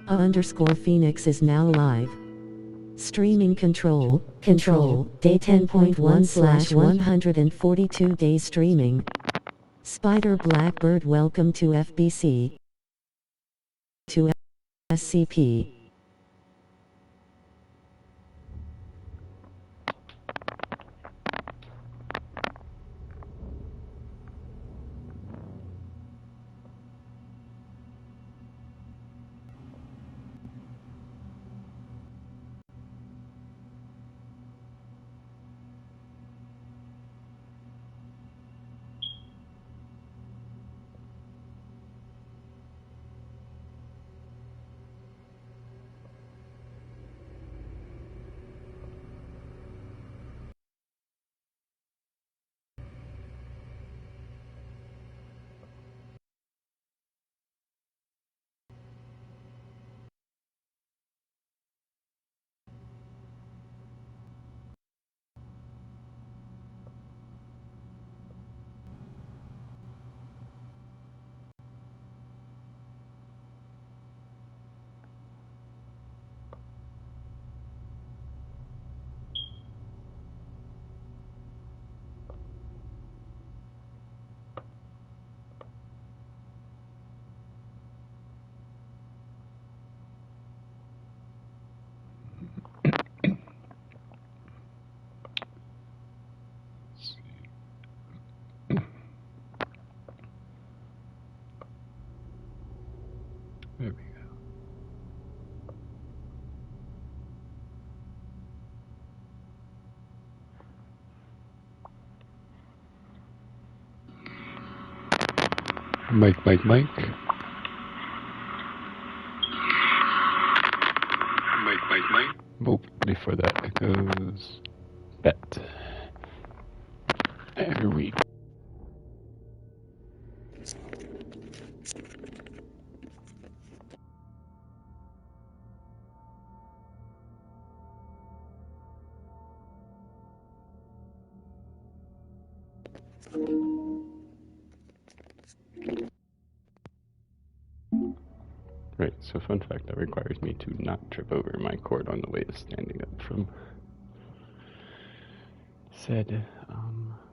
underscore Phoenix is now live. Streaming control, day 10.1/142 days streaming. Spider Blackbird, welcome to FBC. To SCP. There we go. Mike. Mike, Mike. Oh, before that it goes bet. There we go. Right, so fun fact, that requires me to not trip over my cord on the way to standing up from said,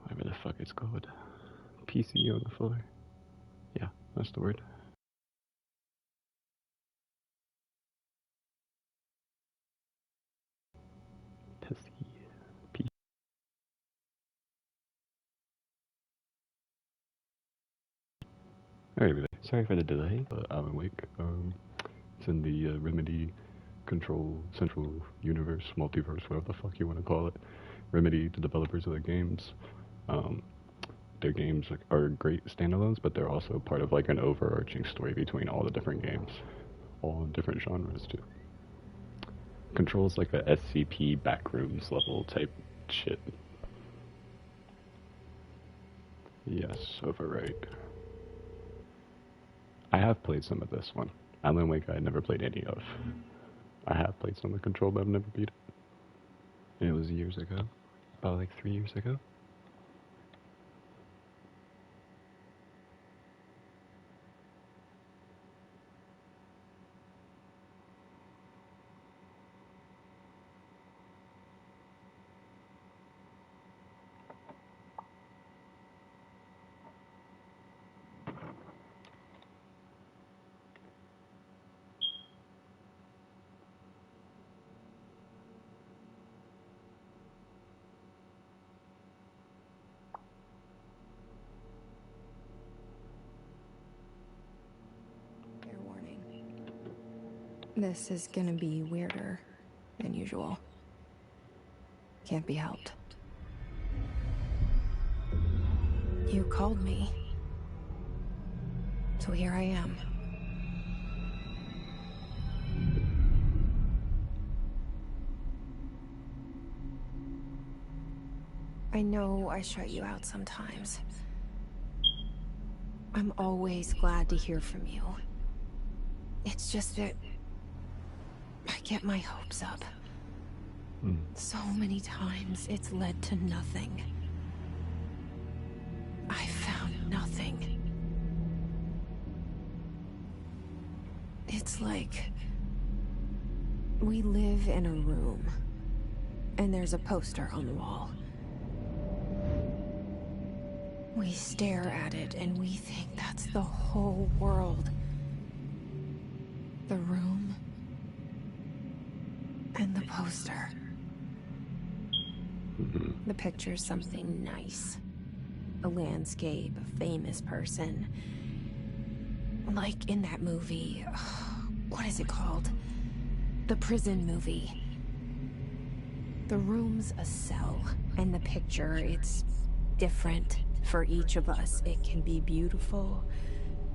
whatever the fuck it's called, PC on the floor. Yeah, that's the word. P. Alright, sorry for the delay, but I'm awake. It's in the Remedy Control Central Universe, Multiverse, whatever the fuck you want to call it. Remedy, the developers of their games. Their games are great standalones, but they're also part of like an overarching story between all the different games. All in different genres too. Control's like a SCP backrooms level type shit. Yes, overwrite. I have played some of this one. Alan Wake I never played any of. I have played some of Control, but I've never beat it. And it was years ago. About like 3 years ago. This is gonna be weirder than usual. Can't be helped. You called me. So here I am. I know I shut you out sometimes. I'm always glad to hear from you. It's just that I get my hopes up. So many times it's led to nothing. I found nothing. It's like We live in a room, and there's a poster on the wall. We stare at it, and we think that's the whole world. The room, and the poster. The picture's something nice. A landscape, a famous person. Like in that movie, what is it called? The prison movie. The room's a cell, and the picture, it's different for each of us. It can be beautiful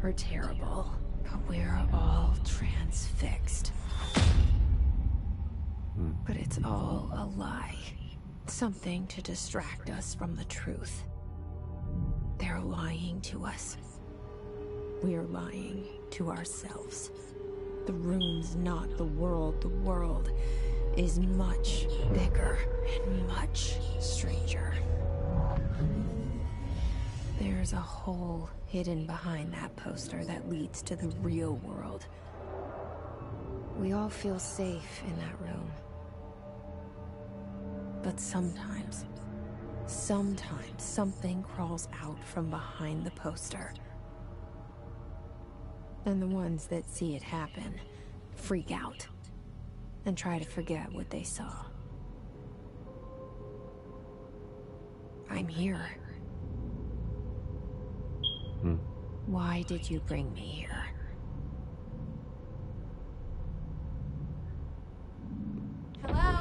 or terrible, but we're all transfixed. But it's all a lie. Something to distract us from the truth. They're lying to us. We're lying to ourselves. The room's not the world. The world is much bigger and much stranger. There's a hole hidden behind that poster that leads to the real world. We all feel safe in that room. But sometimes something crawls out from behind the poster. And the ones that see it happen freak out and try to forget what they saw. I'm here. Why did you bring me here? Hello?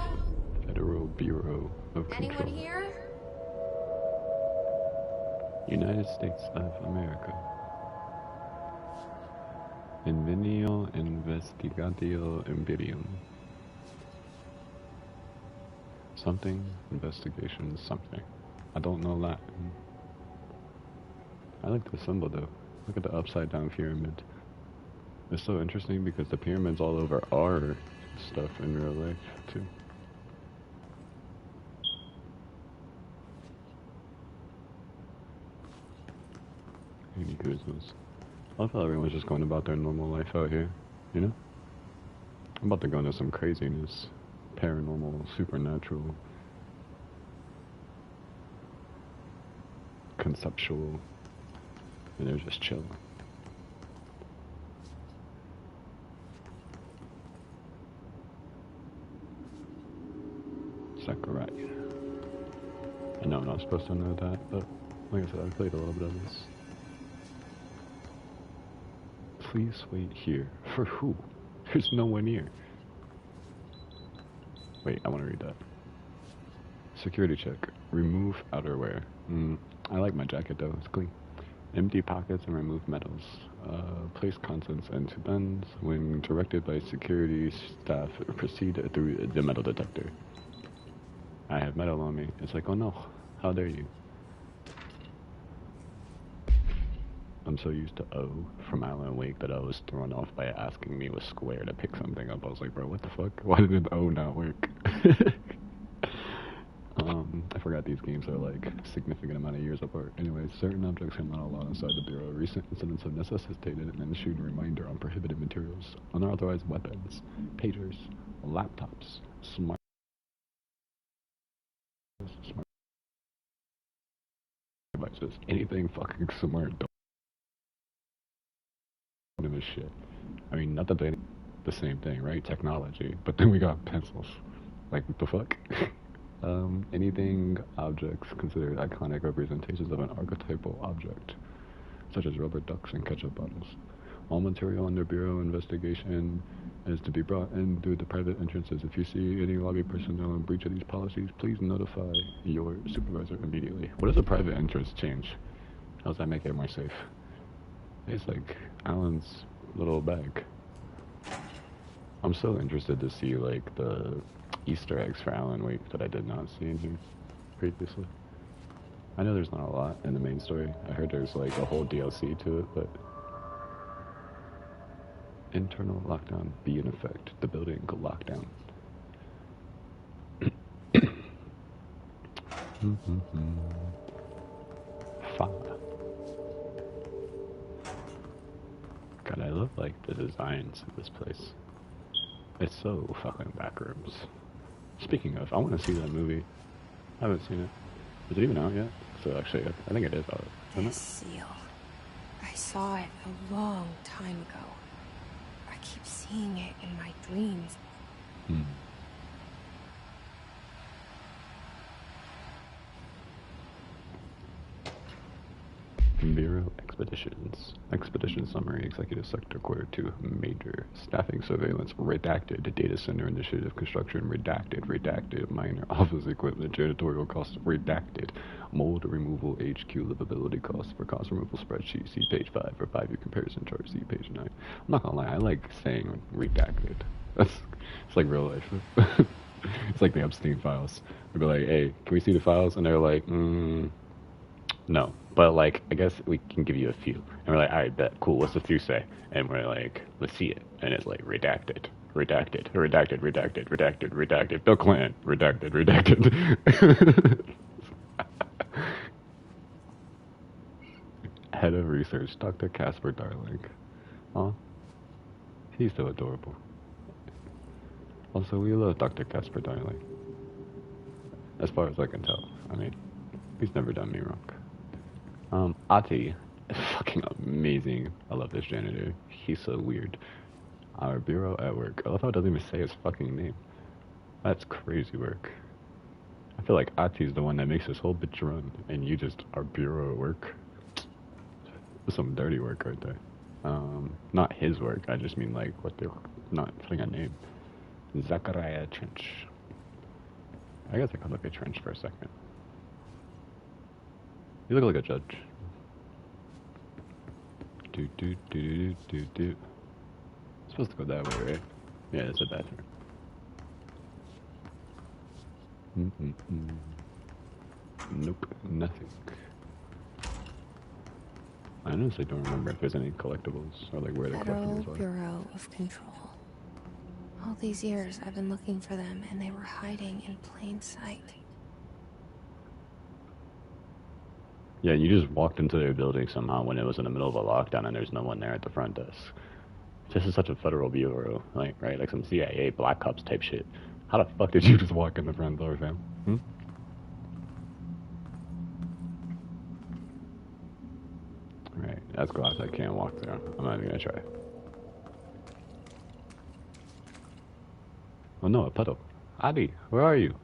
Federal Bureau of Control. Anyone here? United States of America. Invenio Investigatio Imperium. Something, investigation, something. I don't know Latin. I like the symbol though. Look at the upside down pyramid. It's so interesting because the pyramids all over are stuff in real life too. Any Kuzmas. I love how everyone's just going about their normal life out here, you know? I'm about to go into some craziness. Paranormal, supernatural, conceptual, and they're just chilling. Sakurai. I know I'm not supposed to know that, but like I said, I played a little bit of this. Please wait here. For who? There's no one here. Wait, I want to read that. Security check. Remove outerwear. I like my jacket though, it's clean. Empty pockets and remove medals. Place contents into bins. When directed by security staff, proceed through the metal detector. I have metal on me. It's like, oh no, how dare you? I'm so used to O from Alan Wake that I was thrown off by asking me with square to pick something up. I was like, bro, what the fuck? Why did O not work? I forgot these games are like a significant amount of years apart. Anyways, certain objects are not allowed inside the Bureau. Recent incidents have necessitated an issued reminder on prohibited materials, unauthorized weapons, pagers, laptops, smart devices, anything fucking smart. Don't give a shit. I mean, not that they the same thing, right? Technology, but then we got pencils. Like, what the fuck? Anything objects considered iconic representations of an archetypal object, such as rubber ducks and ketchup bottles. All material under Bureau investigation is to be brought in through the private entrances. If you see any lobby personnel in breach of these policies, please notify your supervisor immediately. What does a private entrance change? How does that make it more safe? It's like Alan's little bag. I'm so interested to see like the Easter eggs for Alan Wake that I did not see in here previously. I know there's not a lot in the main story. I heard there's like a whole DLC to it, but internal lockdown be in effect. The building lockdown. God, I love like the designs of this place. It's so fucking backrooms. Speaking of, I want to see that movie. I haven't seen it. Is it even out yet? So actually, I think it is out. Isn't This seal. I saw it a long time ago. I keep seeing it in my dreams. Hmm. Bureau Expeditions. Expedition Summary, Executive Sector Quarter 2, Major. Staffing Surveillance, redacted. Data Center Initiative Construction, redacted. Minor Office Equipment, Janitorial Costs, redacted. Mold Removal HQ Livability Costs for Cost Removal Spreadsheet, see page 5 for 5-year comparison chart, see page 9. I'm not gonna lie, I like saying redacted. It's like real life. It's like the Epstein files. They'd be like, hey, can we see the files? And they're like, no, but like, I guess we can give you a few. And we're like, all right, bet, cool, what's the few say? And we're like, let's see it. And it's like, redacted. Bill Clinton, redacted. Head of Research, Dr. Casper Darling. Huh? He's so adorable. Also, we love Dr. Casper Darling. As far as I can tell. I mean, he's never done me wrong. Ati is fucking amazing. I love this janitor. He's so weird. Our bureau at work. I love how it doesn't even say his fucking name. That's crazy work. I feel like Ati's the one that makes this whole bitch run, and you just are bureau at work. That's some dirty work right there. Not his work. I just mean like what they're not putting a name. Zachariah Trench. I guess I could look at Trench for a second. You look like a judge. Supposed to go that way, right? Yeah, it's a bathroom. Nope, nothing. I honestly don't remember if there's any collectibles or like where the collectibles Federal are. Bureau of Control. All these years I've been looking for them and they were hiding in plain sight. Yeah, you just walked into their building somehow when it was in the middle of a lockdown and there's no one there at the front desk. This is such a federal bureau, like, right? Like some CIA, Black Ops type shit. How the fuck did you just walk in the front door, fam? Right, that's glass I can't walk through. I'm not even gonna try. Oh no, a puddle. Adi, where are you?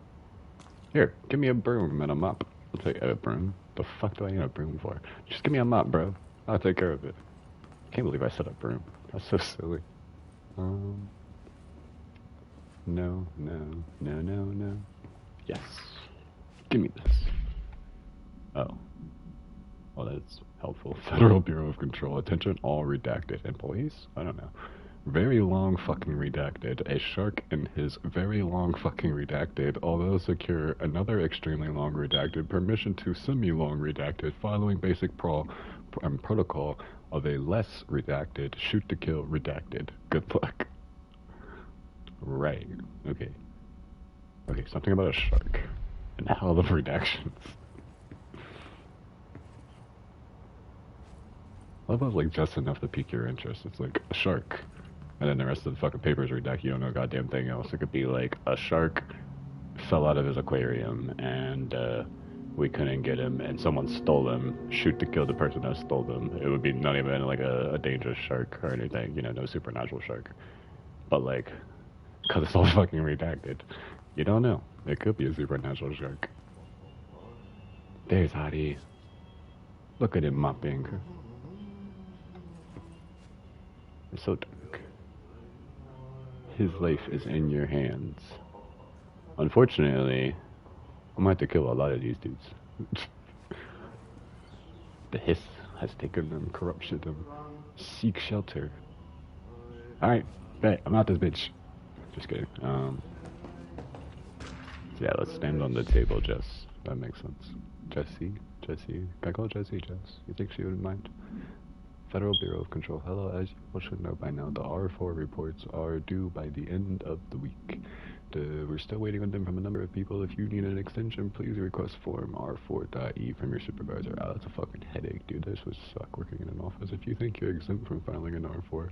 Here, give me a broom and a mop. I'll take a broom. The fuck do I need a broom for? Just give me a mop, bro. I'll take care of it. Can't believe I said a broom. That's so silly. No. Yes. Give me this. Oh. Well, that's helpful. Federal Bureau of Control. Attention all redacted employees? I don't know. Very long fucking redacted. A shark in his very long fucking redacted. Although secure, another extremely long redacted. Permission to semi-long redacted. Following basic protocol of a less redacted. Shoot to kill redacted. Good luck. Right. Okay. Okay, something about a shark. And hell of redactions. I love how, like, just enough to pique your interest. It's like a shark. And then the rest of the fucking papers redacted. You don't know a goddamn thing else. It could be like a shark fell out of his aquarium and we couldn't get him and someone stole him. Shoot to kill the person that stole them. It would be not even like a dangerous shark or anything. You know, no supernatural shark. But like, because it's all fucking redacted. You don't know. It could be a supernatural shark. There's Hadi. Look at him mopping. It's so dark. His life is in your hands. Unfortunately, I'm going to have to kill a lot of these dudes. The hiss has taken them, corrupted them. Seek shelter. Alright, bet, I'm out this bitch. Just kidding. Yeah, let's stand on the table, Jess. That makes sense. Jessie? Can I call Jessie Jess? You think she wouldn't mind? Federal Bureau of Control. Hello, as you all should know by now, the R4 reports are due by the end of the week. We're still waiting on them from a number of people. If you need an extension, please request form R4.E from your supervisor. Oh, that's a fucking headache, dude. This would suck working in an office. If you think you're exempt from filing an R4,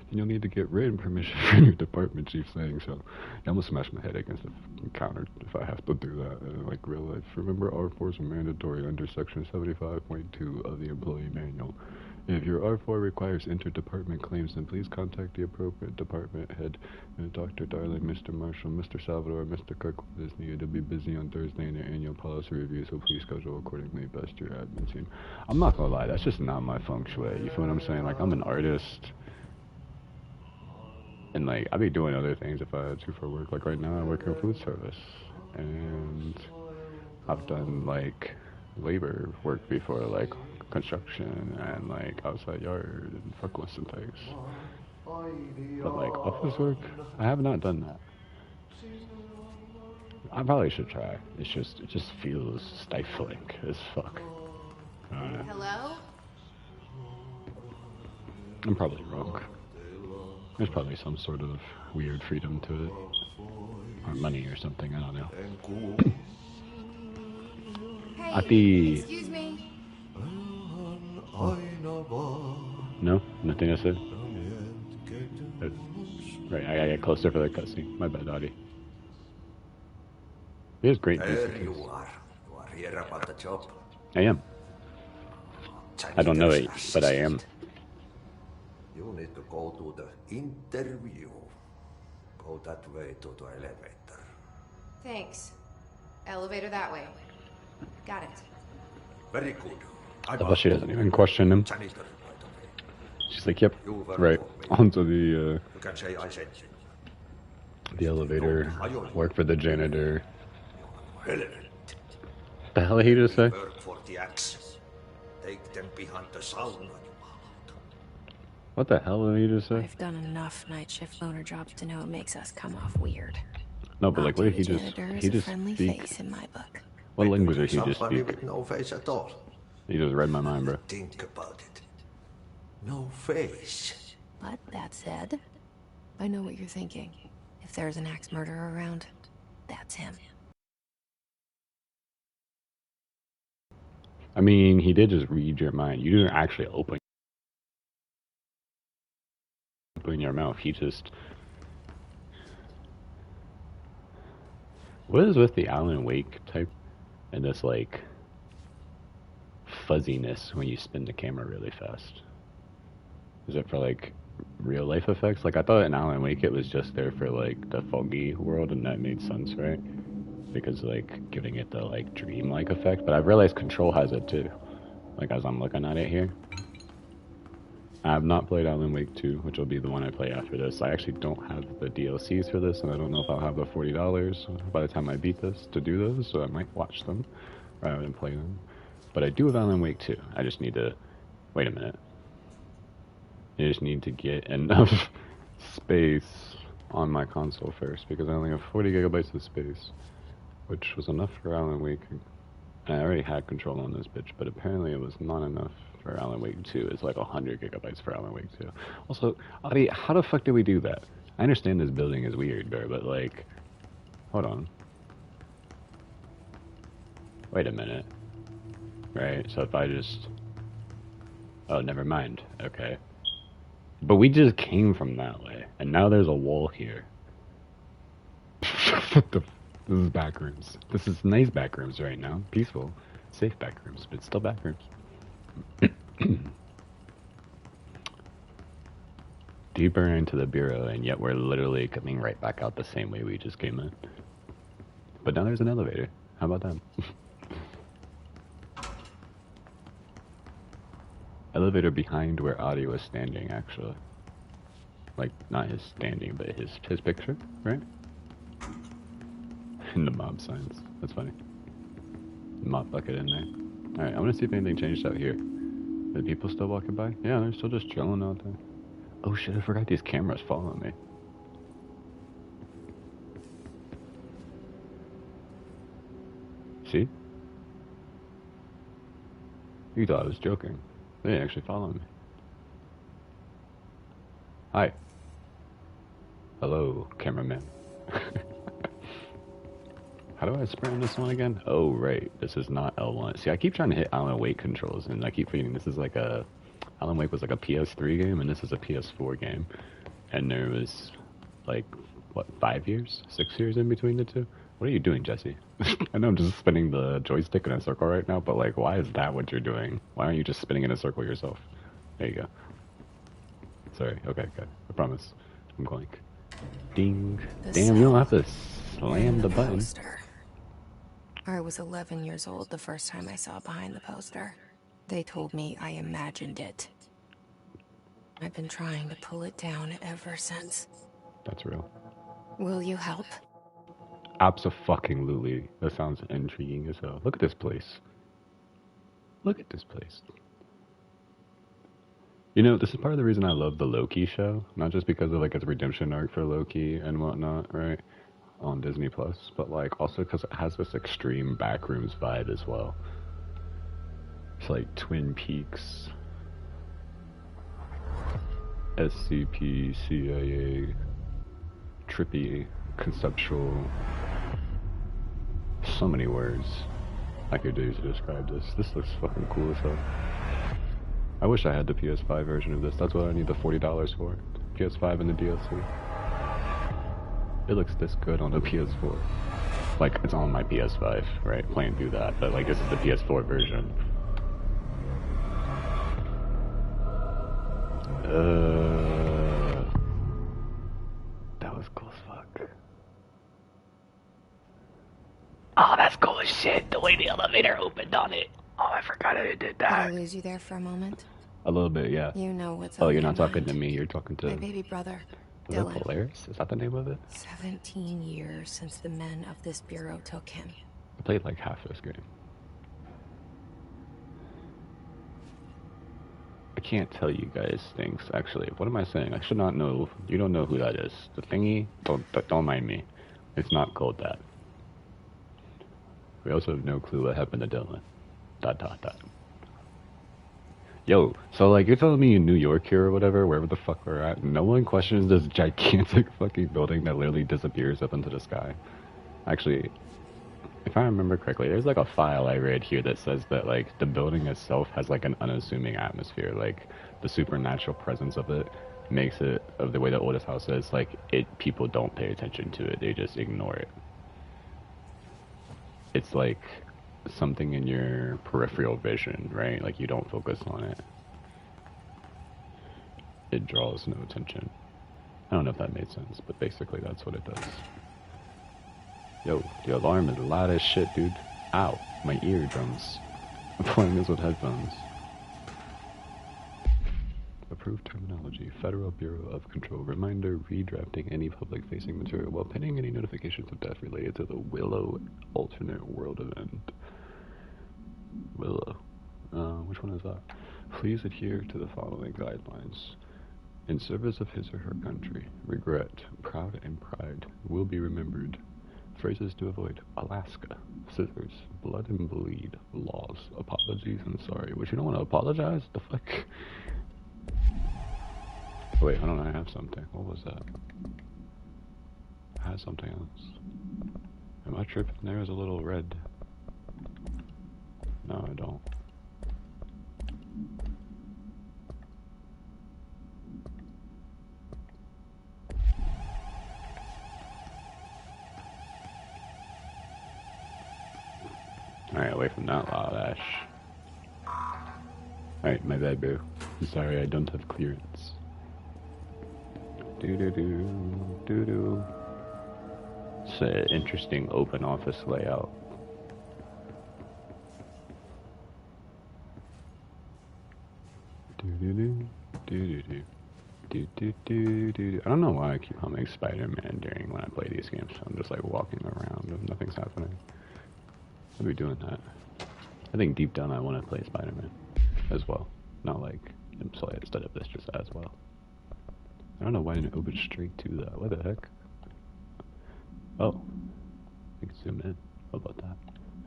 then you'll need to get written permission from your department chief saying so. I'm gonna smash my head against the counter if I have to do that in like real life. Remember, R4s are mandatory under section 75.2 of the employee manual. If your R4 requires inter-department claims, then please contact the appropriate department head. Dr. Darling, Mr. Marshall, Mr. Salvador, Mr. Kirkwood is needed to be busy on Thursday in their annual policy review, so please schedule accordingly. Best, your admin team. I'm not gonna lie, that's just not my feng shui. You feel what I'm saying? Like, I'm an artist. And, like, I'd be doing other things if I had to for work. Like, right now I work in food service. And I've done, like, labor work before, like construction and like outside yard and fuckless and things. But like office work, I have not done that. I probably should try. It just feels stifling as fuck. Hello? I'm probably wrong. There's probably some sort of weird freedom to it. Or money or something, I don't know. Hey, excuse me. No? Nothing I said? Right, I gotta get closer for the cutscene. My bad, Audie. He has great music. There you are. You are here about the job. I am. I don't know it, but I am. You need to go to the interview. Go that way to the elevator. Thanks. Elevator that way. Got it. Very good. I bet she doesn't even question him. Janitor, by the way. She's like, yep, right. Onto the, You can say I sent you. the elevator, work for the janitor. Relevant. The hell did he just say? Work for the Axis. Take them behind the sauna, you out. What the hell did he just say? I've done enough night shift loner jobs to know it makes us come off weird. No, but like, what did he just friendly speak? face in my book. What language did he just Somebody speak? with no face at all. He just read my mind, bro. Think about it. No face. But that said, I know what you're thinking. If there's an axe murderer around, that's him. I mean, he did just read your mind. You didn't actually open your mouth. He just... What is with the Alan Wake type and this, like, fuzziness when you spin the camera really fast? Is it for, like, real life effects? Like, I thought in Alan Wake it was just there for, like, the foggy world, and that made sense, right? Because, like, giving it the, like, dream-like effect. But I've realized Control has it, too. Like, as I'm looking at it here. I have not played Alan Wake 2, which will be the one I play after this. I actually don't have the DLCs for this, and I don't know if I'll have the $40 by the time I beat this to do those, so I might watch them rather than play them. But I do have Alan Wake 2. I just need to... Wait a minute. I just need to get enough space on my console first, because I only have 40 gigabytes of space, which was enough for Alan Wake. And I already had Control on this bitch, but apparently it was not enough for Alan Wake 2. It's like 100 gigabytes for Alan Wake 2. Also, Audie, how the fuck did we do that? I understand this building is weird, bro, but like... Hold on. Wait a minute. Right, so if I just... Oh, never mind. Okay. But we just came from that way, and now there's a wall here. What the... This is back rooms. This is nice back rooms right now. Peaceful. Safe back rooms, but still back rooms. Deeper into the bureau, and yet we're literally coming right back out the same way we just came in. But now there's an elevator. How about that? Elevator behind where Audie was standing, actually. Like, not his standing, but his picture, right? And the mob signs. That's funny. Mop bucket in there. Alright, I want to see if anything changed out here. Are people still walking by? Yeah, they're still just chilling out there. Oh shit, I forgot these cameras following me. See? You thought I was joking. They actually follow me. Hi. Hello, cameraman. How do I sprint on this one again? Oh, right. This is not L1. See, I keep trying to hit Alan Wake controls, and I keep forgetting this is like a... Alan Wake was like a PS3 game, and this is a PS4 game. And there was, like, what, 5 years? 6 years in between the two? What are you doing, Jesse? I know I'm just spinning the joystick in a circle right now, but, like, why is that what you're doing? Why aren't you just spinning in a circle yourself? There you go. Sorry. Okay, good. I promise. I'm going. Ding. Damn, you don't have to slam the button. Poster. I was 11 years old the first time I saw behind the poster. They told me I imagined it. I've been trying to pull it down ever since. That's real. Will you help? Abso-fucking-lutely. That sounds intriguing as hell. Look at this place. Look at this place. You know, this is part of the reason I love the Loki show. Not just because of, like, its redemption arc for Loki and whatnot, right? On Disney Plus, but, like, also because it has this extreme backrooms vibe as well. It's like Twin Peaks, SCP, CIA, trippy, conceptual. So many words I could use to describe this. This looks fucking cool as hell. I wish I had the PS5 version of this. That's what I need the $40 for. PS5 and the DLC. It looks this good on the PS4. Like, it's on my PS5, right? Playing through that, but, like, this is the PS4 version. That was cool as fuck. Oh, that's cool as shit. The way the elevator opened on it. Oh, I forgot I did that. Did I lose you there for a moment? A little bit, yeah. You know what's Oh, on you're your not talking mind. to me. You're talking to... My baby brother, Is that Dylan. Polaris? Is that the name of it? 17 years since the men of this bureau took him. I played like half this game. I can't tell you guys things, actually. What am I saying? I should not know. You don't know who that is. The thingy? Don't mind me. It's not called that. We also have no clue what happened to Dylan. ... Yo, so like you're telling me in New York here or whatever, wherever the fuck we're at, no one questions this gigantic fucking building that literally disappears up into the sky. Actually, if I remember correctly, there's like a file I read here that says that like the building itself has like an unassuming atmosphere, like the supernatural presence of it makes it, of the way the oldest house is, like people don't pay attention to it, they just ignore it. It's like something in your peripheral vision, right? Like you don't focus on it. It draws no attention. I don't know if that made sense, but basically that's what it does. Yo, the alarm is loud as shit, dude. Ow, my eardrums. I'm playing this with headphones. Approved terminology. Federal Bureau of Control. Reminder, redrafting any public-facing material while pending any notifications of death related to the Willow alternate world event. Willow. Which one is that? Please adhere to the following guidelines. In service of his or her country, regret, proud and pride will be remembered. Phrases to avoid: Alaska, scissors, blood and bleed, laws, apologies and sorry. But you don't want to apologize? The fuck? Wait, hold on, I have something. What was that? I had something else. Am I tripping? There's a little red. No, I don't. Alright, away from that loud ash. Alright, my bad, bro. I'm sorry, I don't have clearance. Doo-doo-doo, doo-doo. It's an interesting open office layout. Doo-doo-doo, doo-doo-doo. Do-do-do-do-do. I don't know why I keep humming Spider-Man during when I play these games. I'm just like walking around and nothing's happening. I'll be doing that. I think deep down I want to play Spider-Man as well. Not like play it instead of this, just as well. I don't know why I didn't open straight to that. What the heck? Oh. I can zoom in. How about that?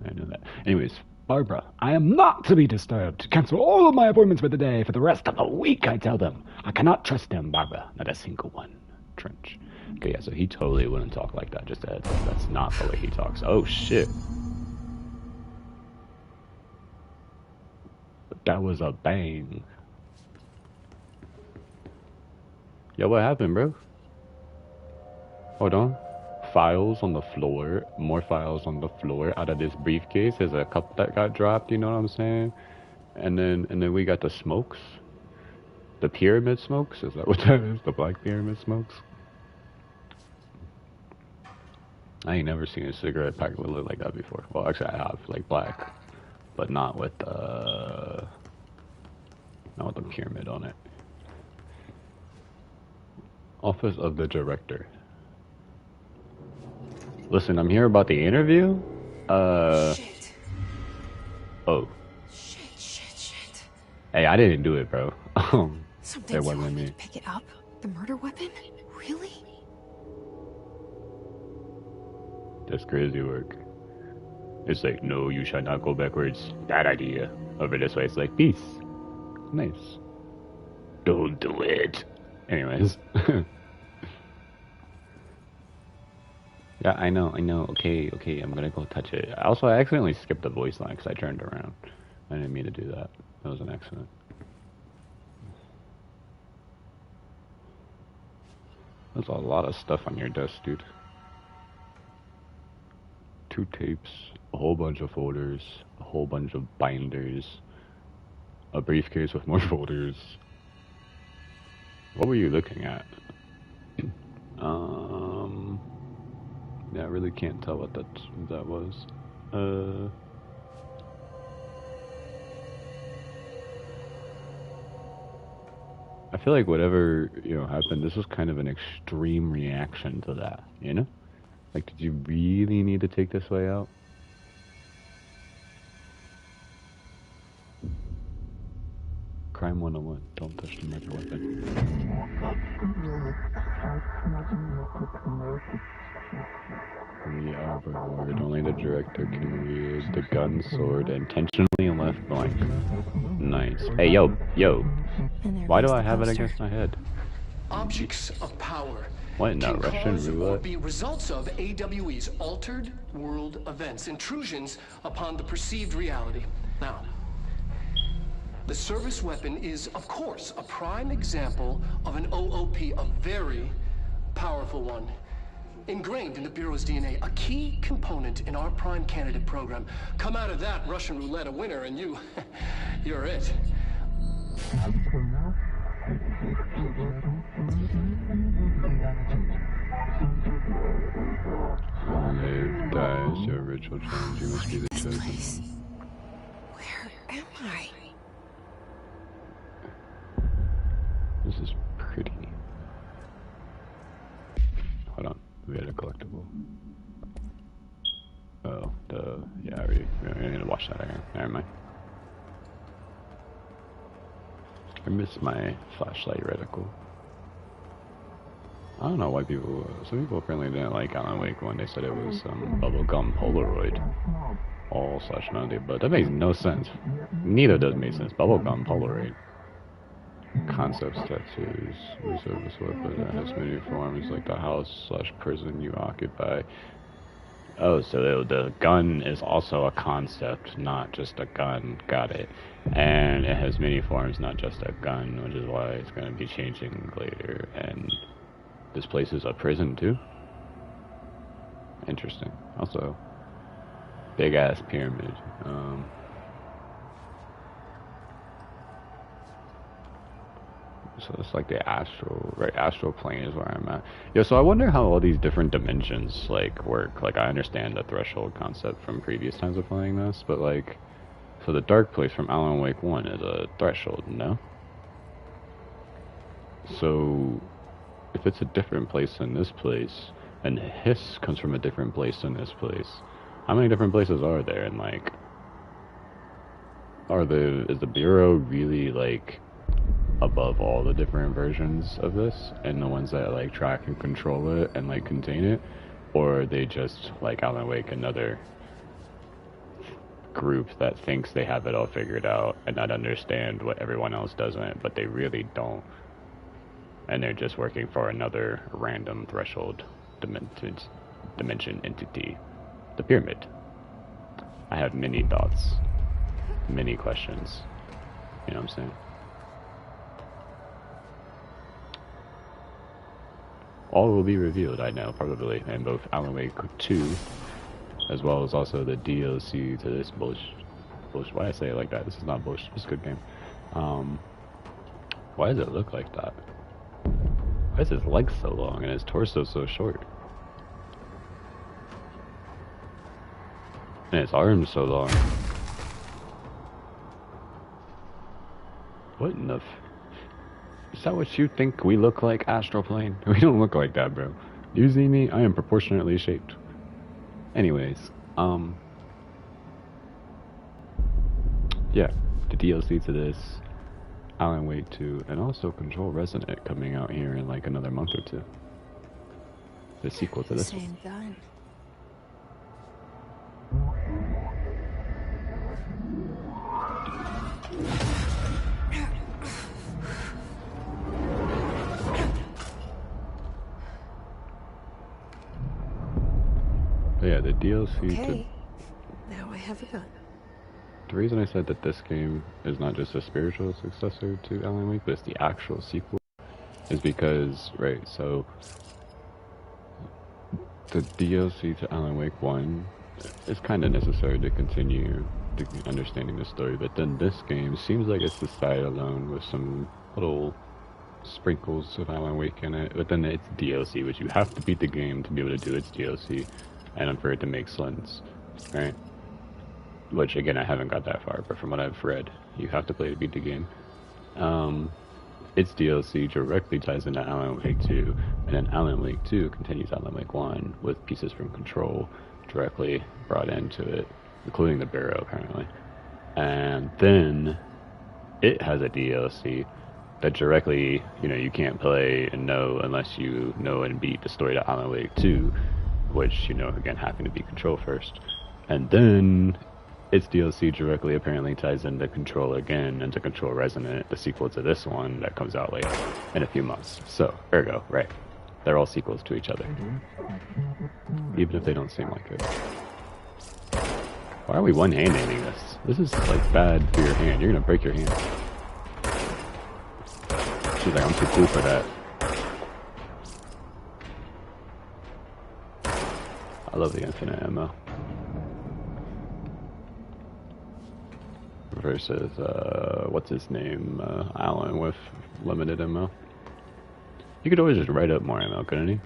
I know that. Anyways, Barbara, I am not to be disturbed. Cancel all of my appointments for the day for the rest of the week, I tell them. I cannot trust them, Barbara. Not a single one. Trench. Okay, yeah, so he totally wouldn't talk like that. Just that's not the way he talks. Oh, shit. That was a bang. Yo, what happened, bro? Hold on. Files on the floor. More files on the floor. Out of this briefcase, there's a cup that got dropped. You know what I'm saying? And then we got the smokes. The pyramid smokes. Is that what that is? The black pyramid smokes. I ain't never seen a cigarette pack that look like that before. Well, actually, I have, like black, but not with the pyramid on it. Office of the Director. Listen, I'm here about the interview. Shit. Oh. Shit. Hey, I didn't do it, bro. Something It wasn't telling me me. to pick it up. The murder weapon? Really? That's crazy work. It's like, no, you shall not go backwards. Bad idea. Over this way, it's like, peace. Nice. Don't do it. Anyways. Yeah, I know. Okay, I'm gonna go touch it. Also, I accidentally skipped the voice line because I turned around. I didn't mean to do that. That was an accident. There's a lot of stuff on your desk, dude. 2 tapes, a whole bunch of folders, a whole bunch of binders, a briefcase with more folders. What were you looking at? Yeah, I really can't tell what that was. I feel like whatever, happened, this was kind of an extreme reaction to that, you know? Like, did you really need to take this way out? Crime 101, don't touch the murder weapon. The Albert word, only the director can use the gun sword intentionally left blank. Nice. Hey, yo. Why do I have it against my head? Objects of power. What in the Russian roulette? Or be results of AWE's altered world events, intrusions upon the perceived reality. Now, the service weapon is, of course, a prime example of an OOP, a very powerful one. Ingrained in the Bureau's DNA, a key component in our prime candidate program. Come out of that Russian roulette a winner and you're it. Live, dies, your ritual challenge, you must be the chosen. Place. Where am I? This is pretty. Hold on, we had a collectible. Oh, yeah, we need to watch that again. Never mind. I missed my flashlight reticle. I don't know why some people apparently didn't like Alan Wake when they said it was bubblegum Polaroid. All/none, but that makes no sense. Neither does make sense. Bubblegum Polaroid. Concepts tattoos. Reservist weapon that has many forms like the house/prison you occupy. Oh, so the gun is also a concept, not just a gun. Got it. And it has many forms, not just a gun, which is why it's going to be changing later. And this place is a prison, too? Interesting. Also, big-ass pyramid. So it's like the astral plane is where I'm at. Yeah, so I wonder how all these different dimensions, like, work. Like, I understand the threshold concept from previous times of playing this, but, like, so the dark place from Alan Wake 1 is a threshold, no? So, if it's a different place than this place, and hiss comes from a different place than this place, how many different places are there? And, like, is the Bureau really, like, above all the different versions of this and the ones that like track and control it and like contain it, or are they just like Alan Wake, another group that thinks they have it all figured out and not understand what everyone else doesn't, but they really don't. And they're just working for another random threshold dimension entity, the pyramid. I have many thoughts, many questions. You know what I'm saying? All will be revealed, I know, probably, in both Alan Wake 2, as well as also the DLC to this bullshit. Why I say it like that? This is not bullshit. It's a good game. Why does it look like that? Why is his legs so long and his torso so short? And his arms so long. What in the is that what you think we look like, Astral Plane? We don't look like that, bro. You see me? I am proportionately shaped. Anyways, yeah, the DLC to this, Alan Wake 2, and also Control Resonant coming out here in like another month or two. The sequel to this one. Same gun. Yeah, the DLC Okay. Now I have a gun. The reason I said that this game is not just a spiritual successor to Alan Wake, but it's the actual sequel, is because, right, so the DLC to Alan Wake 1 is kind of necessary to continue understanding the story, but then this game seems like it's the side-alone with some little sprinkles of Alan Wake in it, but then it's DLC, which you have to beat the game to be able to do its DLC, and for it to make sense, right? Which, again, I haven't got that far, but from what I've read, you have to play to beat the game. Its DLC directly ties into Alan Wake 2, and then Alan Wake 2 continues Alan Wake 1 with pieces from Control directly brought into it, including the Barrow, apparently. And then it has a DLC that directly, you can't play and know unless you know and beat the story to Alan Wake 2, which, again, having to be Control first. And then its DLC directly apparently ties into Control again, into Control Resonant, the sequel to this one that comes out later in a few months. So, ergo, right. They're all sequels to each other. Even if they don't seem like it. Why are we one-handing this? This is, like, bad for your hand. You're gonna break your hand. She's like, I'm too cool for that. I love the infinite ammo. Versus, what's his name, Alan with limited ammo. You could always just write up more ammo, couldn't he?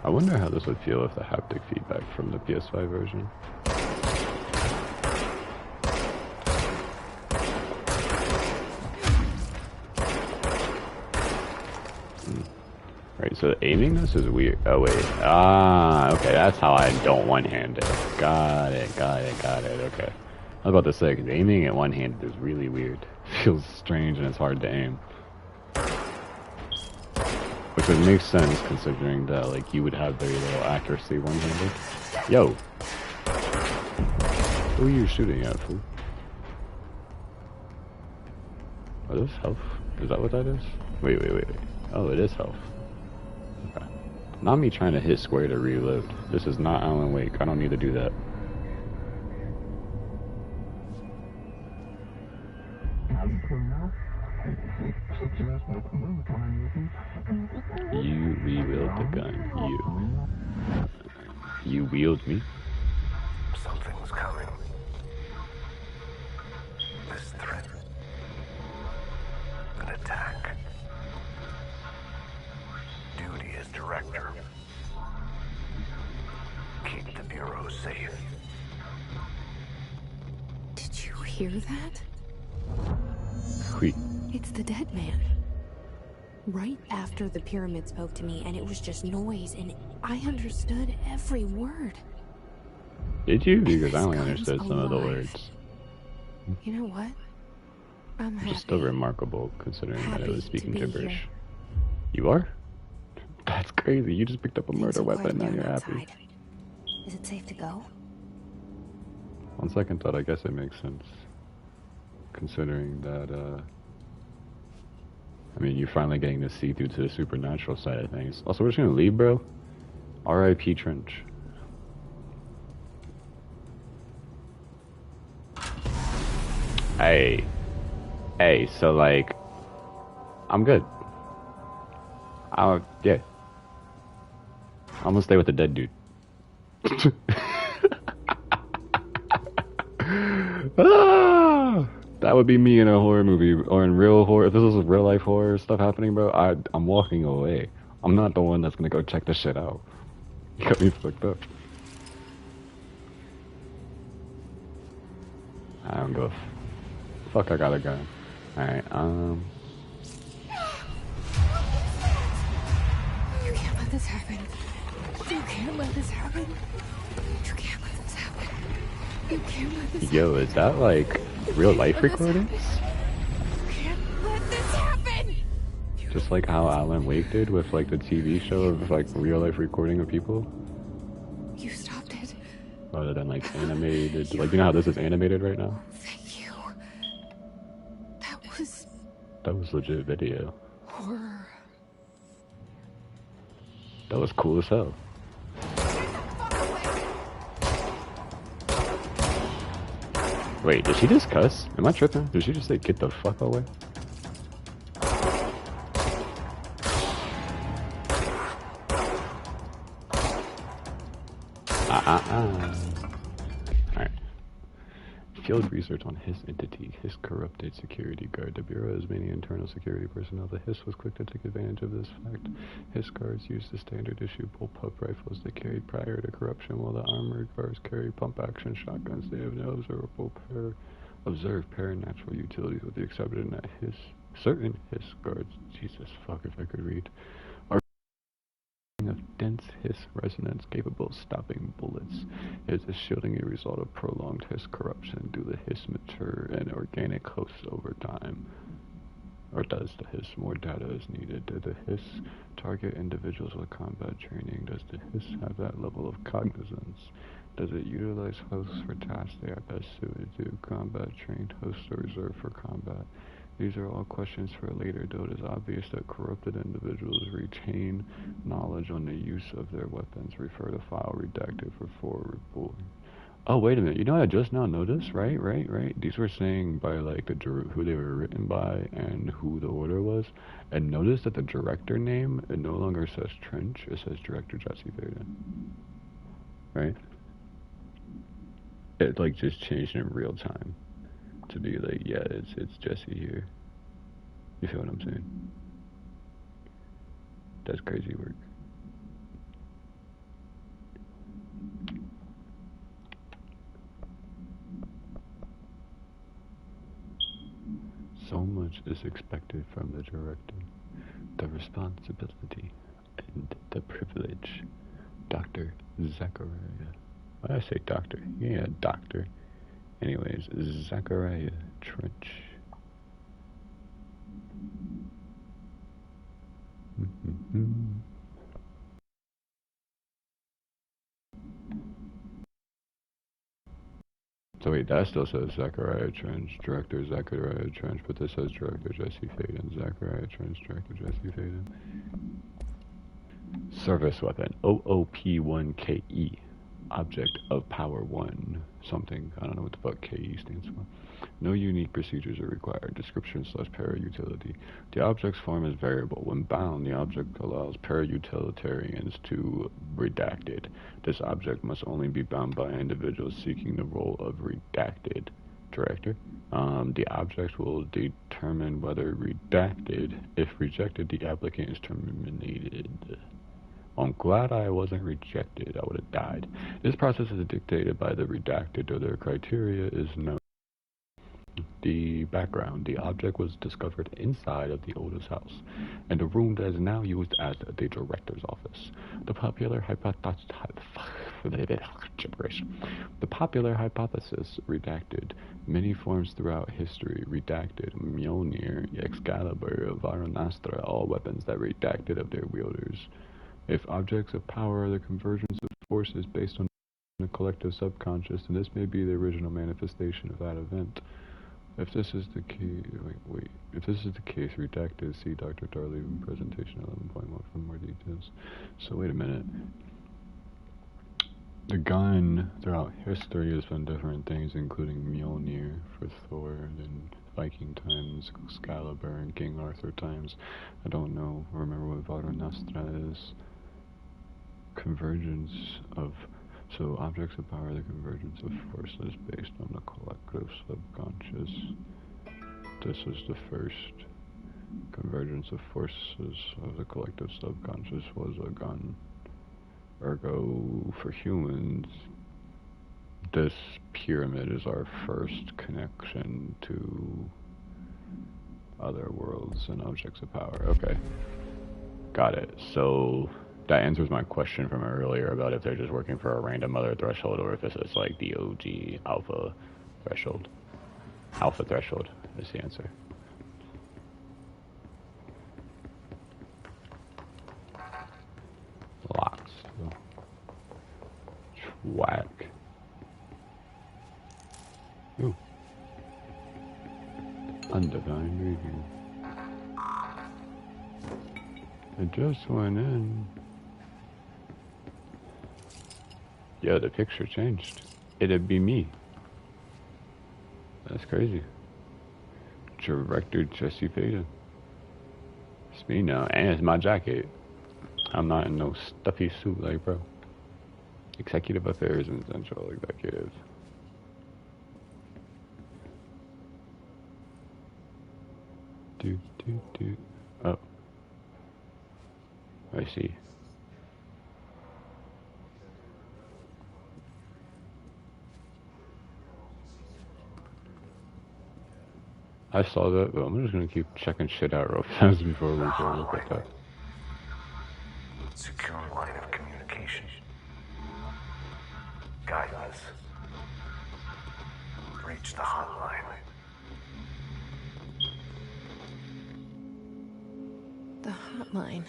I wonder how this would feel with the haptic feedback from the PS5 version. Right, so aiming this is weird. Oh wait, okay, that's how I don't one-hand it. Got it, okay. I was about to say, because aiming it one-handed is really weird. Feels strange and it's hard to aim. Which would make sense considering that, like, you would have very little accuracy one-handed. Yo! Who are you shooting at, fool? Oh, this health? Is that what that is? Wait. Oh, it is health. Okay. Not me trying to hit square to reload. This is not Alan Wake. I don't need to do that. You rewield the gun. You wield me? Something's coming. This threat. An attack. Duty as director. Keep the Bureau safe. Did you hear that? Oui. It's the dead man. Right after the pyramid spoke to me, and it was just noise, and I understood every word. Did you? Because I only understood some of the words. You know what? I'm Which happy. is still remarkable considering that it Happy was speaking to be gibberish. here. You are? That's crazy. You just picked up a Things murder will quiet weapon and now down you're happy. outside. Is it safe to go? On second thought, I guess it makes sense. Considering that, I mean, you're finally getting to see through to the supernatural side of things. Also, we're just gonna leave, bro. R.I.P. Trench. Hey. Hey, so like, I'm good. Yeah. I'm gonna stay with the dead dude. That would be me in a horror movie or in real horror. If this was real life horror stuff happening, bro, I'm walking away. I'm not the one that's gonna go check this shit out. You got me fucked up. I don't go. Fuck, I got a gun. Alright, You can't let this happen. You can't let this happen. You can't let this happen. You can't let this Yo, is that like real life recordings? You can't let this happen. Just like how Alan Wake did with like the TV show of like real life recording of people? You stopped it. Rather than like animated. Like, you know how this is animated right now? Thank you. That was legit video. Horror. That was cool as hell. Wait, did she just cuss? Am I tripping? Did she just say, get the fuck away? Alright. Field research on HISS entity. HISS corrupted security guard. The Bureau has many internal security personnel. The HISS was quick to take advantage of this fact. HISS guards used the standard issue bullpup rifles they carried prior to corruption, while the armored guards carry pump action shotguns. They have no observed paranatural utilities, with the exception that certain HISS guards, Jesus fuck if I could read, are of dense HISS resonance capable of stopping bullets. Is the shielding a result of prolonged HISS corruption? Do the HISS mature and organic hosts over time? Or does the HISS more data is needed? Did the HISS target individuals with combat training? Does the HISS have that level of cognizance? Does it utilize hosts for tasks they are best suited to? Combat trained hosts are reserved for combat. These are all questions for later, though it is obvious that corrupted individuals retain knowledge on the use of their weapons. Refer to file redacted for forward reporting. Oh, wait a minute. You know what I just now noticed? Right. These were saying by, like, who they were written by and who the order was. And notice that the director name, it no longer says Trench. It says Director Jesse Faden. Right? It, like, just changed in real time. To be like, yeah, it's Jesse here. You feel what I'm saying? That's crazy work. So much is expected from the director. The responsibility and the privilege. Dr. Zachariah. Why did I say doctor? Yeah, doctor. Anyways, Zachariah Trench. So wait, that still says Zachariah Trench, Director Zachariah Trench, but this says Director Jesse Faden. Zachariah Trench, Director Jesse Faden. Service weapon, OOP-1KE. Object of power 1. Something, I don't know what the fuck KE stands for. No unique procedures are required. Description / para-utility. The object's form is variable. When bound, the object allows para-utilitarians to redacted. This object must only be bound by individuals seeking the role of redacted director. The object will determine whether redacted. If rejected, the applicant is terminated. I'm glad I wasn't rejected. I would have died. This process is dictated by the redacted, though their criteria is known. The background: the object was discovered inside of the oldest house, and the room that is now used as the director's office. The popular hypothesis, redacted, many forms throughout history, redacted, Mjolnir, Excalibur, Varanastra, all weapons that redacted of their wielders. If objects of power are the convergence of forces based on the collective subconscious, then this may be the original manifestation of that event. If this is the case, if this is the case, redacted, see Dr. Darley presentation 11.1 for more details. So wait a minute. The gun throughout history has been different things, including Mjolnir for Thor, then Viking times, Excalibur, and King Arthur times. I don't know. Remember what Varanastra is? Convergence of... So, objects of power are the convergence of forces based on the collective subconscious. This is the first. Convergence of forces of the collective subconscious was a gun. Ergo, for humans, this pyramid is our first connection to other worlds and objects of power. Okay. Got it. So... that answers my question from earlier about if they're just working for a random other threshold or if this is like the OG alpha threshold. Alpha threshold is the answer. Locked. Whack. Ooh. Undefined reading. It just went in. Yo, the picture changed. It'd be me. That's crazy. Director Jesse Payton. It's me now, and it's my jacket. I'm not in no stuffy suit like bro. Executive Affairs and Central Executive. Oh. I see. I saw that, but I'm just gonna keep checking shit out real fast before we go look at that. Secure line of communication. Guidance. Reach the hotline. The hotline,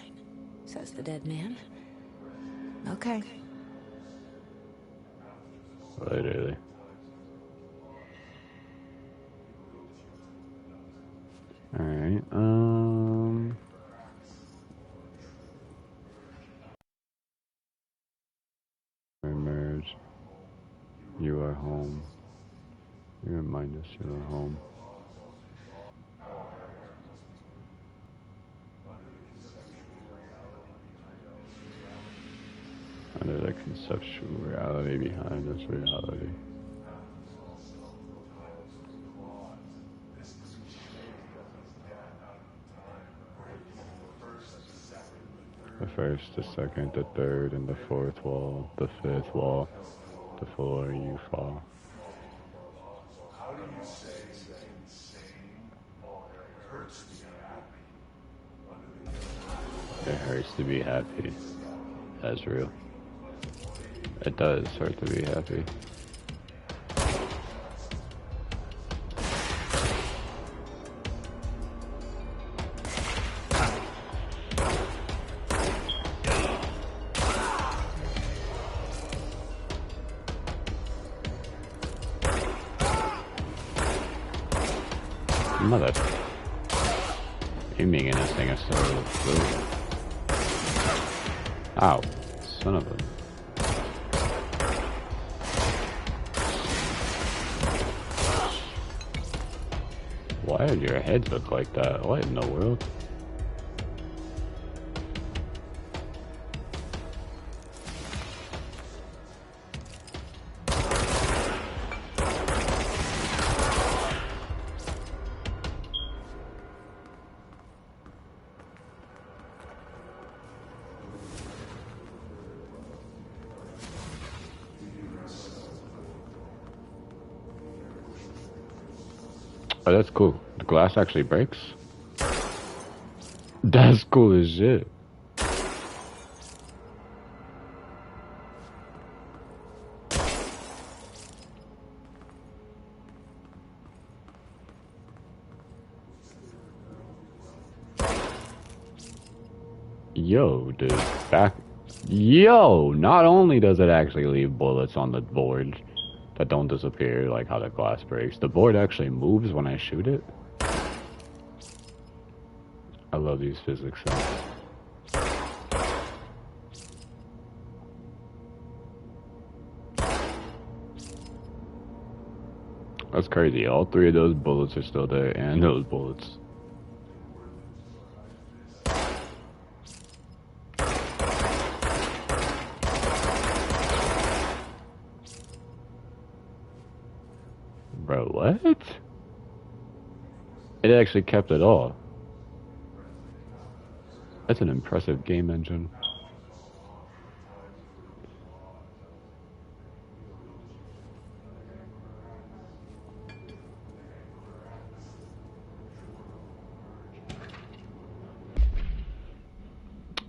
says the dead man. Okay. Literally. Alright, emerge. You are home. You remind us you are home. Under the conceptual reality behind this reality. The first, the second, the third, and the fourth wall, the fifth wall, the floor you fall. It hurts to be happy. That's real. It does hurt to be happy. Mother. Aiming in this thing is so blue. Ow. Son of a... Why did your head look like that? What in the world? Oh, that's cool. The glass actually breaks? That's cool as shit. Yo, dude, back. Yo, not only does it actually leave bullets on the board that don't disappear like how the glass breaks, the board actually moves when I shoot it. I love these physics things. That's crazy. All three of those bullets are still there, and those bullets. Bro, what? It actually kept it all. That's an impressive game engine.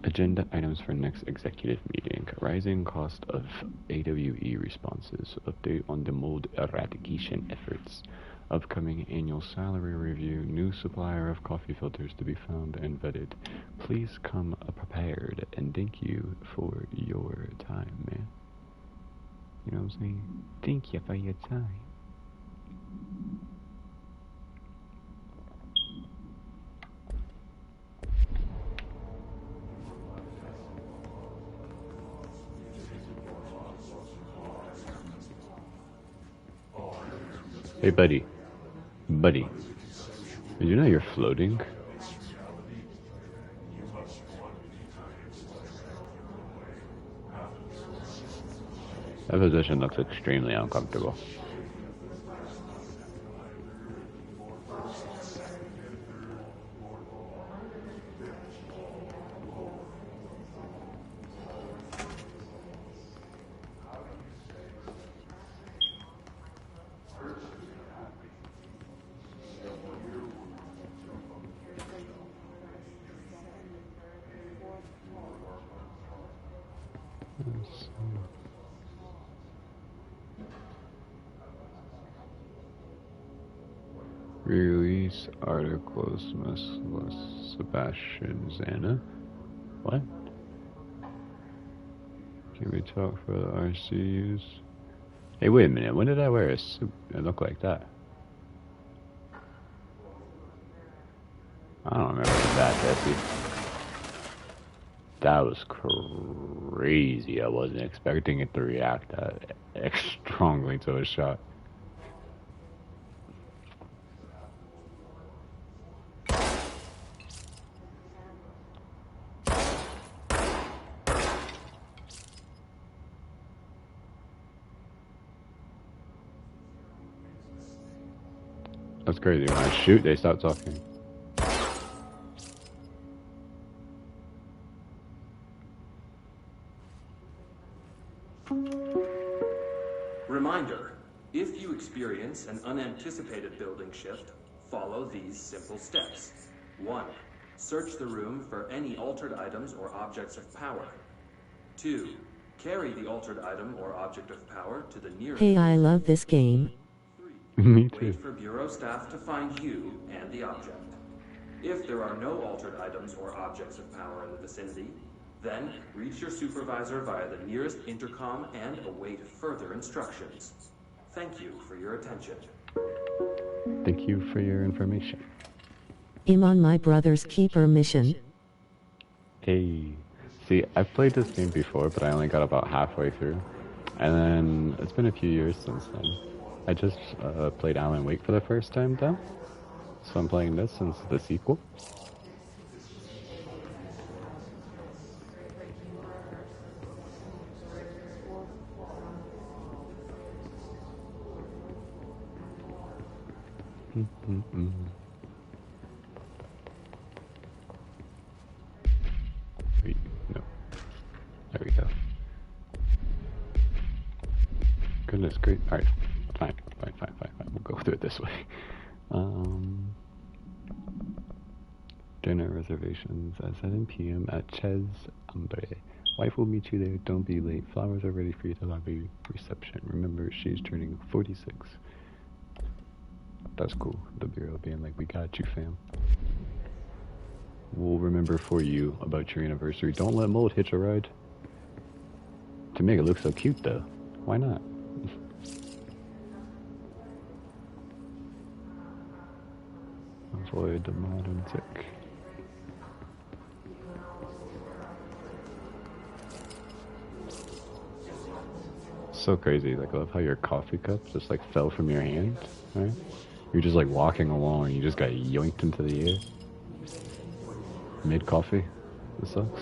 Agenda items for next executive meeting. Rising cost of AWE responses. Update on the mold eradication efforts. Upcoming annual salary review. New supplier of coffee filters to be found and vetted. Please come prepared, and thank you for your time, man. You know what I'm saying? Thank you for your time. Hey, buddy. Buddy. Did you know you're floating? That position looks extremely uncomfortable. Release articles, Sebastian Zana. What? Can we talk for the RCUs? Hey, wait a minute. When did I wear a suit that looked like that? I don't remember that, Jesse. That was crazy. I wasn't expecting it to react that strongly to a shot. That's crazy. When I shoot, they stop talking. Reminder, if you experience an unanticipated building shift, follow these simple steps. 1. Search the room for any altered items or objects of power. 2. Carry the altered item or object of power to the nearest... Hey, I love this game. 3. Me too. Wait for Bureau staff to find you and the object. If there are no altered items or objects of power in the vicinity, then reach your supervisor via the nearest intercom and await further instructions. Thank you for your attention. Thank you for your information. I'm on my brother's keeper mission. Hey. See, I've played this game before, but I only got about halfway through. And then, it's been a few years since then. I just played Alan Wake for the first time, though. So I'm playing this since the sequel. Wait, no. There we go. Goodness great. Alright, fine. We'll go through it this way. Um, Dinner reservations at 7 p.m. at Ches Hambre. Wife will meet you there. Don't be late. Flowers are ready for you to lobby reception. Remember, she's turning 46. That's cool. The Bureau being like, we got you, fam. We'll remember for you about your anniversary. Don't let Mold hitch a ride. To make it look so cute, though. Why not? Avoid the modern tick. So crazy. Like, I love how your coffee cup just like fell from your hand, right? You're just like walking along and you just got yoinked into the air. Mid coffee. This sucks.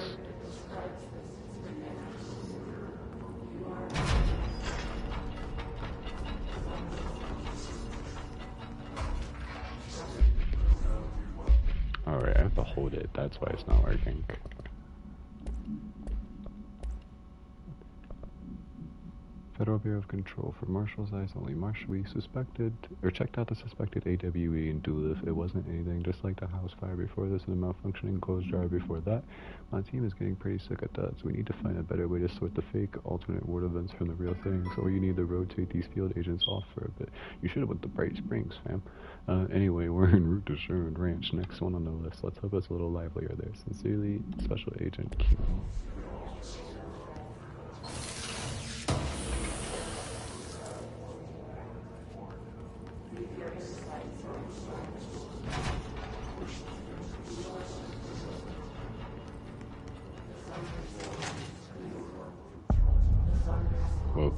Alright, I have to hold it. That's why it's not working. Federal Bureau of Control. For Marshall's eyes only. Marshall, we suspected, or checked out the suspected AWE in Duluth. It wasn't anything, just like the house fire before this and the malfunctioning clothes dryer before that. My team is getting pretty sick at that, so we need to find a better way to sort the fake alternate ward events from the real things, or you need to rotate these field agents off for a bit. You should have went to Bright Springs, fam. Anyway, we're en route to Sherman Ranch. Next one on the list. Let's hope it's a little livelier there. Sincerely, Special Agent King. Whoa.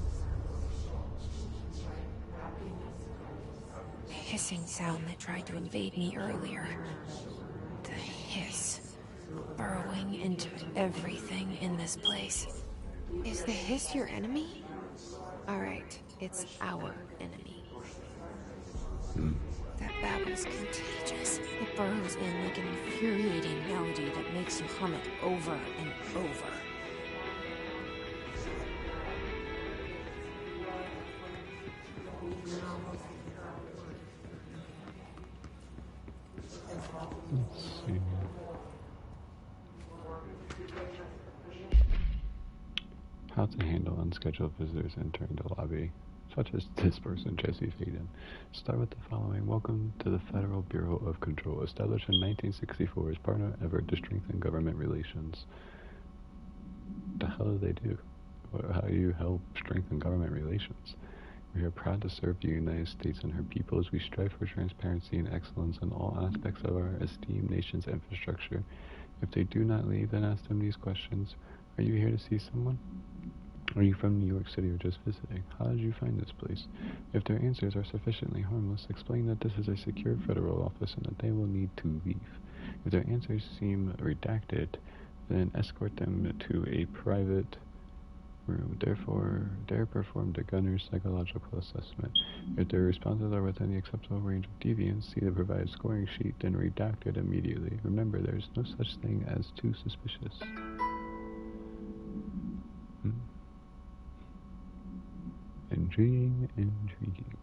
The hissing sound that tried to invade me earlier. The hiss. Burrowing into everything in this place. Is the hiss your enemy? Alright, it's our enemy. That babble's contagious. It burrows in like an infuriating melody that makes you hum it over and over. Let's see. How to handle unscheduled visitors entering the lobby, such as this person, Jesse Faden. Start with the following. Welcome to the Federal Bureau of Control, established in 1964 as partner effort to strengthen government relations. The hell do they do? How do you help strengthen government relations? We are proud to serve the United States and her people as we strive for transparency and excellence in all aspects of our esteemed nation's infrastructure. If they do not leave, then ask them these questions. Are you here to see someone? Are you from New York City or just visiting? How did you find this place? If their answers are sufficiently harmless, explain that this is a secure federal office and that they will need to leave. If their answers seem redacted, then escort them to a private room. Therefore, there perform the gunner's psychological assessment. If their responses are within the acceptable range of deviance, see the provided scoring sheet, then redact it immediately. Remember, there is no such thing as too suspicious. Intriguing, intriguing.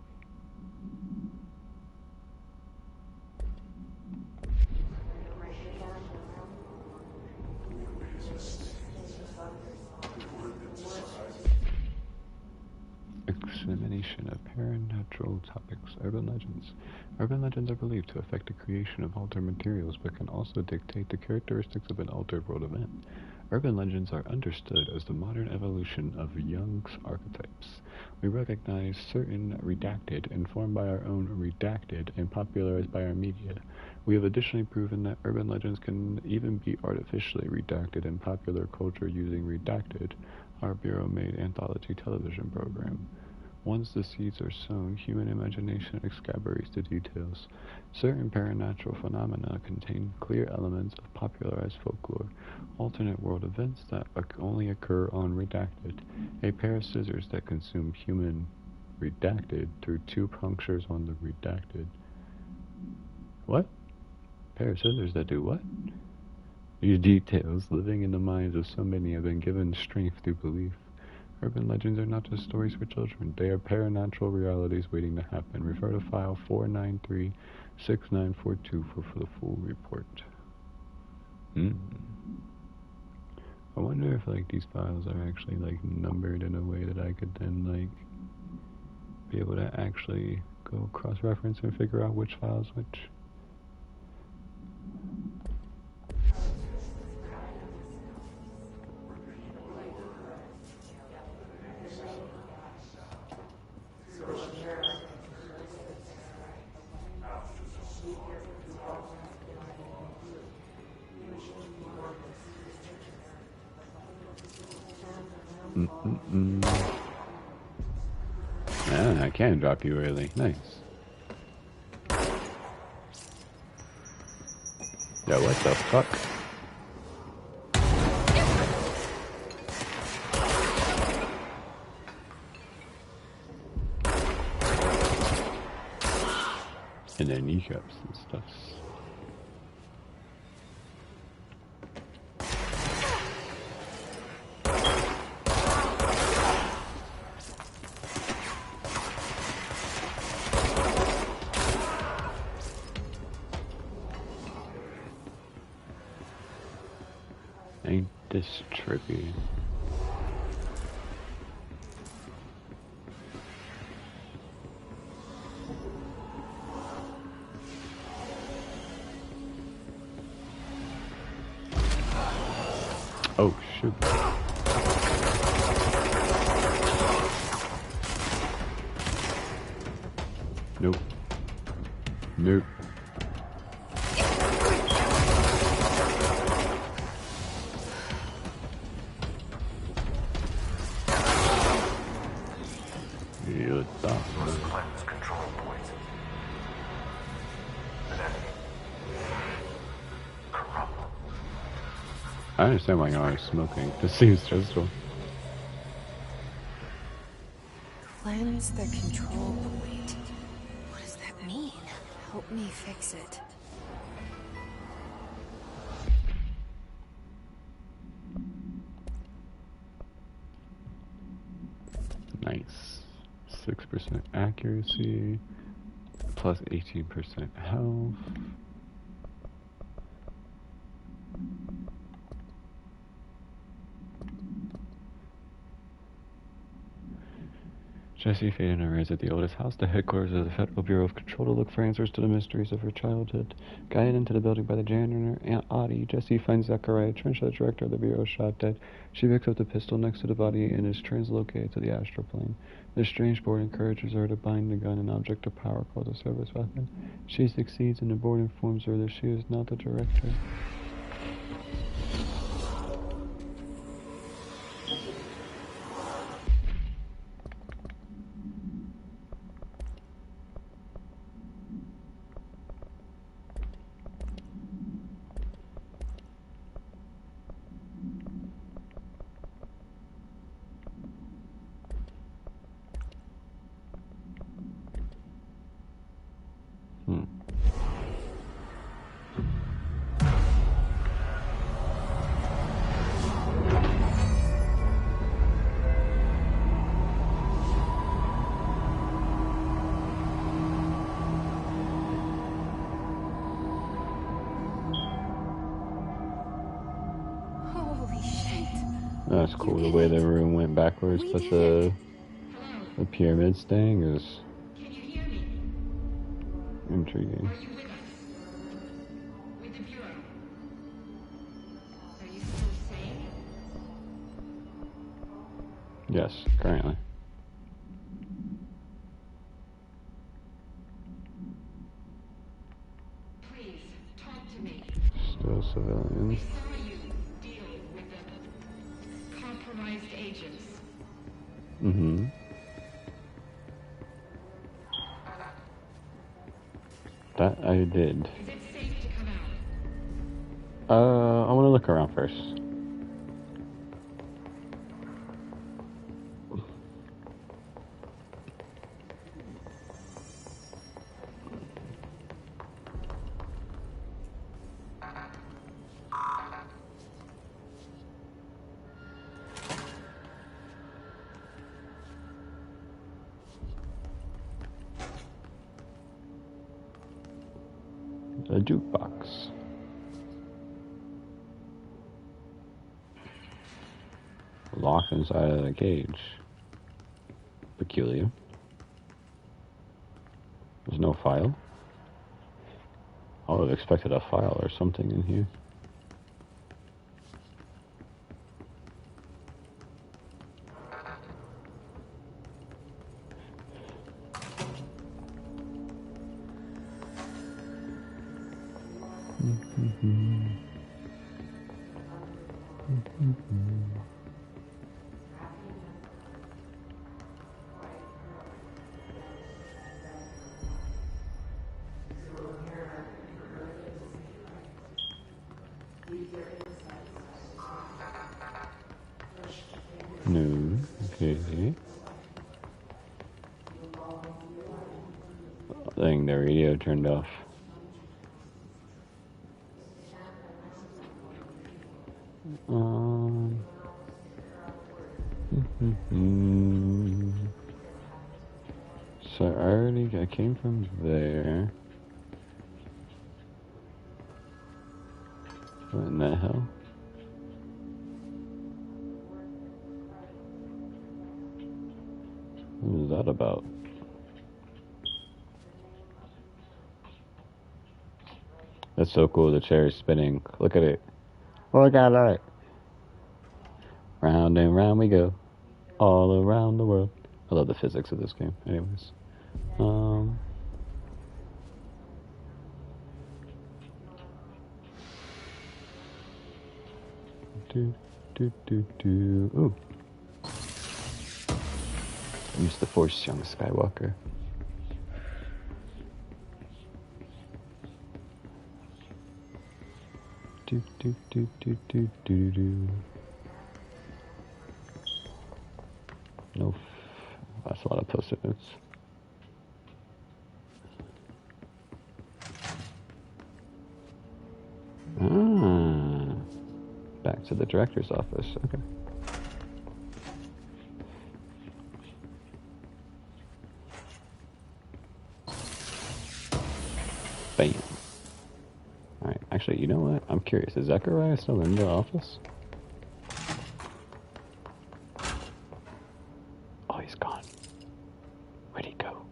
Examination of paranatural topics. Urban legends. Urban legends are believed to affect the creation of altered materials, but can also dictate the characteristics of an altered world event. Urban legends are understood as the modern evolution of Jung's archetypes. We recognize certain redacted, informed by our own redacted, and popularized by our media. We have additionally proven that urban legends can even be artificially redacted in popular culture using Redacted, our Bureau-made anthology television program. Once the seeds are sown, human imagination excavates the details. Certain paranatural phenomena contain clear elements of popularized folklore, alternate world events that only occur on Redacted, a pair of scissors that consume human Redacted through two punctures on the Redacted. What? Pair of scissors that do what? These details, living in the minds of so many, have been given strength through belief. Urban legends are not just stories for children. They are paranatural realities waiting to happen. Refer to file 4936942 for the full report. I wonder if like these files are actually like numbered in a way that I could then like be able to actually go cross-reference and figure out which file's which. Ah, I can drop you early. Nice. Yo, what the fuck? And their kneecaps and stuff. Ain't this trippy? Oh shoot. Nope. Nope. Must cleanse control points. Then corrupt. I understand why y'all are smoking. This seems stressful. Cleanse the control point. What does that mean? Help me fix it. Nice. 6% accuracy, plus 18% health. Jessie Faden arrives at the oldest house, the headquarters of the Federal Bureau of Control, to look for answers to the mysteries of her childhood. Guided into the building by the janitor, Aunt Audie, Jessie finds Zachariah Trench, the director of the Bureau, shot dead. She picks up the pistol next to the body and is translocated to the astral plane. The strange board encourages her to bind the gun, an object of power called a service weapon. She succeeds, and the board informs her that she is not the director. Holy shit. That's cool. The way the room went backwards, but the pyramid staying is intriguing. Are you with us? With the Bureau? Are you still sane? Yes, currently. Please, talk to me. Still civilians. I saw you deal with the compromised agents. Mm-hmm. That I did. Is it safe to come out? I want to look around first. A jukebox. Locked inside of the cage. Peculiar. There's no file. I would have expected a file or something in here. No. Okay. Dang, the radio turned off. So I came from there. What in the hell? What is that about? That's so cool, the chair is spinning. Look at it. Look at it. Round and round we go. All around the world. I love the physics of this game. Anyways. Ooh. Use the Force, young Skywalker. No, that's a lot of post-it notes. Back to the director's office. Okay. Bam. Alright, actually, you know what? I'm curious. Is Zechariah still in the office? Oh, he's gone. Where'd he go?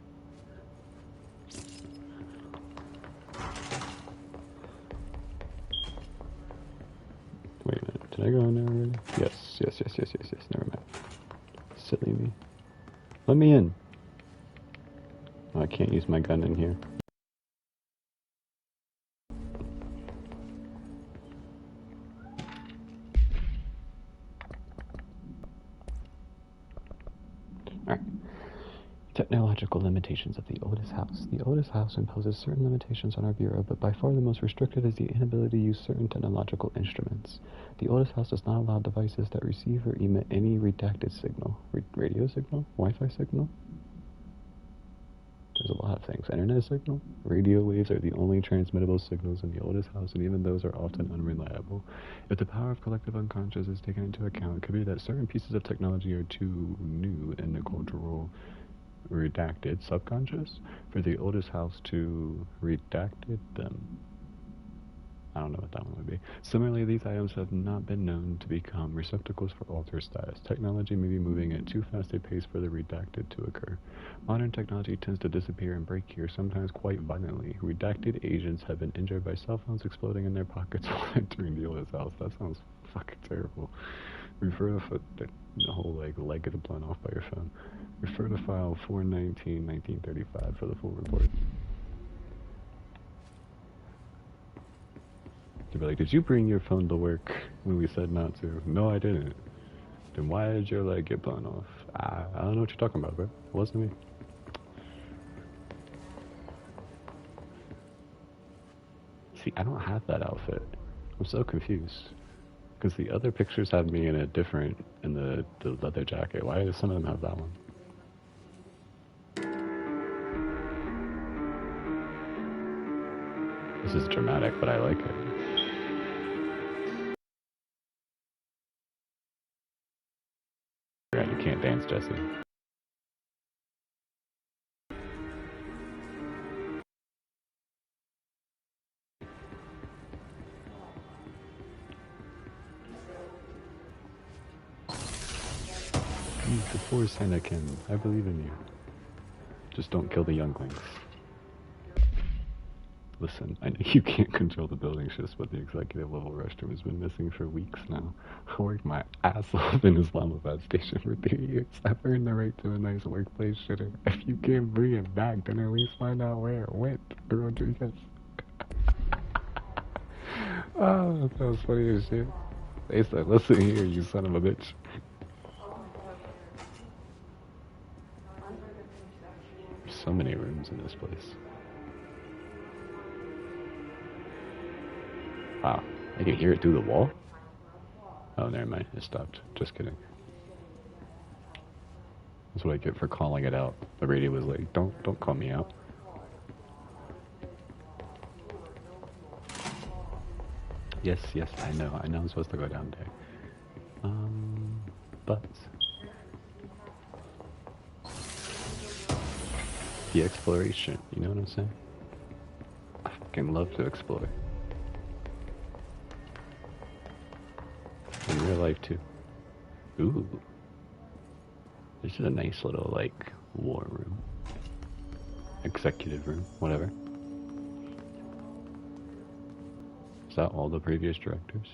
Wait a minute. Did I go in there already? Yes. Never mind. Silly me. Let me in. Oh, I can't use my gun in here. Technological limitations of the Otis House. The Otis House imposes certain limitations on our Bureau, but by far the most restrictive is the inability to use certain technological instruments. The Otis House does not allow devices that receive or emit any redacted signal. Radio signal? Wi-Fi signal? There's a lot of things. Internet signal? Radio waves are the only transmittable signals in the Otis House, and even those are often unreliable. If the power of collective unconscious is taken into account, it could be that certain pieces of technology are too new in the cultural redacted subconscious for the Otis House to redacted them. I don't know what that one would be. Similarly, these items have not been known to become receptacles for altered status. Technology may be moving at too fast a pace for the redacted to occur. Modern technology tends to disappear and break here, sometimes quite violently. Redacted agents have been injured by cell phones exploding in their pockets while entering the Otis House. That sounds fucking terrible. Refer to the whole leg getting blown off by your phone. Refer to file 419-1935 for the full report. They'd be like, did you bring your phone to work when we said not to? No, I didn't. Then why did your leg get blown off? I don't know what you're talking about, bro. It wasn't me. See, I don't have that outfit. I'm so confused. Because the other pictures have me in a different, in the leather jacket. Why do some of them have that one? This is dramatic, but I like it. You can't dance, Jesse. Use the force, Anakin. I believe in you. Just don't kill the younglings. Listen, I know you can't control the building shifts, but the executive level restroom has been missing for weeks now. I worked my ass off in Islamabad station for 3 years. I've earned the right to a nice workplace shitter. If you can't bring it back, then at least find out where it went, Rodriguez. Oh, that was funny as shit. They said, listen here, you son of a bitch. There's so many rooms in this place. Wow, I can hear it through the wall? Oh, never mind, it stopped. Just kidding. That's what I get for calling it out. The radio was like, don't call me out. Yes, I know I'm supposed to go down there. But... the exploration, you know what I'm saying? I fucking love to explore. In real life, too. Ooh. This is a nice little, like, war room. Executive room, whatever. Is that all the previous directors?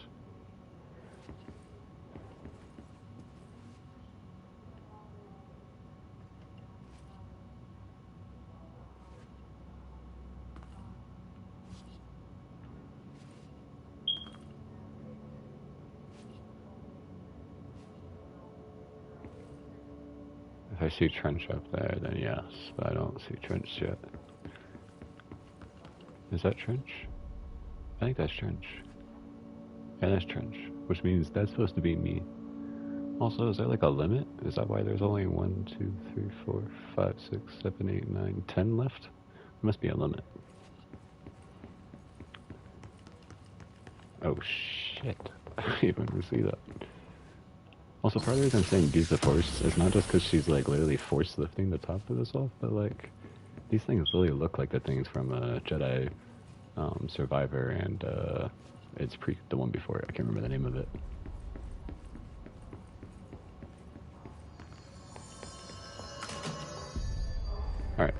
If I see Trench up there, then yes, but I don't see Trench yet. Is that Trench? I think that's Trench. Yeah, that's Trench, which means that's supposed to be me. Also, is there like a limit? Is that why there's only 1, 2, 3, 4, 5, 6, 7, 8, 9, 10 left? There must be a limit. Oh shit, I didn't even see that. Also, part of the reason I'm saying use the force is not just because she's like literally force lifting the top of this off, but like these things really look like the things from Jedi Survivor and it's the one before it. I can't remember the name of it. Alright.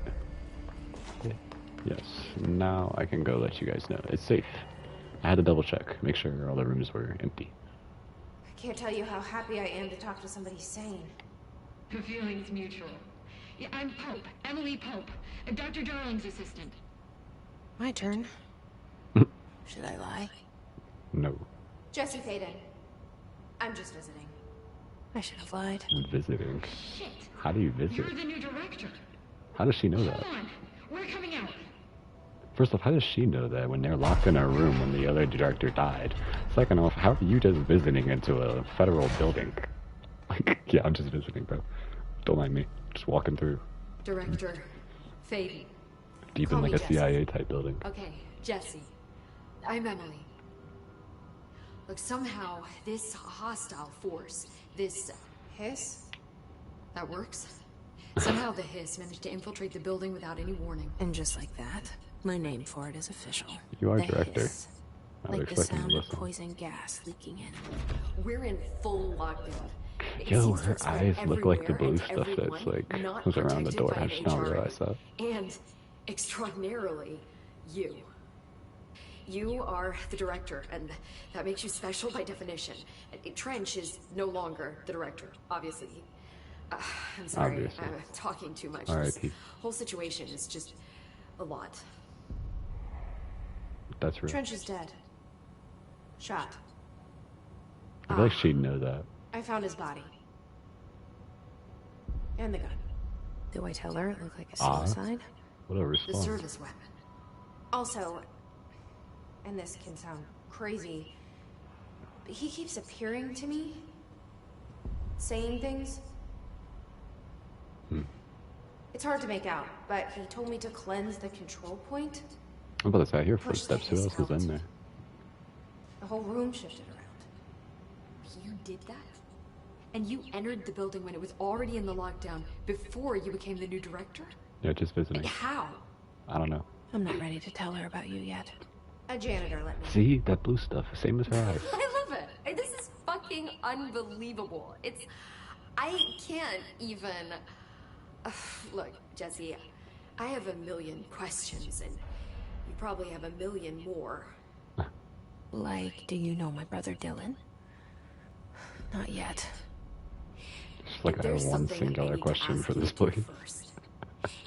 Yes, now I can go let you guys know. It's safe. I had to double check, make sure all the rooms were empty. I can't tell you how happy I am to talk to somebody sane. The feeling's mutual. Yeah, I'm Pope, Emily Pope, Dr. Darling's assistant. My turn. Should I lie? No. Jesse Faden. I'm just visiting. I should have lied. Visiting? Shit. How do you visit? You're the new director. How does she know that? Come on, we're coming out. First off, how does she know that when they're locked in a room when the other director died? Second off, how are you just visiting into a federal building? Like, yeah, I'm just visiting, bro. Don't mind me. Just walking through. Director Faden. Deep Call in like me a Jesse. CIA type building. Okay, Jesse. I'm Emily. Look, somehow this hostile force, this Hiss? that works. Somehow the hiss managed to infiltrate the building without any warning. And just like that, my name for it is official. You are The director. hiss. I was Like the expecting sound to of listen. poison gas leaking in. We're in full lockdown. It Yo, seems to her have spread eyes look like the everywhere blue and stuff that's everyone like not was around the protected door. by I an just now HRA. realized that. And extraordinarily, you. You are the director, and that makes you special by definition. Trench is no longer the director, obviously. I'm sorry, Obviously. I'm talking too much. R.I.P. This whole situation is just a lot. That's real. Trench is dead. Shot. I feel like she'd know that. I found his body. And the gun. Do I tell her it looked like a suicide? What a The response. service weapon. Also, and this can sound crazy, but he keeps appearing to me, saying things. It's hard to make out, but he told me to cleanse the control point. I'm about to say, I hear Push the footsteps. Who else hiss is in out. there? The whole room shifted around. You did that? And you entered the building when it was already in the lockdown before you became the new director? Yeah, just visiting. How? I don't know. I'm not ready to tell her about you yet. A janitor let me. See? That blue stuff. Same as her eyes. I love it. This is fucking unbelievable. I can't even... Look, Jesse, I have a million questions, and you probably have a million more. Like, do you know my brother Dylan? Not yet. Just like I have one singular question for this place.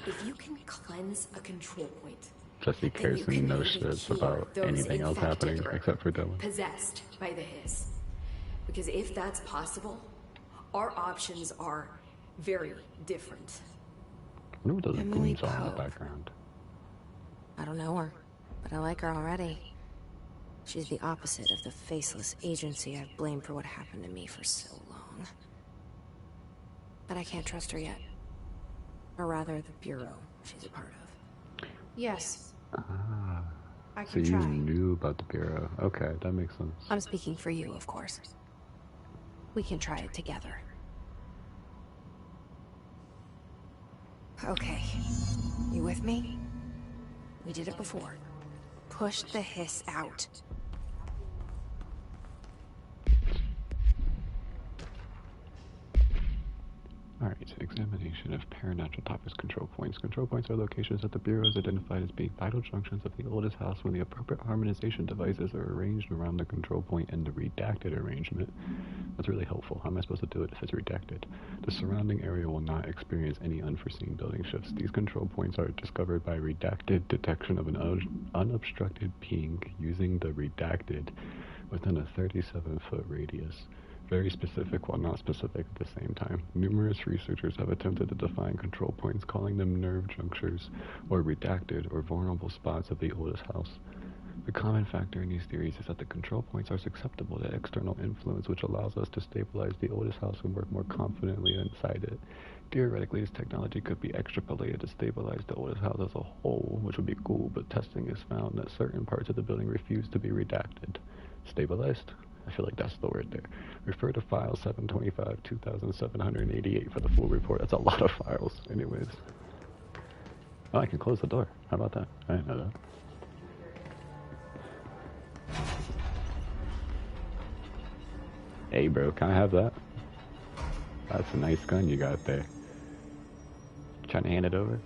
If you can cleanse a control point, Jesse cares no shit about anything else happening except for Dylan. Possessed by the hiss. Because if that's possible, our options are very different. I wonder what those booms are in the background. I don't know her, but I like her already. She's the opposite of the faceless agency I've blamed for what happened to me for so long. But I can't trust her yet. Or rather, the Bureau she's a part of. Yes. Ah. I So can you try. knew about the Bureau. Okay, that makes sense. I'm speaking for you, of course. We can try it together. Okay. You with me? We did it before. Push the hiss out. Alright, examination of paranatural topics control points. Control points are locations that the Bureau has identified as being vital junctions of the oldest house when the appropriate harmonization devices are arranged around the control point in the redacted arrangement. That's really helpful. How am I supposed to do it if it's redacted? The surrounding area will not experience any unforeseen building shifts. These control points are discovered by redacted detection of an unobstructed ping using the redacted within a 37-foot radius. Very specific while not specific at the same time. Numerous researchers have attempted to define control points, calling them nerve junctures, or redacted, or vulnerable spots of the oldest house. The common factor in these theories is that the control points are susceptible to external influence, which allows us to stabilize the oldest house and work more confidently inside it. Theoretically, this technology could be extrapolated to stabilize the oldest house as a whole, which would be cool, but testing has found that certain parts of the building refuse to be redacted. Stabilized? I feel like that's the word there. Refer to file 725, 2788 for the full report. That's a lot of files, anyways. Oh, I can close the door. How about that? I didn't know that. Hey, bro, can I have that? That's a nice gun you got there. Trying to hand it over?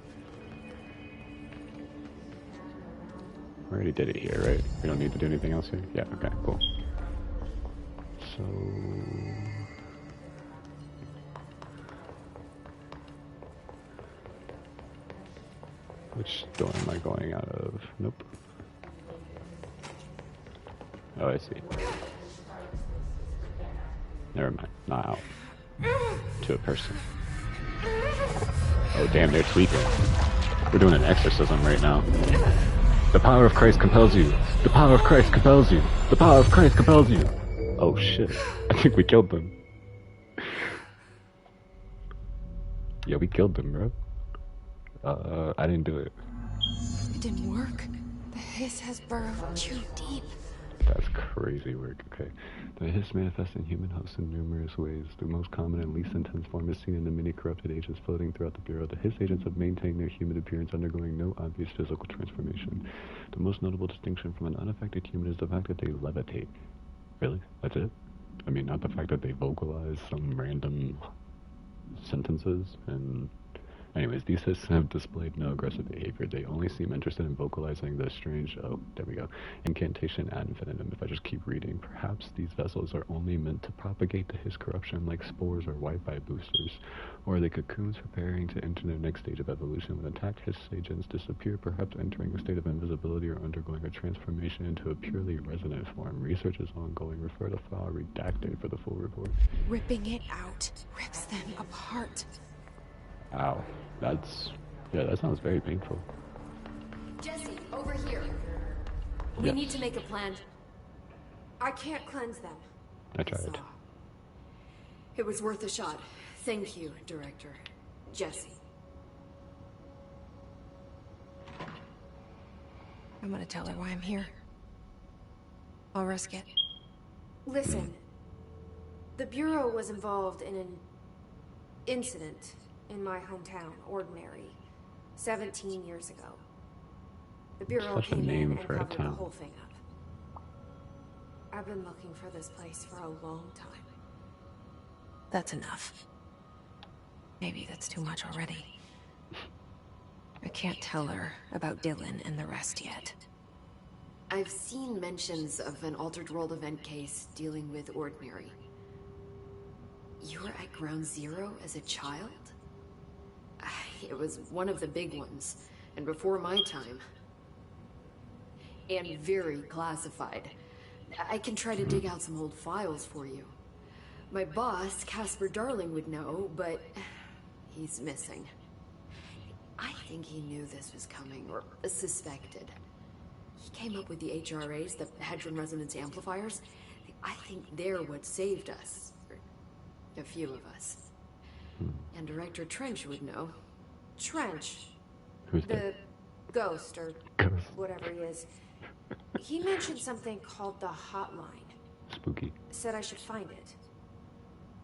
We already did it here, right? We don't need to do anything else here? Yeah, okay, cool. So... which door am I going out of? Nope. Oh, I see. Never mind. Not out. To a person. Oh, damn, they're tweaking. We're doing an exorcism right now. The power of Christ compels you. The power of Christ compels you. The power of Christ compels you. Oh, shit. I think we killed them. Yeah, we killed them, bro. I didn't do it. It didn't work. The hiss has burrowed too deep. That's crazy work. Okay. The hiss manifests in human hosts in numerous ways. The most common and least intense form is seen in the many corrupted agents floating throughout the Bureau. The hiss agents have maintained their human appearance, undergoing no obvious physical transformation. The most notable distinction from an unaffected human is the fact that they levitate. Really? That's it? I mean, not the fact that they vocalize some random sentences and... Anyways, these hiss have displayed no aggressive behavior. They only seem interested in vocalizing the strange, oh, there we go, incantation ad infinitum. If I just keep reading, perhaps these vessels are only meant to propagate the hiss corruption like spores or Wi-Fi boosters, or the cocoons preparing to enter their next stage of evolution. When attacked, hiss agents disappear, perhaps entering a state of invisibility or undergoing a transformation into a purely resonant form. Research is ongoing. Refer to file redacted for the full report. Ripping it out rips them apart. Ow. That's... yeah, that sounds very painful. Jesse, over here. We need to make a plan. I can't cleanse them. I tried. So, it was worth a shot. Thank you, Director. Jesse. I'm gonna tell her why I'm here. I'll risk it. Listen. The Bureau was involved in an incident in my hometown, Ordinary, 17 years ago. The Bureau came in and covered the whole thing up. I've been looking for this place for a long time. That's enough. Maybe that's too much already. I can't tell her about Dylan and the rest yet. I've seen mentions of an Altered World event case dealing with Ordinary. You were at Ground Zero as a child? It was one of the big ones, and before my time. And very classified. I can try to dig out some old files for you. My boss, Casper Darling, would know, but he's missing. I think he knew this was coming, or suspected. He came up with the HRAs, the Hadron Resonance Amplifiers. I think they're what saved us. Or a few of us. And Director Trench would know. Trench. Who's The that? ghost, or whatever he is. He mentioned something called the Hotline. Spooky. Said I should find it.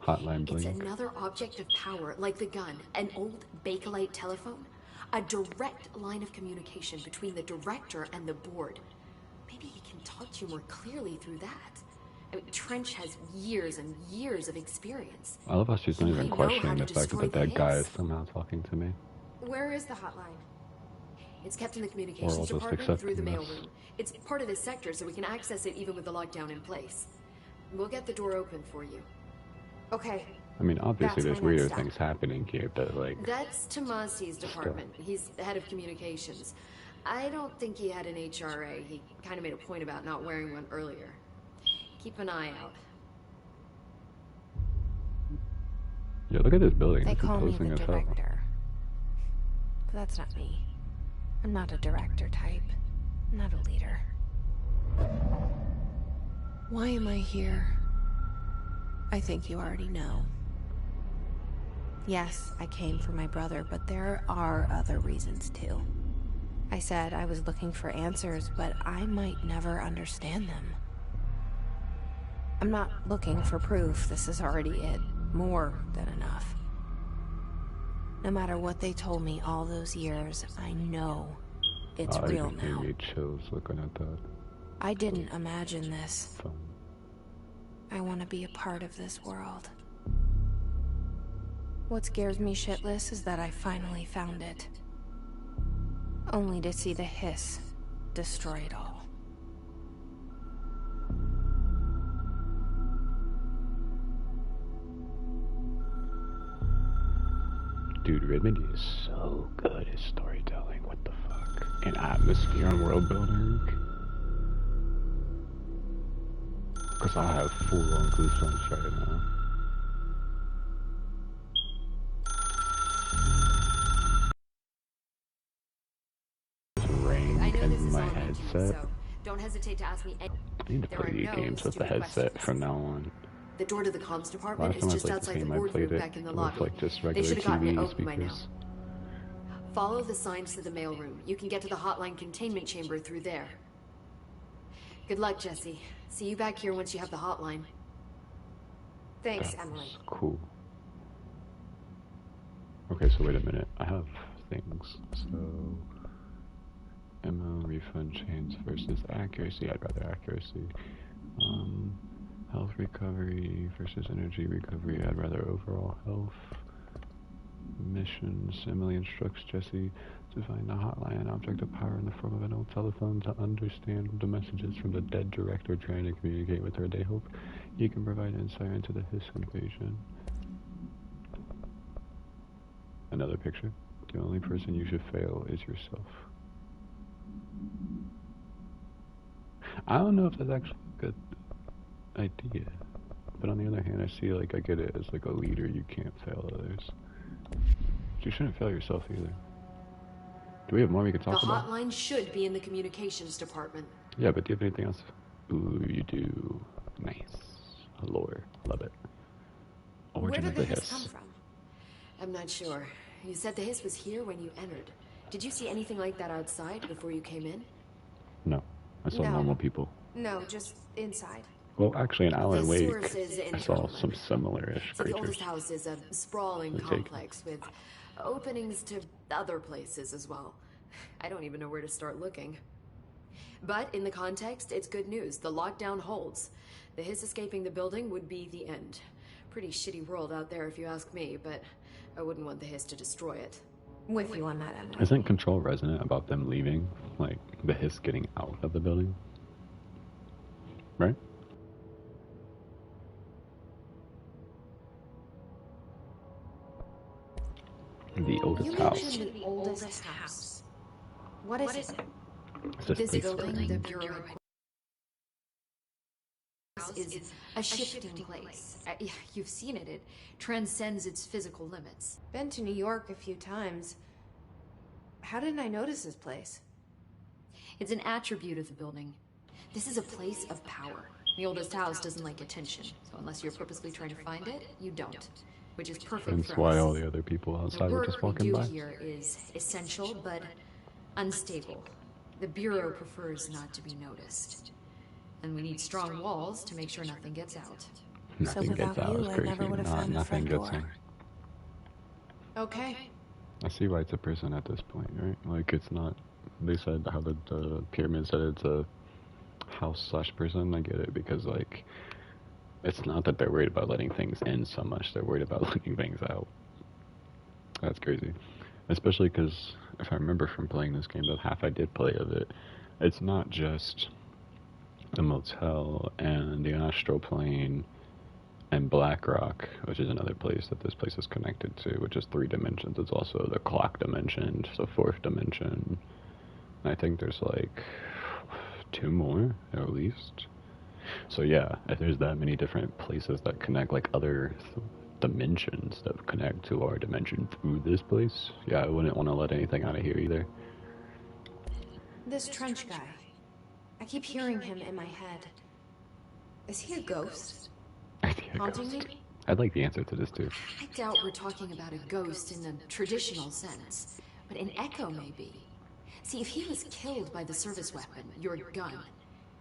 Hotline It's Blink. another object of power, like the gun, an old Bakelite telephone. A direct line of communication between the director and the board. Maybe he can talk to you more clearly through that. I mean, Trench has years and years of experience. I love how she's not He even might know how questioning to the fact destroy that that guy is his. somehow talking to me. Where is the hotline? It's kept in the Or communications I'll just department through the accept this. mailroom. It's part of this sector, so we can access it even with the lockdown in place. We'll get the door open for you. Okay. I mean, obviously That's there's my next weirder step. things happening here, but like, That's Tomasi's department. He's the head of communications. I don't think he had an HRA. He kind of made a point about not wearing one earlier. Keep an eye out. yeah, look at this building. They It's call me imposing the as hell. director. But that's not me. I'm not a director type. I'm not a leader. Why am I here? I think you already know. Yes, I came for my brother, but there are other reasons too. I said I was looking for answers, but I might never understand them. I'm not looking for proof. This is already it. More than enough. No matter what they told me all those years, I know it's real It gave now. me chills looking at that I didn't imagine this. phone. I want to be a part of this world. What scares me shitless is that I finally found it. Only to see the hiss destroy it all. Dude, Remedy is so good at storytelling. What the fuck? And atmosphere and world building. Because I have full-on goosebumps right now. This ring I know this in is my all new to you, headset. so don't hesitate to ask me any. I need to There play are these no games with the stupid headset questions. from now on. The door to the comms department Last is time I just played the outside the game, I boardroom played it back in the with lobby. like just They regular should have gotten it TV open by now. speakers. Follow the signs to the mailroom. You can get to the hotline containment chamber through there. Good luck, Jesse. See you back here once you have the hotline. Thanks, That's Emily. cool. Okay, so wait a minute. I have things. So, ammo, refund chains versus accuracy. I'd rather accuracy. Health recovery versus energy recovery. I'd rather overall health. Missions. Emily instructs Jesse to find the hotline, an object of power in the form of an old telephone, to understand the messages from the dead director trying to communicate with her. They hope he can provide insight into the Hiss invasion. Another picture. The only person you should fail is yourself. I don't know if that's actually a good idea. But on the other hand, I see, like, I get it as, like, a leader, you can't fail others. But you shouldn't fail yourself either. Do we have more we could The talk about? hotline should be in the communications department. Yeah, but do you have anything else? Ooh, you do. Nice. Lore. Love it. Where Origin did of the the hiss come Hiss. from? I'm not sure. You said the hiss was here when you entered. Did you see anything like that outside before you came in? No. I saw No. normal people. No, just inside. Well, actually, in Alan The Wake, source is I saw internal. some similar-ish So the creatures. oldest house is a sprawling Take it. complex with openings to other places as well. I don't even know where to start looking. But in the context, it's good news. The lockdown holds. The hiss escaping the building would be the end. Pretty shitty world out there if you ask me, but I wouldn't want the Hiss to destroy it. With you on that, Emily. Isn't Control resonant about them leaving? Like, the Hiss getting out of the building? Right? The oldest You house. mentioned the oldest house. What is it? It's just This place building, for- the Bureau headquarters, is a shifting place. Yeah, you've seen it. It transcends its physical limits. Been to New York a few times. How didn't I notice this place? It's an attribute of the building. This is a place of power. The oldest house doesn't like attention, so unless you're purposely trying to find it, you don't. Which is perfect That's for why us. all the other people outside The were work just we walking do by. here is essential, but unstable. The Bureau prefers not to be noticed. And we need strong walls to make sure nothing gets out. Nothing without gets out. you, It's I crazy. never would have found the Nothing front gets door. in. Okay. I see why it's a prison at this point, right? Like, it's not... They said how the pyramid said it's a house/prison. I get it, because, like, it's not that they're worried about letting things in so much. They're worried about letting things out. That's crazy. Especially because, if I remember from playing this game, the half I did play of it, it's not just the motel and the astral plane and Black Rock, which is another place that this place is connected to, which is 3 dimensions. It's also the clock dimension, so 4th dimension. And I think there's like 2 more, at least. So yeah, if there's that many different places that connect, like other dimensions that connect to our dimension through this place, yeah, I wouldn't want to let anything out of here either. This Trench guy. I keep hearing him in my head. Is he a ghost? Haunting me? I'd like the answer to this too. I doubt we're talking about a ghost in the traditional sense, but an echo maybe. See, if he was killed by the service weapon, your gun,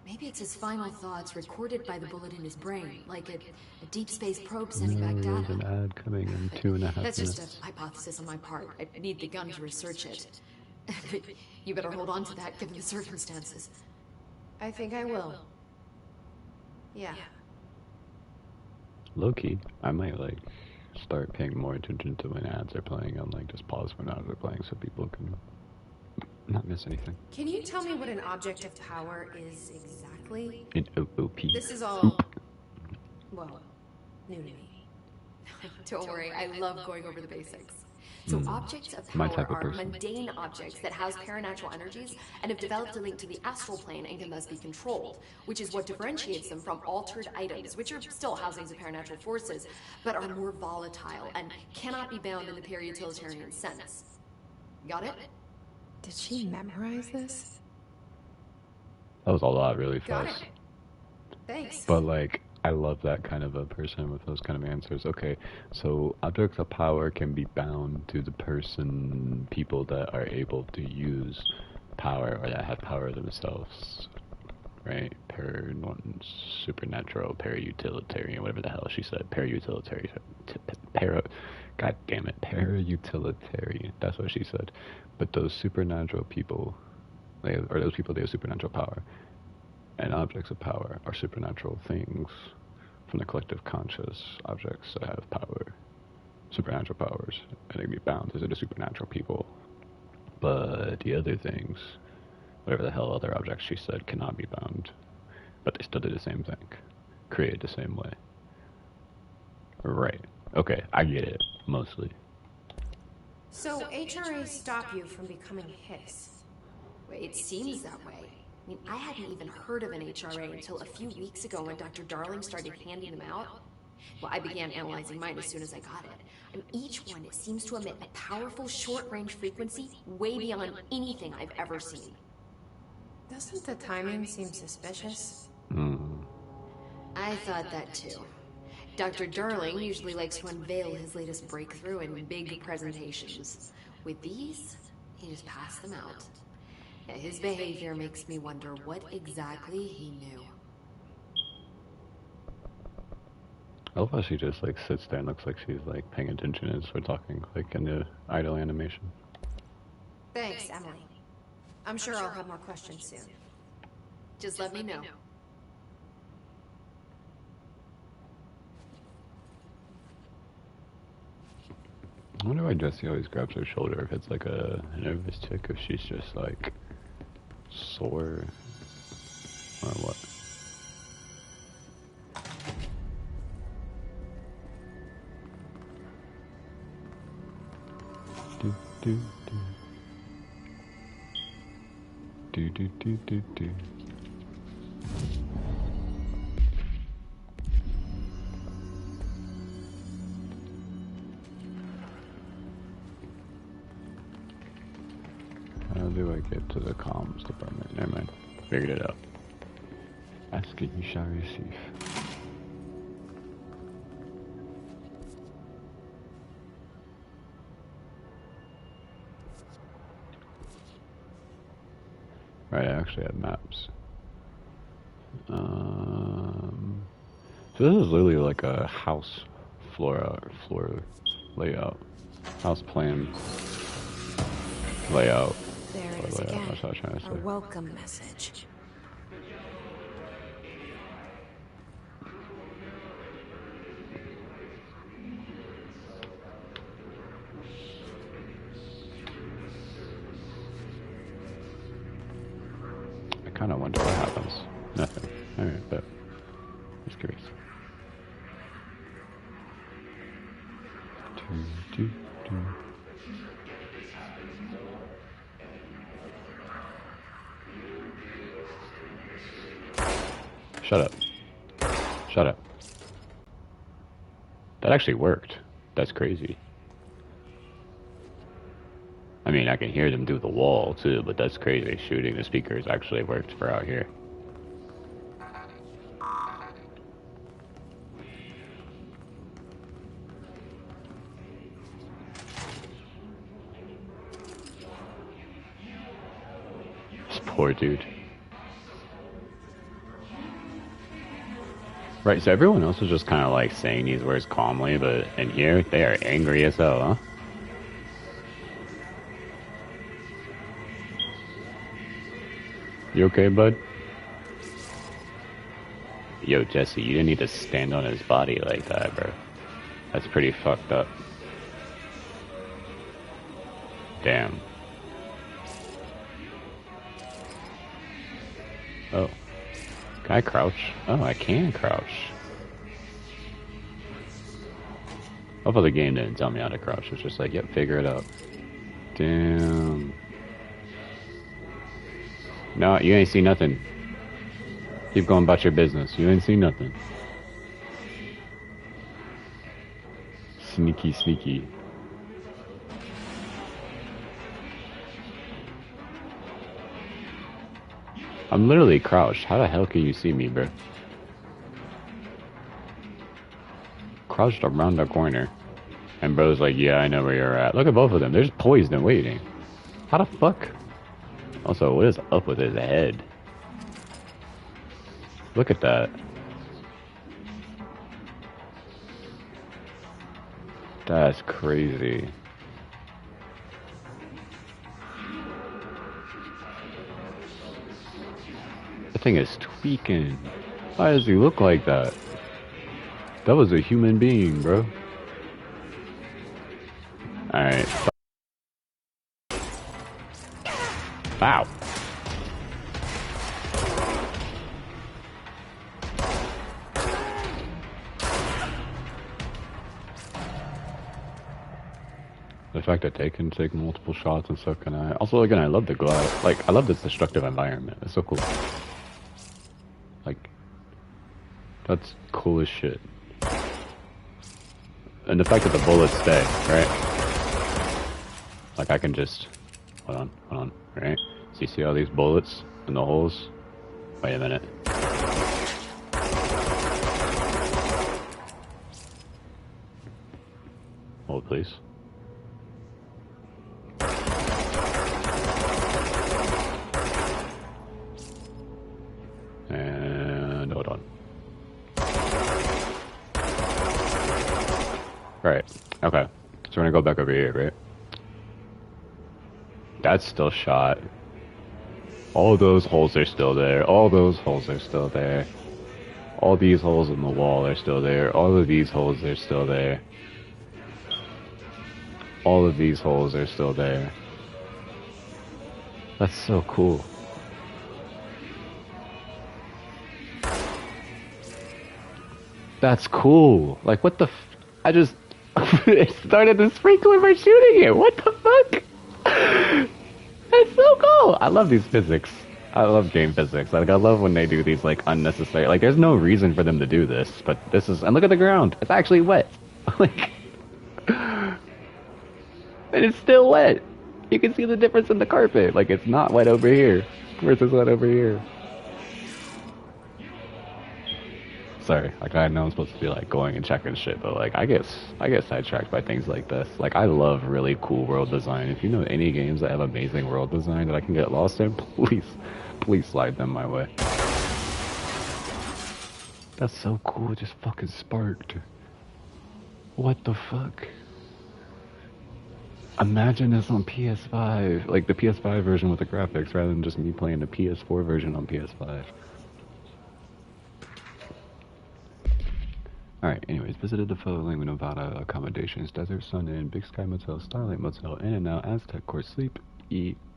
maybe it's his final thoughts recorded by the bullet in his brain, like a deep space probe sending back There's an data. ad coming in 2.5 That's minutes. just a hypothesis on my part. I need the gun to research it. But you better hold on to that given the circumstances. I think I will. Yeah. Low-key, I might, like, start paying more attention to when ads are playing. I'm like, just pause when ads are playing so people can not miss anything. Can you tell me what an object of power is exactly? In OOP. This is all, well, new to me. Don't worry, I love going over the basics. So objects of My power type of are person. mundane objects that house paranatural energies and have developed a link to the astral plane and can thus be controlled, which is what differentiates them from altered items, which are still housings of paranatural forces, but are more volatile and cannot be bound in the peri-utilitarian sense. Got it? Did she memorize this? That was a lot really Got fast. it. Thanks. But, like, I love that kind of a person with those kind of answers. Okay, so objects of power can be bound to the person, people that are able to use power or that have power themselves, right? Supernatural, para-utilitarian, whatever the hell she said. Para-utilitarian. God damn it, para-utilitarian. That's what she said. But those supernatural people, they have supernatural power. And objects of power are supernatural things from the collective conscious objects that have power, supernatural powers, and they can be bound to the supernatural people. But the other things, whatever the hell other objects she said, cannot be bound. But they still do the same thing, created the same way. Right. Okay, I get it, mostly. So HRAs stop you from becoming Hiss. It seems that way. I mean, I hadn't even heard of an HRA until a few weeks ago when Dr. Darling started handing them out. Well, I began analyzing mine as soon as I got it. And each one, it seems to emit a powerful short-range frequency way beyond anything I've ever seen. Doesn't the timing seem suspicious? I thought that too. Dr. Darling usually likes to unveil his latest breakthrough in big presentations. With these, he just passed them out. Yeah, his behavior makes me wonder what exactly he knew. I love how she just like sits there and looks like she's like paying attention as we're talking, like in the idle animation. Thanks, Emily. I'm sure I'll have more questions soon. Just let me know. I wonder why Jessie always grabs her shoulder if it's like a nervous tick, if she's just like sore or what. Do do do do do do. How do I get to the comms department? Never mind. Figured it out. Ask it, you shall receive. Right, I actually have maps. So this is literally like a house floor layout. House plan layout. There it is again. That's what I was trying to say. A welcome message. I kind of wonder what happens. Nothing. Alright, but just curious. Shut up. Shut up. That actually worked. That's crazy. I mean, I can hear them through the wall too, but that's crazy. Shooting the speakers actually worked for out here. This poor dude. Right, so everyone else is just kind of like saying these words calmly, but in here, they are angry as hell, huh? You okay, bud? Yo, Jesse, you didn't need to stand on his body like that, bro. That's pretty fucked up. Damn. Oh. Can I crouch? Oh, I can crouch. Hopefully the game didn't tell me how to crouch. It's just like, yep, figure it out. Damn. No, you ain't see nothing. Keep going about your business. You ain't see nothing. Sneaky, sneaky. I'm literally crouched. How the hell can you see me, bro? Crouched around the corner. And bro's like, yeah, I know where you're at. Look at both of them. They're just poised and waiting. How the fuck? Also, what is up with his head? Look at that. That's crazy. That thing is tweaking. Why does he look like that? That was a human being, bro. Alright. Wow. The fact that they can take multiple shots and stuff, and I love the glass. Like, I love this destructive environment. It's so cool. Like, that's cool as shit. And the fact that the bullets stay, right? Like, I can just... Hold on, right? So you see all these bullets in the holes? Wait a minute. Hold, please. And hold on. Right, okay. So we're gonna go back over here, right? That's still shot. All those holes are still there. All those holes are still there. All these holes in the wall are still there. All of these holes are still there. all of these holes are still there. That's so cool. That's cool. Like, what the I just... it started to sprinkle by shooting it. What the fuck? That's so cool. I love these physics. I love game physics. Like, I love when they do these, like, unnecessary... Like, there's no reason for them to do this, but this is... And look at the ground. It's actually wet. Like... And it's still wet. You can see the difference in the carpet. Like, it's not wet over here versus wet over here. Sorry, like, I know I'm supposed to be, like, going and checking shit, but, like, I get sidetracked by things like this. Like, I love really cool world design. If you know any games that have amazing world design that I can get lost in, please slide them my way. That's so cool, it just fucking sparked. What the fuck? Imagine this on PS5, like the PS5 version with the graphics, rather than just me playing the PS4 version on PS5. Alright, anyways, visited the following Nevada accommodations: Desert Sun Inn, Big Sky Motel, Starlight Motel, In-N-Out, Aztec Court, Sleep,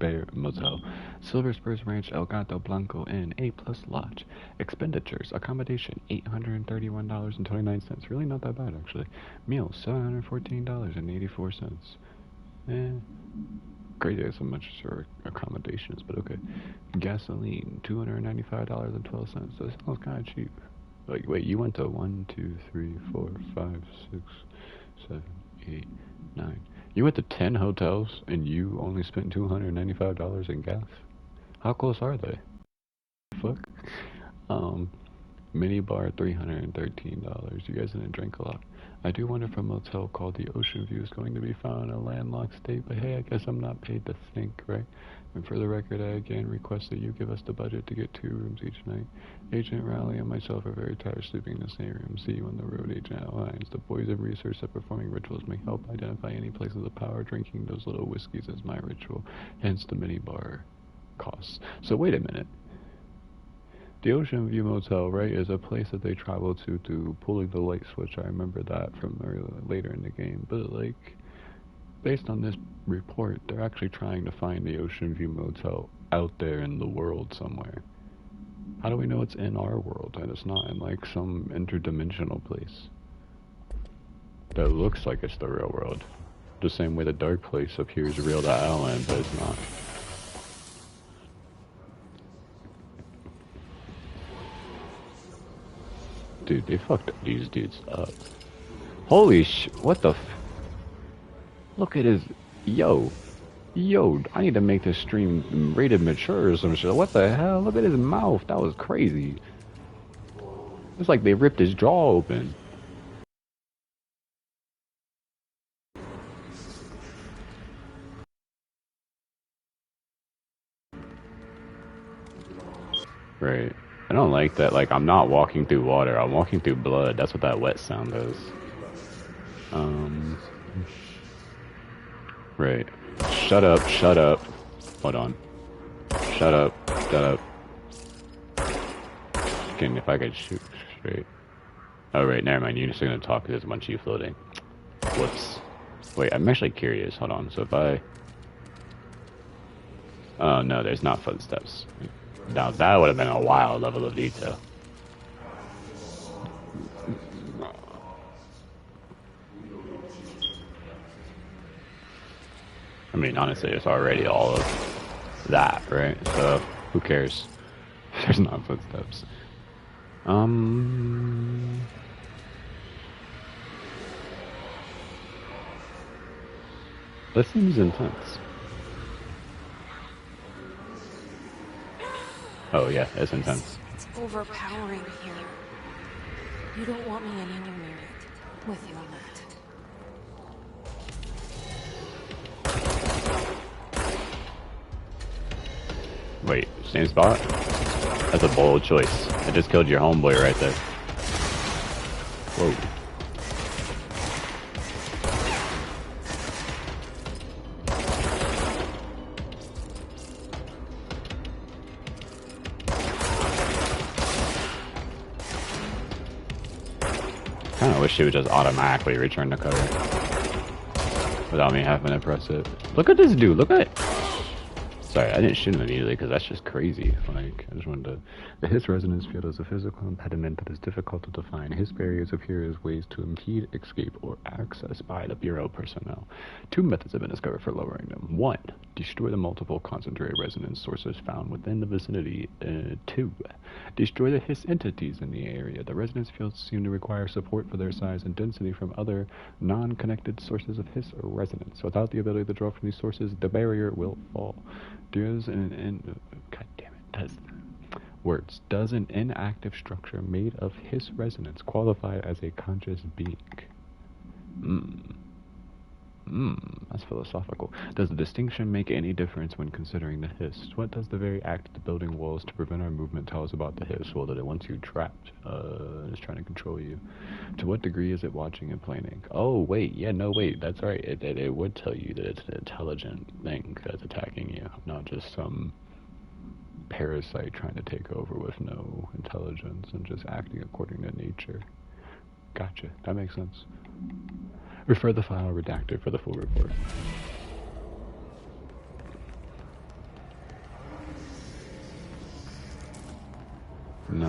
Bear Motel, Silver Spurs Ranch, El Gato Blanco Inn, A+ Lodge. Expenditures: accommodation, $831.29. Really not that bad, actually. Meals, $714.84. Crazy how much for accommodations, but okay. Gasoline, $295.12. That sounds kind of cheap. Like, wait, you went to 1, 2, 3, 4, 5, 6, 7, 8, 9. You went to 10 hotels and you only spent $295 in gas? How close are they? Fuck. Minibar, $313. You guys didn't drink a lot. I do wonder if a motel called the Ocean View is going to be found in a landlocked state, but hey, I guess I'm not paid to think, right? And for the record, I again request that you give us the budget to get 2 rooms each night. Agent Rowley and myself are very tired of sleeping in the same room. See you on the road, Agent outlines. The boys have researched that performing rituals may help identify any places of power. Drinking those little whiskeys is my ritual, hence the minibar costs. So wait a minute. The Ocean View Motel, right, is a place that they travel to pulling the light switch. I remember that from later in the game. But, like, based on this report, they're actually trying to find the Ocean View Motel out there in the world somewhere. How do we know it's in our world and it's not in, like, some interdimensional place that looks like it's the real world? The same way the dark place appears real to Alan, but it's not. Dude, they fucked these dudes up. Holy what the Look at his... Yo, I need to make this stream rated mature or some shit. What the hell? Look at his mouth. That was crazy. It's like they ripped his jaw open. Right. I don't like that. Like, I'm not walking through water. I'm walking through blood. That's what that wet sound is. Right. Shut up. Hold on. Shut up. If I could shoot straight. Oh, right. Never mind. You're just gonna talk because there's a bunch of you floating. Whoops. Wait, I'm actually curious. Hold on. So if I... Oh, no. There's not footsteps. Now that would have been a wild level of detail. I mean, honestly, it's already all of that, right? So, who cares? There's not footsteps. That seems intense. Oh yeah, it's intense. It's overpowering here. You don't want me anywhere near it. With you on that. Wait, same spot? That's a bold choice. I just killed your homeboy right there. Whoa. I wish she would just automatically return the cover. without me having to press it. Look at this dude, look at it! Sorry, I didn't shoot him immediately because that's just crazy. Like, I just wanted to... The Hiss resonance field is a physical impediment that is difficult to define. Hiss barriers appear as ways to impede escape or access by the Bureau personnel. 2 methods have been discovered for lowering them. 1. Destroy the multiple concentrated resonance sources found within the vicinity. 2. Destroy the Hiss entities in the area. The resonance fields seem to require support for their size and density from other non-connected sources of Hiss or resonance. Without the ability to draw from these sources, the barrier will fall. God damn it, does an inactive structure made of Hiss resonance qualify as a conscious being? That's philosophical. Does the distinction make any difference when considering the Hiss? What does the very act of building walls to prevent our movement tell us about the Hiss? Well, that it wants you trapped. It's trying to control you. To what degree is it watching and planning? Oh, wait, yeah, no, wait, that's right. It would tell you that it's an intelligent thing that's attacking you, not just some parasite trying to take over with no intelligence and just acting according to nature. Gotcha, that makes sense. Refer the file redacted for the full report. No.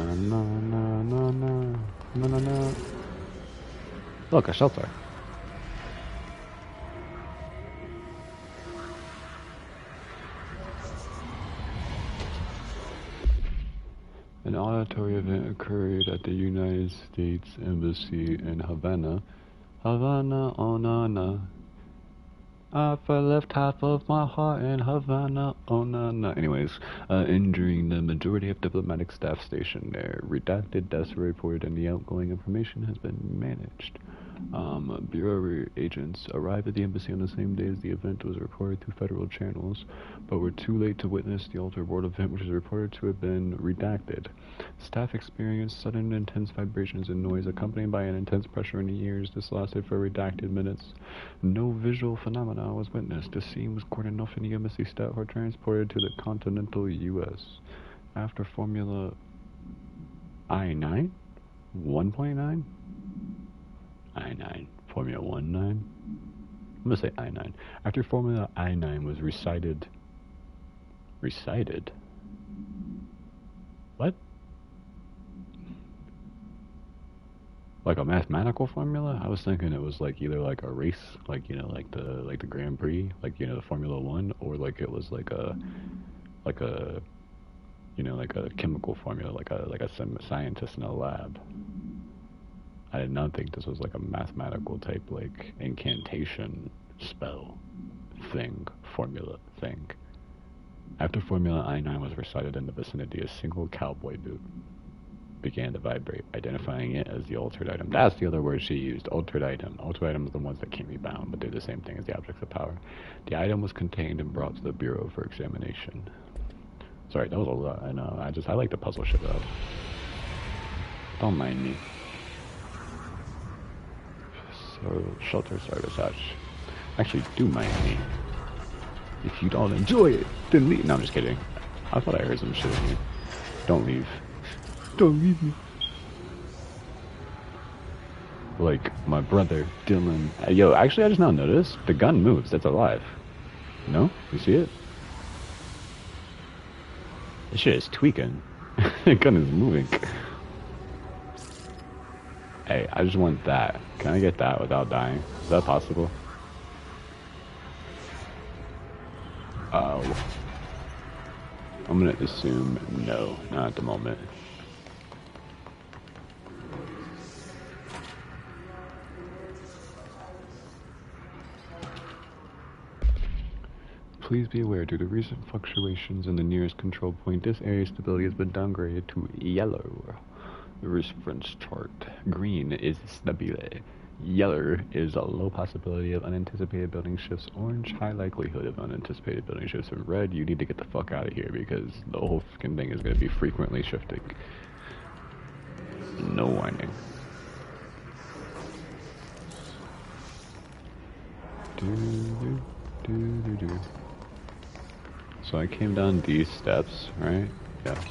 Look, a shelter. An auditory event occurred at the United States Embassy in Havana. Havana, oh na. I left half of my heart in Havana, oh na. Anyways, injuring the majority of diplomatic staff stationed there. Redacted deaths were reported and the outgoing information has been managed. Bureau agents arrived at the embassy on the same day as the event was reported through federal channels, but were too late to witness the altered world event, which is reported to have been redacted. Staff experienced sudden intense vibrations and noise accompanied by an intense pressure in the ears. This lasted for redacted minutes. No visual phenomena was witnessed. The scene was cordoned off and the embassy staff were transported to the continental U.S. After Formula I-9? 1.9? I-9. Formula 1-9? I'm gonna say I-9. After Formula I-9 was recited... What? Like a mathematical formula? I was thinking it was like either like a race, like, you know, like the Grand Prix, like, you know, the Formula 1, or like it was like a you know, like a chemical formula, like a scientist in a lab. I did not think this was like a mathematical type, like, incantation, spell, thing, formula, thing. After Formula I-9 was recited in the vicinity, a single cowboy boot began to vibrate, identifying it as the altered item. That's the other word she used, altered item. Altered items are the ones that can't be bound, but they're the same thing as the objects of power. The item was contained and brought to the Bureau for examination. Sorry, that was a lot. I know, I like to puzzle shit up. Don't mind me. So, shelter service hatch. Actually, do mind me. If you don't enjoy it, then leave. No, I'm just kidding. I thought I heard some shit in here. Don't leave. Don't leave me. Like, my brother, Dylan. Yo, actually, I just now noticed. The gun moves. That's alive. No? You see it? This shit is tweaking. The gun is moving. Hey, I just want that. Can I get that without dying? Is that possible? I'm gonna assume no, not at the moment. Please be aware, due to recent fluctuations in the nearest control point, this area's stability has been downgraded to yellow. The reference chart. Green is stabile. Yellow is a low possibility of unanticipated building shifts. Orange, high likelihood of unanticipated building shifts. And red, you need to get the fuck out of here because the whole fucking thing is going to be frequently shifting. No whining. So I came down these steps, right? Yes.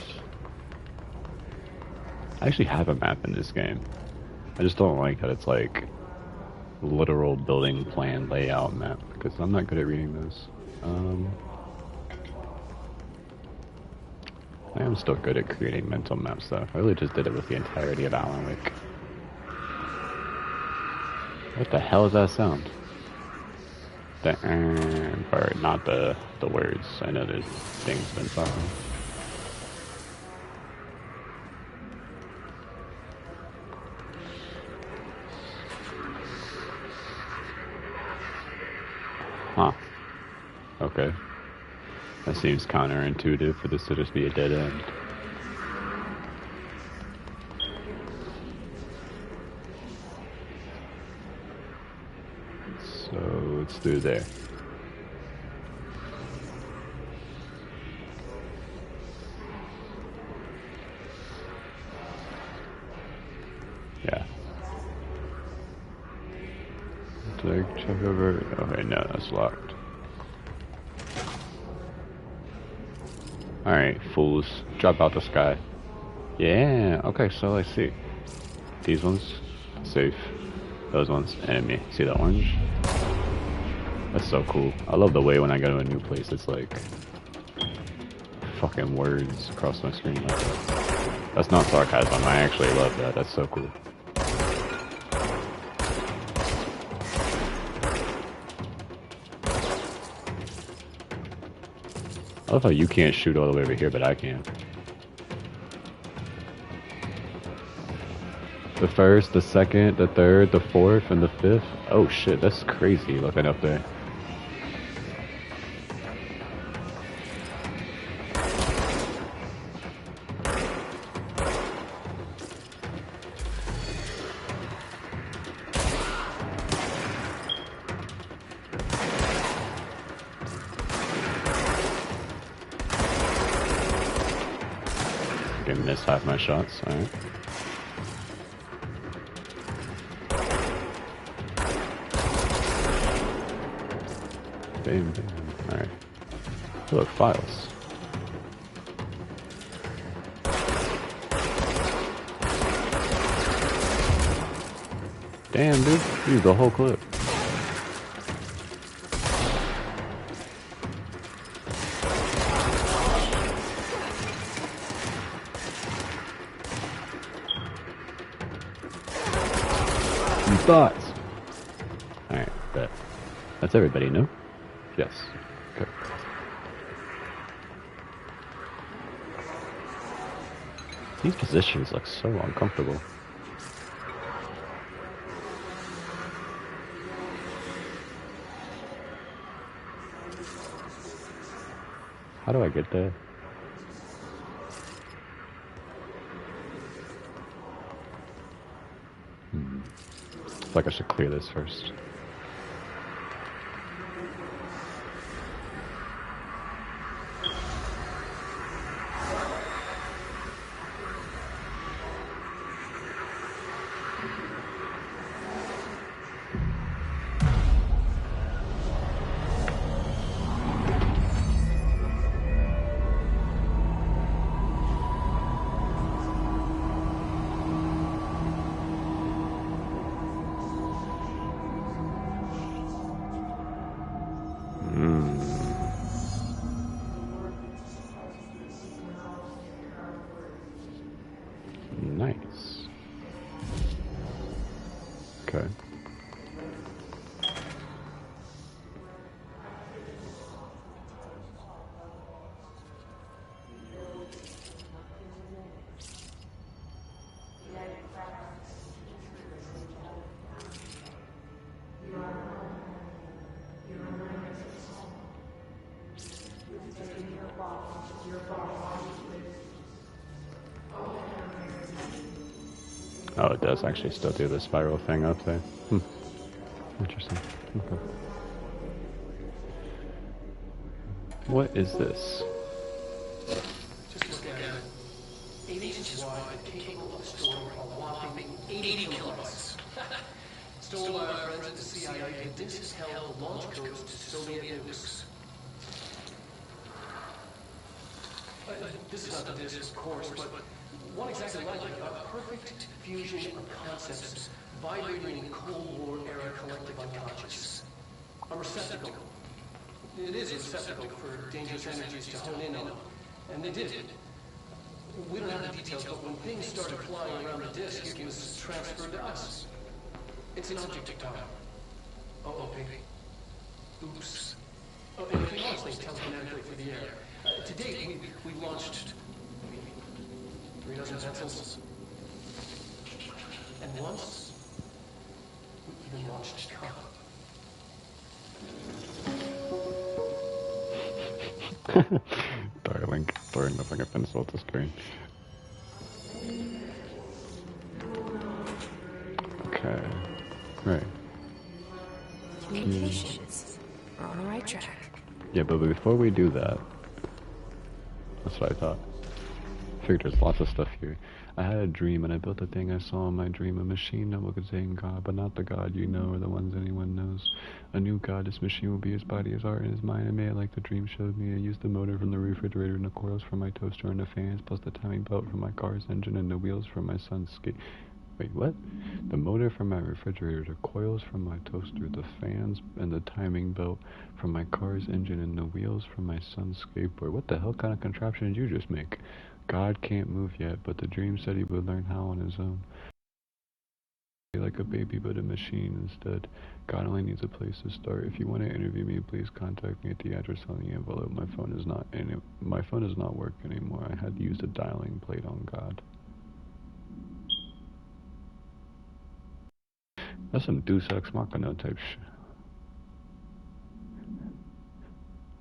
I actually have a map in this game. I just don't like that it's like literal building plan layout map. because I'm not good at reading those. I am still good at creating mental maps, though. I really just did it with the entirety of Alan Wake. What the hell is that sound? The part, not the words. I know there's things been talking. Huh. Okay. That seems counterintuitive for this to just be a dead end. So it's through there. Yeah. Check over. Okay, no, that's locked. Alright, fools. Drop out the sky. Yeah, okay, so I see. These ones, safe. Those ones, enemy. See that orange? That's so cool. I love the way when I go to a new place, it's like fucking words across my screen like that. That's not sarcasm, I actually love that. That's so cool. I love how you can't shoot all the way over here, but I can. The first, the second, the third, the fourth, and the fifth. Oh shit, that's crazy looking up there. Missed half my shots, alright. Bam, bam, alright. Look, files. Damn, dude. Use the whole clip. Thoughts. Alright, bet. That's everybody, no? Yes. Okay. These positions look so uncomfortable. How do I get there? I feel like I should clear this first. Nice. Okay. Oh, it does actually still do the spiral thing up there. Interesting. Okay. What is this? Just look at it. 8 inches wide and capable of storing a whopping 80 kilobytes. Stolen by our friends at the CIA, and this held launch codes to Soviet nukes. This is not the disk, of course, but one exactly like it, a perfect fusion of concepts vibrating in Cold War era collective unconscious. A receptacle. It is a receptacle for dangerous energies to hone in on. And they did. We don't have the details, but when things started flying around the disk, it was transferred to us. It's an object of power. OP. Oops. Oh, and it can launch things telekinetically through the air. To date, we launched 3 dozen pencils. And once, we even launched a cup. Darling, throwing the fucking pencil at the screen. Okay. Right. Communications. We're on the right track. Yeah, but before we do that, that's what I thought. I figured there's lots of stuff here. I had a dream and I built a thing I saw in my dream, a machine that will contain God, but not the God you know or the ones anyone knows. A new God, this machine will be his body, his heart, and his mind. I made it like the dream showed me. I used the motor from the refrigerator and the coils from my toaster and the fans, plus the timing belt from my car's engine and the wheels from my son's skate. Wait, what? The motor from my refrigerator, the coils from my toaster, the fans and the timing belt from my car's engine, and the wheels from my son's skateboard. What the hell kind of contraption did you just make? God can't move yet, but the dream said he would learn how on his own. Like a baby, but a machine instead. God only needs a place to start. If you want to interview me, please contact me at the address on the envelope. My phone is not working anymore. I had to use the dialing plate on God. That's some Deus Ex Machina type shit.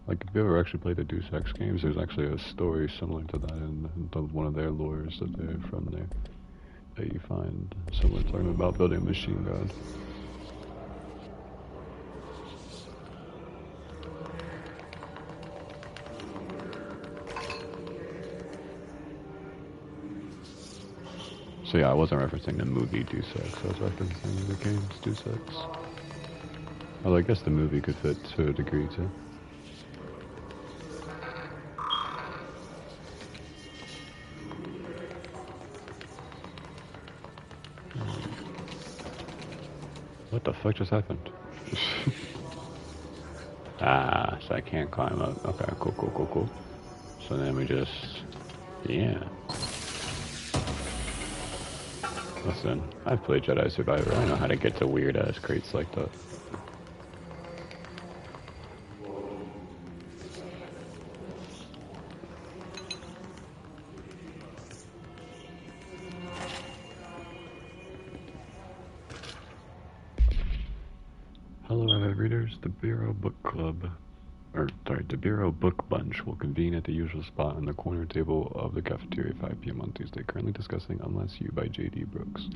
Like, if you ever actually played the Deus Ex games, there's actually a story similar to that in one of their lores that they're from there. That you find someone talking about building a machine god. So yeah, I wasn't referencing the movie Deus Ex, I was referencing the games Deus Ex. Although I guess the movie could fit to a degree too. What the fuck just happened? Ah, so I can't climb up. Okay, cool. So then we just... yeah. Listen, I've played Jedi Survivor. I know how to get to weird-ass crates like that. Hello, avid readers. The Bureau Book Club, the Bureau Book Bunch will convene at the usual spot on the corner table of the cafeteria at 5 p.m. on Tuesday, currently discussing Unless You by J.D. Brooks.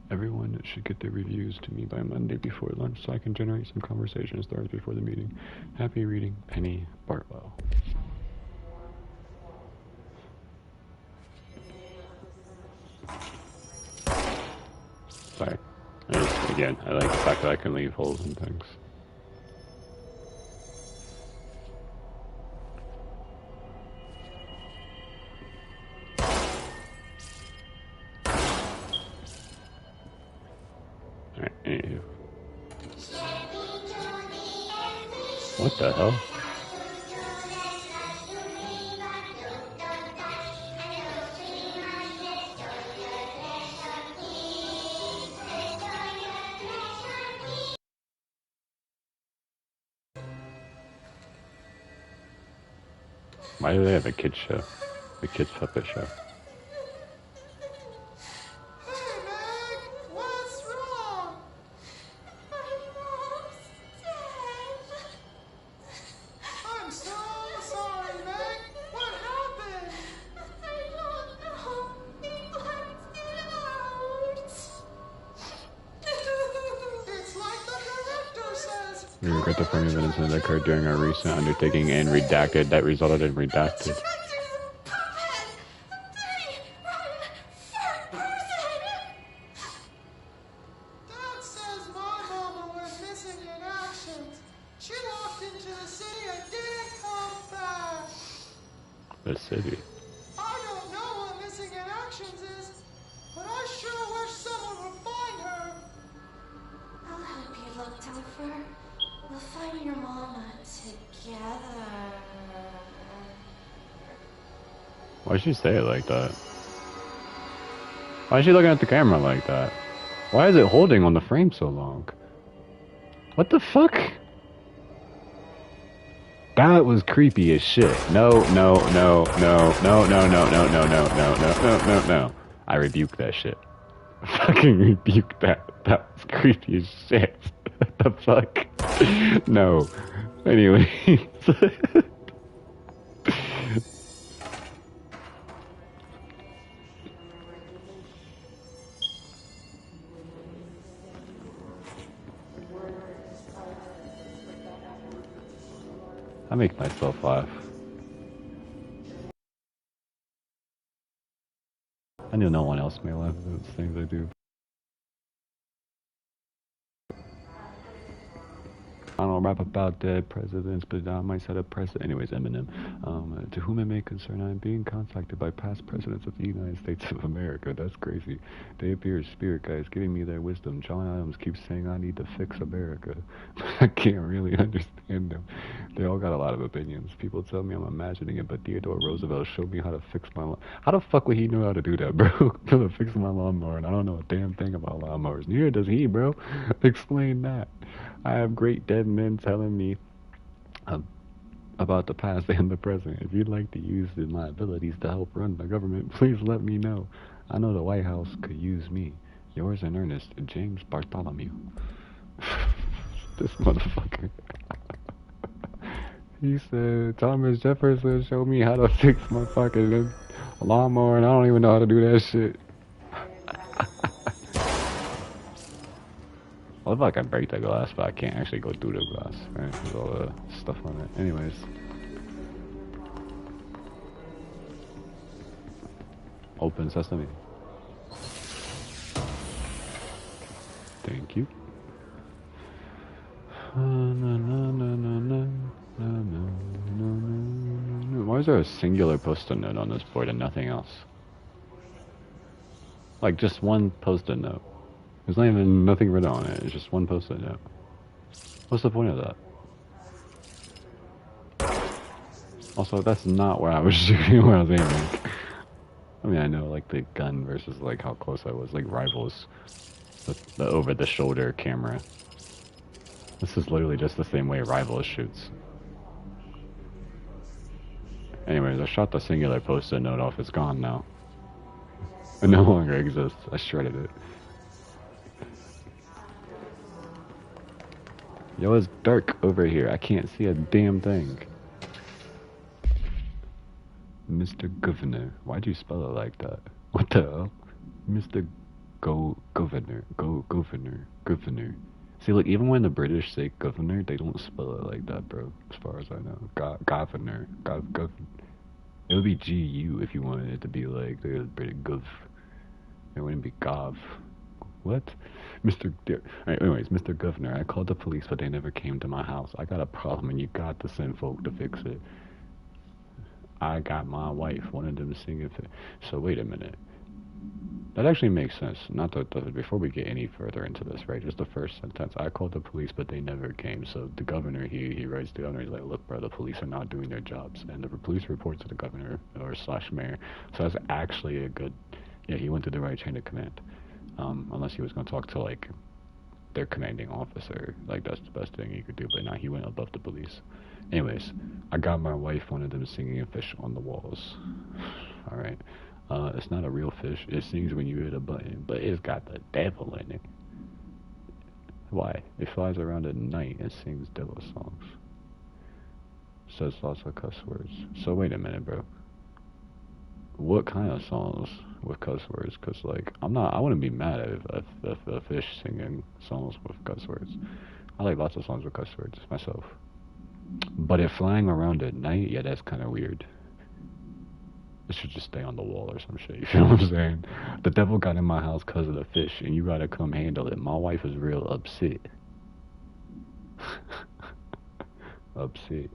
Everyone should get their reviews to me by Monday before lunch so I can generate some conversation starters before the meeting. Happy reading, Penny Bartwell. Sorry. Again, I like the fact that I can leave holes in things. Alright, anywho. What the hell? Why do they have a kids show? A kids puppet show. Hey Meg, what's wrong? My mom's dead. I'm so sorry, Meg. What happened? I don't know. They blacked it out. It's like the director says. We regret the firm evidence that occurred during our recent undertaking and redacted that resulted in redacted. Dad says my mama went missing in action. She walked into the city and didn't come back. The city. I don't know what missing in actions is, but I sure wish someone would find her. I'll help you look, Topher. We'll find your Why'd she say it like that? Why is she looking at the camera like that? Why is it holding on the frame so long? What the fuck? That was creepy as shit. No. I rebuke that shit. Fucking rebuke that. That was creepy as shit. What the fuck? No. Anyway. I make myself laugh. I know no one else may laugh at those things I do. I don't rap about dead presidents, but I might set a precedent. Anyways, Eminem. To whom it may concern, I am being contacted by past presidents of the United States of America. That's crazy. They appear as spirit guides, giving me their wisdom. John Adams keeps saying I need to fix America. I can't really understand them. They all got a lot of opinions. People tell me I'm imagining it, but Theodore Roosevelt showed me how to fix my lawn. How the fuck would he know how to do that, bro? How to fix my lawnmower, and I don't know a damn thing about lawnmowers. Neither does he, bro. Explain that. I have great dead men telling me about the past and the present. If you'd like to use my abilities to help run the government, please let me know. I know the White House could use me. Yours in earnest, James Bartholomew. This motherfucker. He said, Thomas Jefferson showed me how to fix my fucking lawnmower, and I don't even know how to do that shit. What if I can break the glass, but I can't actually go through the glass, right? There's all the stuff on it. Anyways. Open sesame. Thank you. Why is there a singular post-it note on this board and nothing else? Like, just one post-it note. There's not even nothing written on it, it's just one post-it note. What's the point of that? Also, that's not where I was shooting, where I was aiming. I mean, I know, like, the gun versus, like, how close I was, like, rivals. The over-the-shoulder camera. This is literally just the same way Rivals shoots. Anyways, I shot the singular post-it note off, it's gone now. It no longer exists, I shredded it. Yo, it's dark over here. I can't see a damn thing. Mr. Governor. Why'd you spell it like that? What the hell? Mr. Governor. Governor. See, like, even when the British say governor, they don't spell it like that, bro. As far as I know. Governor. Governor. It would be G-U if you wanted it to be like the British gov. It wouldn't be gov. What? Anyways, Mr. Governor, I called the police, but they never came to my house. I got a problem, and you got to send folk to fix it. I got my wife, wanted them to sing it. So wait a minute. That actually makes sense. Not that before we get any further into this, right? Just the first sentence. I called the police, but they never came. So the governor, he writes the governor, he's like, look, bro, the police are not doing their jobs, and the police report to the governor or / mayor. So that's actually a good. Yeah, he went to the right chain of command. Unless he was going to talk to, like, their commanding officer. Like, that's the best thing he could do, but now he went above the police. Anyways, I got my wife one of them singing a fish on the walls. Alright. It's not a real fish. It sings when you hit a button, but it's got the devil in it. Why? It flies around at night and sings devil songs. Says lots of cuss words. So wait a minute, bro. What kind of songs with cuss words? Cause like I wouldn't be mad if a fish singing songs with cuss words. I like lots of songs with cuss words myself. But it flying around at night, yeah, that's kind of weird. It should just stay on the wall or some shit. You feel what I'm saying? The devil got in my house cause of the fish, and you gotta come handle it. My wife is real upset. Upset.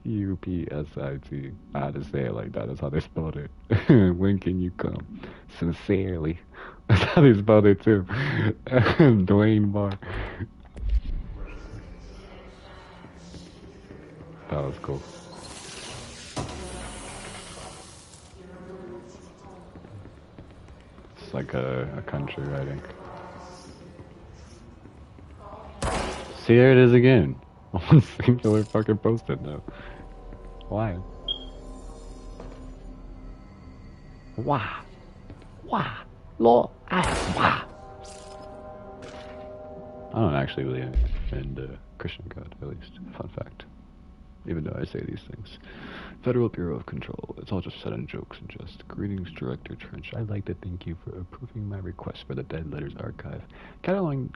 U-P-S-I-T. I had to say it like that. That's how they spelled it. When can you come? Sincerely. That's how they spelled it too. Dwayne Barr. That was cool. It's like a country writing. See, there it is again. One singular fucking post-it note. Why? Why? Why? Lord, why? I don't actually believe in Christian God, at least. Fun fact. Even though I say these things. Federal Bureau of Control. It's all just said in jokes and jest. Greetings, Director Trench. I'd like to thank you for approving my request for the Dead Letters Archive. Cataloging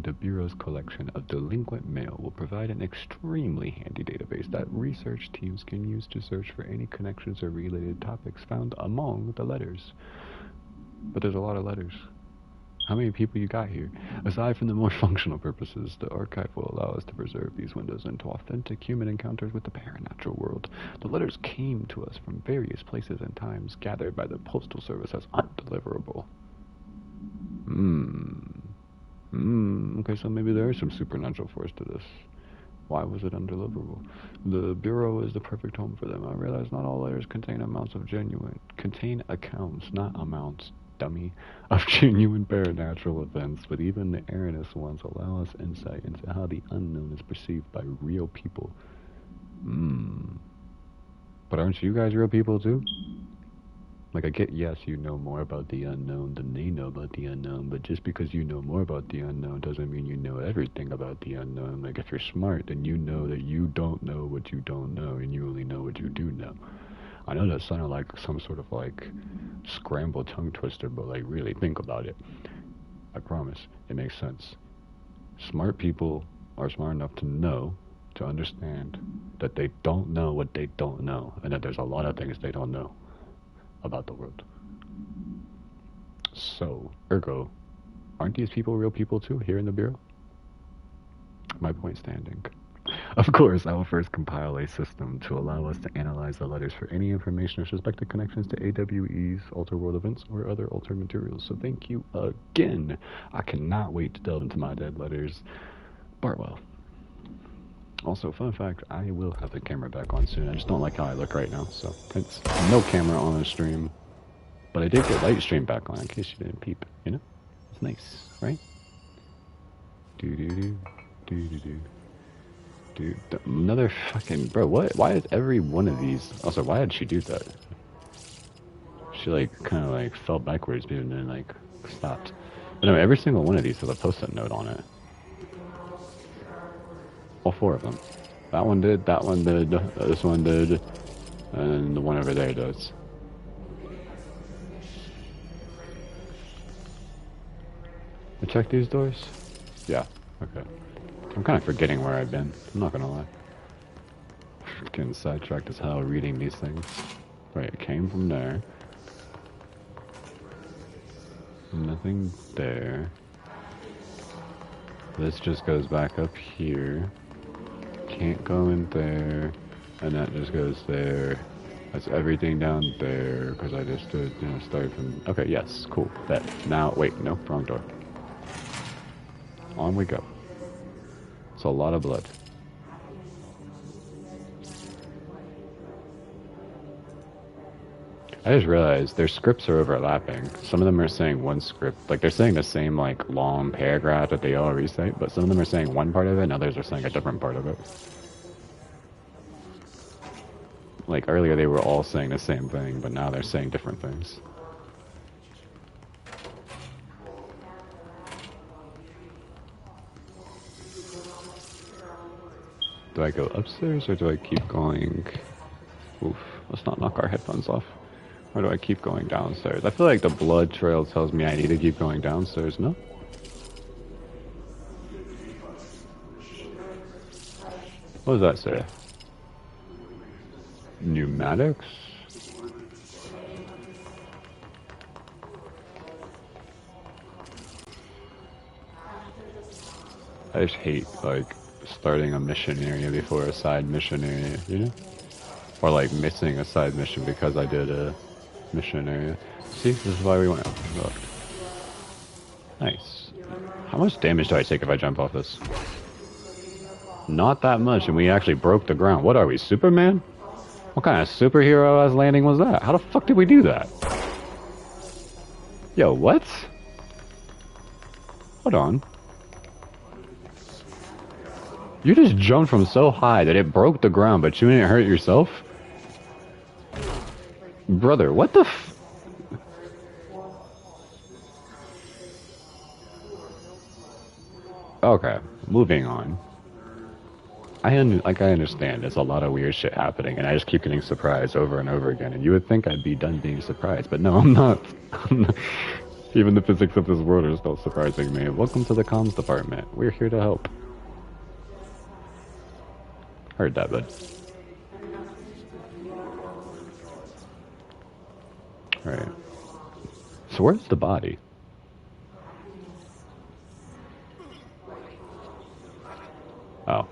the Bureau's collection of delinquent mail will provide an extremely handy database that research teams can use to search for any connections or related topics found among the letters. But there's a lot of letters. How many people you got here? Aside from the more functional purposes, the archive will allow us to preserve these windows into authentic human encounters with the paranatural world. The letters came to us from various places and times, gathered by the Postal Service as undeliverable. Okay, so maybe there is some supernatural force to this. Why was it undeliverable? The Bureau is the perfect home for them. I realize not all letters contain accounts, not amounts, dummy, of genuine paranatural events, but even the erroneous ones allow us insight into how the unknown is perceived by real people. But aren't you guys real people too? Like, I get, yes, you know more about the unknown than they know about the unknown, but just because you know more about the unknown doesn't mean you know everything about the unknown. Like, if you're smart, then you know that you don't know what you don't know, and you only know what you do know. I know that sounded like some sort of, like, scrambled tongue twister, but, like, really think about it. I promise, it makes sense. Smart people are smart enough to understand that they don't know what they don't know, and that there's a lot of things they don't know about the world. So, ergo, aren't these people real people too, here in the Bureau? My point standing. Of course, I will first compile a system to allow us to analyze the letters for any information with respect to connections to AWE's Alter World events or other altered materials. So thank you again. I cannot wait to delve into my dead letters. Bartwell. Also, fun fact, I will have the camera back on soon. I just don't like how I look right now, so it's no camera on the stream. But I did get light stream back on in case you didn't peep, you know? It's nice, right? Dude, another fucking... Bro, what? Why is every one of these... Also, why did she do that? She, like, kind of, like, fell backwards and then, like, stopped. But no, every single one of these has a post-it note on it. All four of them. That one did, this one did, and the one over there does. I check these doors? Yeah, okay. I'm kind of forgetting where I've been, I'm not gonna lie. Getting sidetracked as hell reading these things. Right, it came from there. Nothing there. This just goes back up here. Can't go in there, and that just goes there. That's everything down there, because I just did, started from... Okay, yes, cool. That. Now, wait, no, wrong door. On we go. It's a lot of blood. I just realized their scripts are overlapping. Some of them are saying one script, like they're saying the same like long paragraph that they all recite, but some of them are saying one part of it and others are saying a different part of it. Like earlier they were all saying the same thing, but now they're saying different things. Do I go upstairs or do I keep going? Oof, let's not knock our headphones off. Or do I keep going downstairs? I feel like the blood trail tells me I need to keep going downstairs, no? What does that say? Pneumatics? I just hate, like, starting a mission area before a side mission area, you know? Or, like, missing a side mission because I did a mission area. See, this is why we went. Look. Nice. How much damage do I take if I jump off this? Not that much, and we actually broke the ground. What are we, Superman? What kind of superhero-ass landing was that? How the fuck did we do that? Yo, what? Hold on. You just jumped from so high that it broke the ground, but you didn't hurt yourself? Brother, what the f... Okay, moving on. I understand there's a lot of weird shit happening, and I just keep getting surprised over and over again, and you would think I'd be done being surprised, but no, I'm not. Even the physics of this world are still surprising me. Welcome to the comms department. We're here to help. Heard that, bud. Alright. So where's the body? Oh.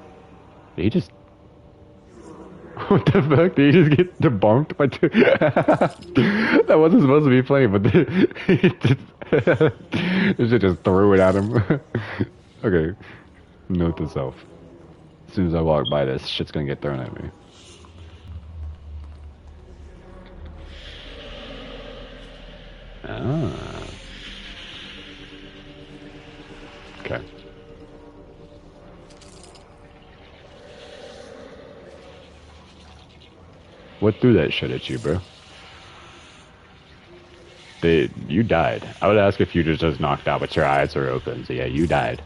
Did he just... What the fuck? Did he just get debunked by two... That wasn't supposed to be funny, but this shit just threw it at him. Okay. Note to self. As soon as I walk by this, shit's gonna get thrown at me. Ah. Okay. What threw that shit at you, bro? You died. I would ask if you just knocked out, but your eyes are open. So yeah, you died.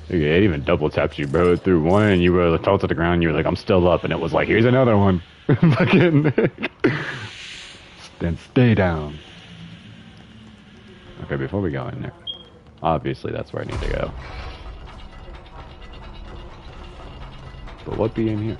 It even double tapped you, bro. It threw one, and you were fell to the ground. You were like, "I'm still up," and it was like, "Here's another one." Fucking. Then stay down. Okay, before we go in there, obviously that's where I need to go. But what be in here?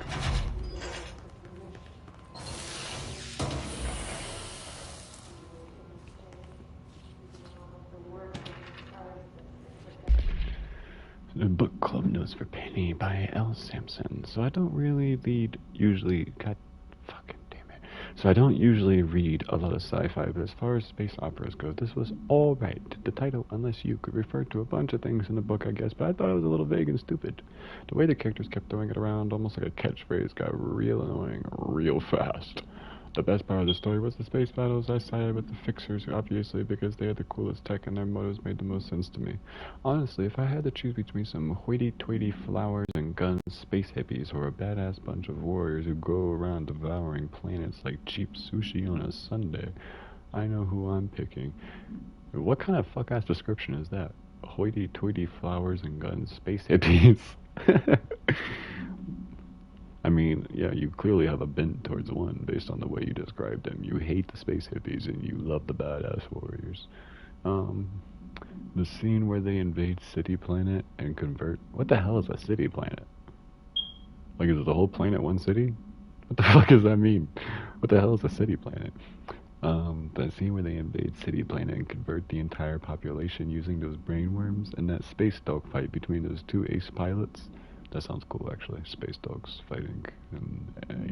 Book Club Notes for Penny by L. Sampson. So I don't really usually read a lot of sci-fi, but as far as space operas go, this was alright. The title, unless you could refer to a bunch of things in the book, I guess, but I thought it was a little vague and stupid. The way the characters kept throwing it around, almost like a catchphrase, got real annoying real fast. The best part of the story was the space battles. I sided with the Fixers, obviously, because they had the coolest tech and their motives made the most sense to me. Honestly, if I had to choose between some hoity-toity flowers and guns, space hippies, or a badass bunch of warriors who go around devouring planets like cheap sushi on a Sunday, I know who I'm picking. What kind of fuck-ass description is that? Hoity-toity flowers and guns, space hippies. I mean, yeah, you clearly have a bent towards one based on the way you described them. You hate the space hippies and you love the badass warriors. The scene where they invade City Planet and convert... What the hell is a city planet? Like, is the whole planet one city? What the fuck does that mean? What the hell is a city planet? The scene where they invade City Planet and convert the entire population using those brainworms, and that space dogfight between those two ace pilots. That sounds cool, actually. Space dogs fighting in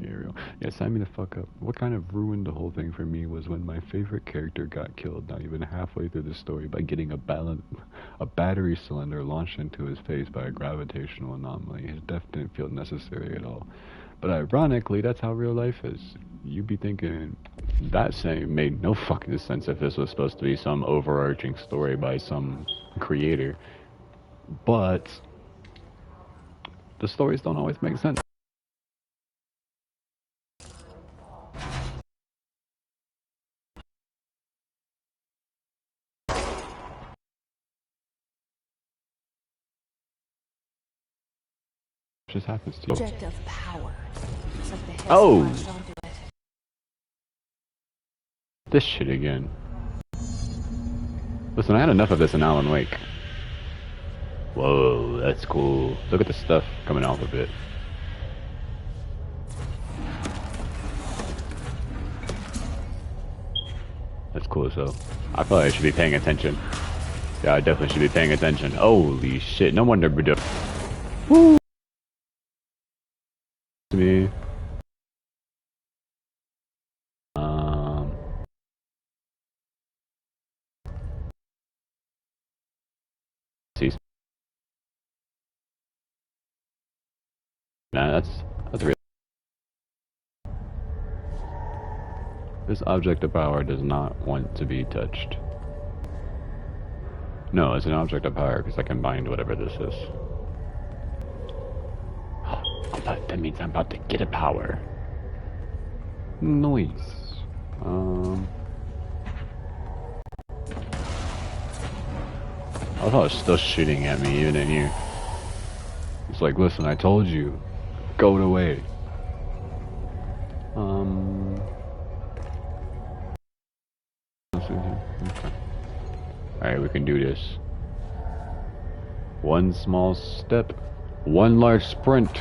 aerial. Yeah, sign me the fuck up. What kind of ruined the whole thing for me was when my favorite character got killed not even halfway through the story by getting a battery cylinder launched into his face by a gravitational anomaly. His death didn't feel necessary at all. But ironically, that's how real life is. You'd be thinking that saying made no fucking sense if this was supposed to be some overarching story by some creator. But the stories don't always make sense. Just happens to you. Object of power. Looks like the head Oh! splashed onto it. This shit again. Listen, I had enough of this in Alan Wake. Whoa, that's cool. Look at the stuff coming off of it. That's cool as hell. I feel like I should be paying attention. Yeah, I definitely should be paying attention. Holy shit, no wonder Bordeaux. Woo! Me. Nah, that's real. This object of power does not want to be touched. No, it's an object of power because I combined whatever this is. That means I'm about to get a power. Nice. I thought it was still shooting at me even in here. It's like, listen, I told you. Go away. Okay. Alright, we can do this. One small step, one large sprint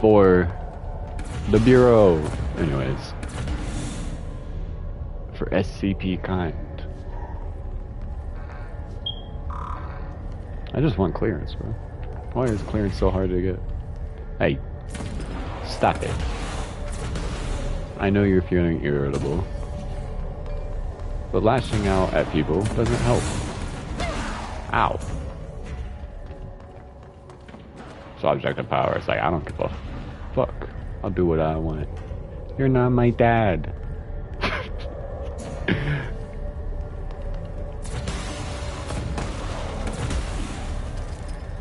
for the Bureau. Anyways. For SCP kind. I just want clearance, bro. Why is clearance so hard to get? Hey, stop it. I know you're feeling irritable, but lashing out at people doesn't help. Ow. It's object of power. It's like, I don't give a fuck. I'll do what I want. You're not my dad.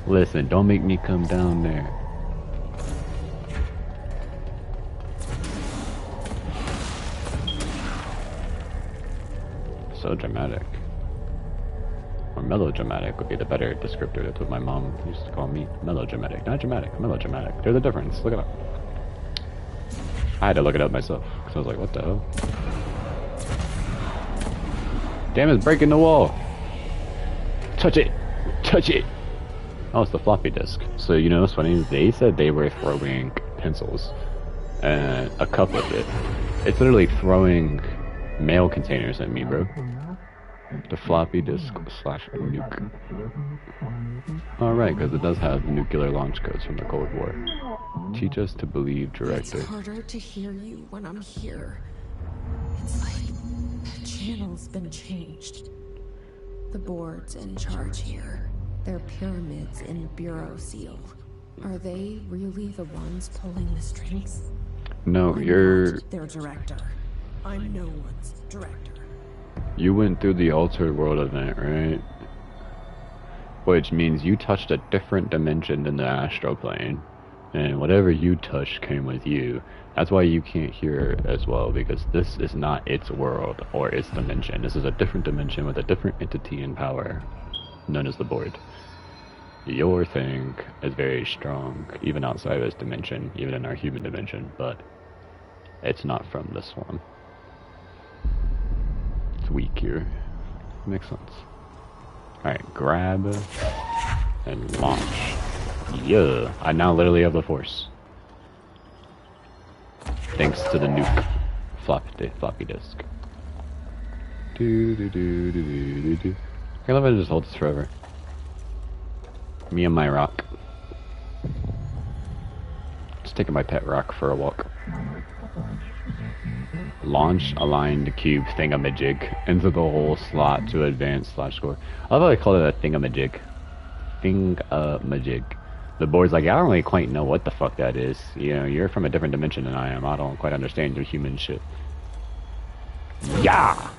Listen, don't make me come down there. So dramatic. Or melodramatic would be the better descriptor. That's what my mom used to call me. Melodramatic. Not dramatic, melodramatic. There's a difference. Look it up. I had to look it up myself. Because I was like, what the hell? Damn, it's breaking the wall. Touch it. Touch it. Oh, it's the floppy disk. So, you know what's funny? They said they were throwing pencils and a cup with it. It's literally throwing mail containers at me, bro. The floppy disk / nuke. Alright, because it does have nuclear launch codes from the Cold War. Teach us to believe, director. It's harder to hear you when I'm here. It's like the channel's been changed. The board's in charge here. They're pyramids in Bureau seal. Are they really the ones pulling the strings? No, I'm you're... not their director. I'm no one's director. You went through the Altered World event, right? Which means you touched a different dimension than the astral plane. And whatever you touched came with you. That's why you can't hear it as well, because this is not its world or its dimension. This is a different dimension with a different entity and power, known as the board. Your thing is very strong, even outside of this dimension, even in our human dimension, but it's not from this one. It's weak here. Makes sense. Alright, grab and launch. Yeah, I now literally have the force. Thanks to the nuke floppy disk. I love it, just holds forever. Me and my rock. Just taking my pet rock for a walk. Launch aligned cube thingamajig into the hole slot to advance / score. I love how I call it a thingamajig. Thingamajig. The board's like, I don't really quite know what the fuck that is. You know, you're from a different dimension than I am. I don't quite understand your human shit. Yeah!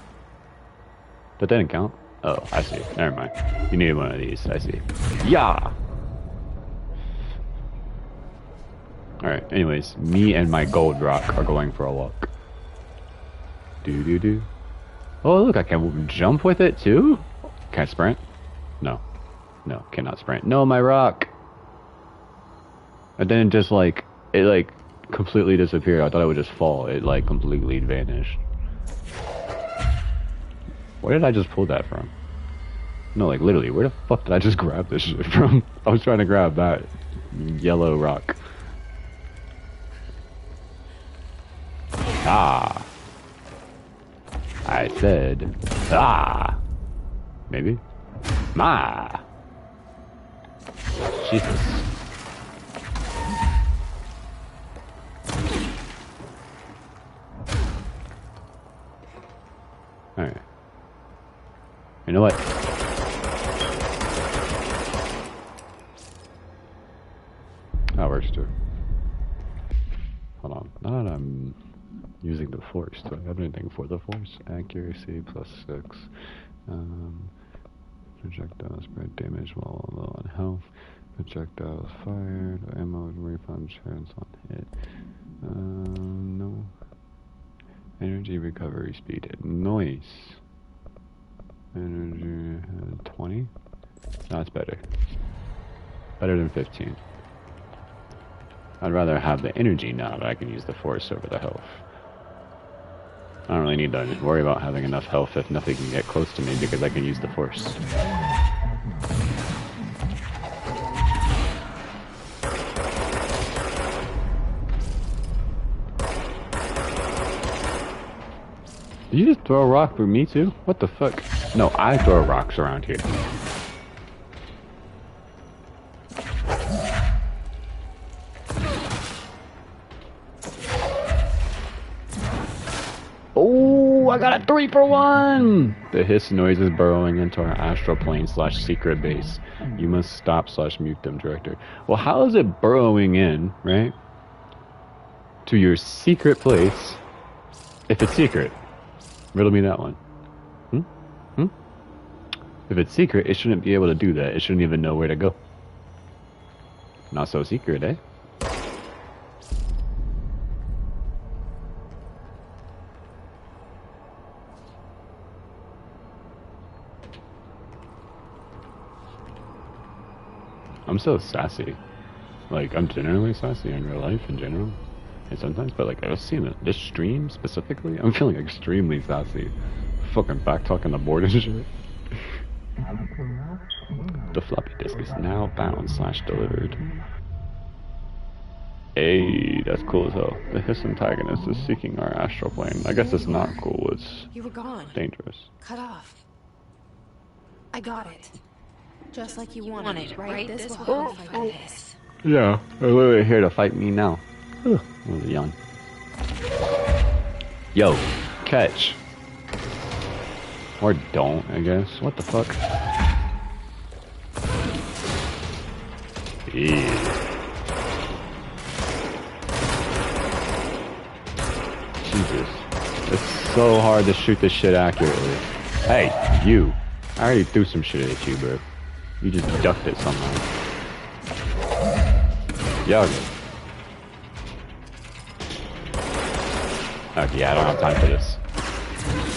That didn't count? Oh, I see. Never mind. You need one of these. I see. Yeah! Alright, anyways. Me and my gold rock are going for a walk. Do. Oh, look, I can jump with it too? Can I sprint? No. No, cannot sprint. No, my rock! And then it just like, it like completely disappeared. I thought it would just fall. It like completely vanished. Where did I just pull that from? No, like literally, where the fuck did I just grab this shit from? I was trying to grab that yellow rock. Ah. I said, ah. Maybe? Ma. Jesus. Alright. You know what? That works too. Hold on. Now that I'm Using the force. Do I have anything for the force? Accuracy +6. Projectiles spread damage while low on health. Projectiles fired. Ammo refund chance on hit. No. Energy recovery speed. Nice. Energy 20. That's better. Better than 15. I'd rather have the energy now that I can use the force over the health. I don't really need to worry about having enough health if nothing can get close to me because I can use the force. Did you just throw a rock for me too? What the fuck? No, I throw rocks around here. Oh, I got a 3-for-1! The hiss noise is burrowing into our astral plane / secret base. You must stop / mute them, director. Well, how is it burrowing in, right? To your secret place if it's secret? Riddle me that one. If it's secret, it shouldn't be able to do that. It shouldn't even know where to go. Not so secret, eh? I'm so sassy. Like, I'm generally sassy in real life in general. And sometimes, but like, I've seen it. This stream specifically, I'm feeling extremely sassy. Fucking back talking the board and shit. The floppy disk is now bound / delivered. Hey, that's cool as hell. The hiss antagonist is seeking our astral plane. I guess it's not cool, it's You were gone. dangerous. Cut off. I got it. Just like you wanted, right? This will help fight this. Yeah, they're literally here to fight me now. Ugh, I was young. Yo, catch. Or don't, I guess. What the fuck? Yeah. Jesus. It's so hard to shoot this shit accurately. Hey, you. I already threw some shit at you, bro. You just ducked it somehow. Yo. Okay, yeah, I don't have time for this.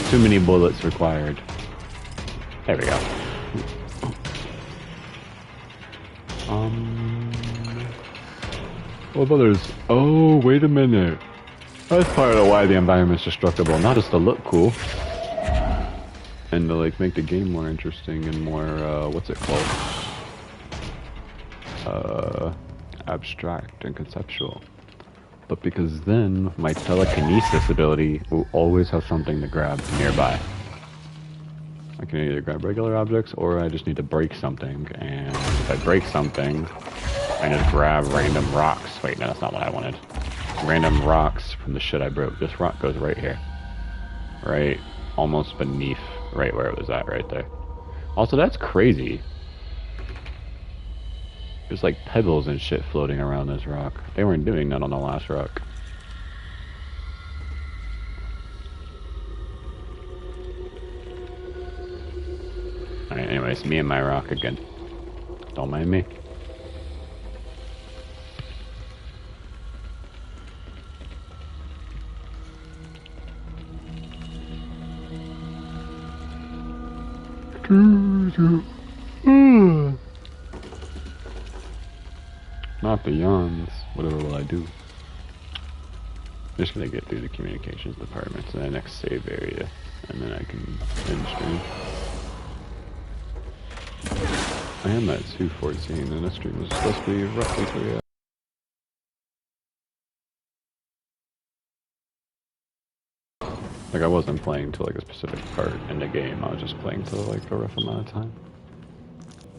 Too many bullets required. There we go. What about there's... Oh, wait a minute. That's part of why the environment's destructible. Not just to look cool. And to, like, make the game more interesting and more, what's it called? Abstract and conceptual. But because then my telekinesis ability will always have something to grab nearby. I can either grab regular objects or I just need to break something, and if I break something I just grab random rocks. Wait, no, that's not what I wanted. Random rocks from the shit I broke. This rock goes right here. Right almost beneath right where it was at right there. Also, that's crazy. There's like pebbles and shit floating around this rock. They weren't doing that on the last rock. Alright, anyways, me and my rock again. Don't mind me. Not the yawns. Whatever will I do? I'm just gonna get through the communications department to the next save area, and then I can end stream. I am at 2:14, and the stream is supposed to be roughly 3 hours. Like, I wasn't playing to like a specific part in the game, I was just playing to like a rough amount of time.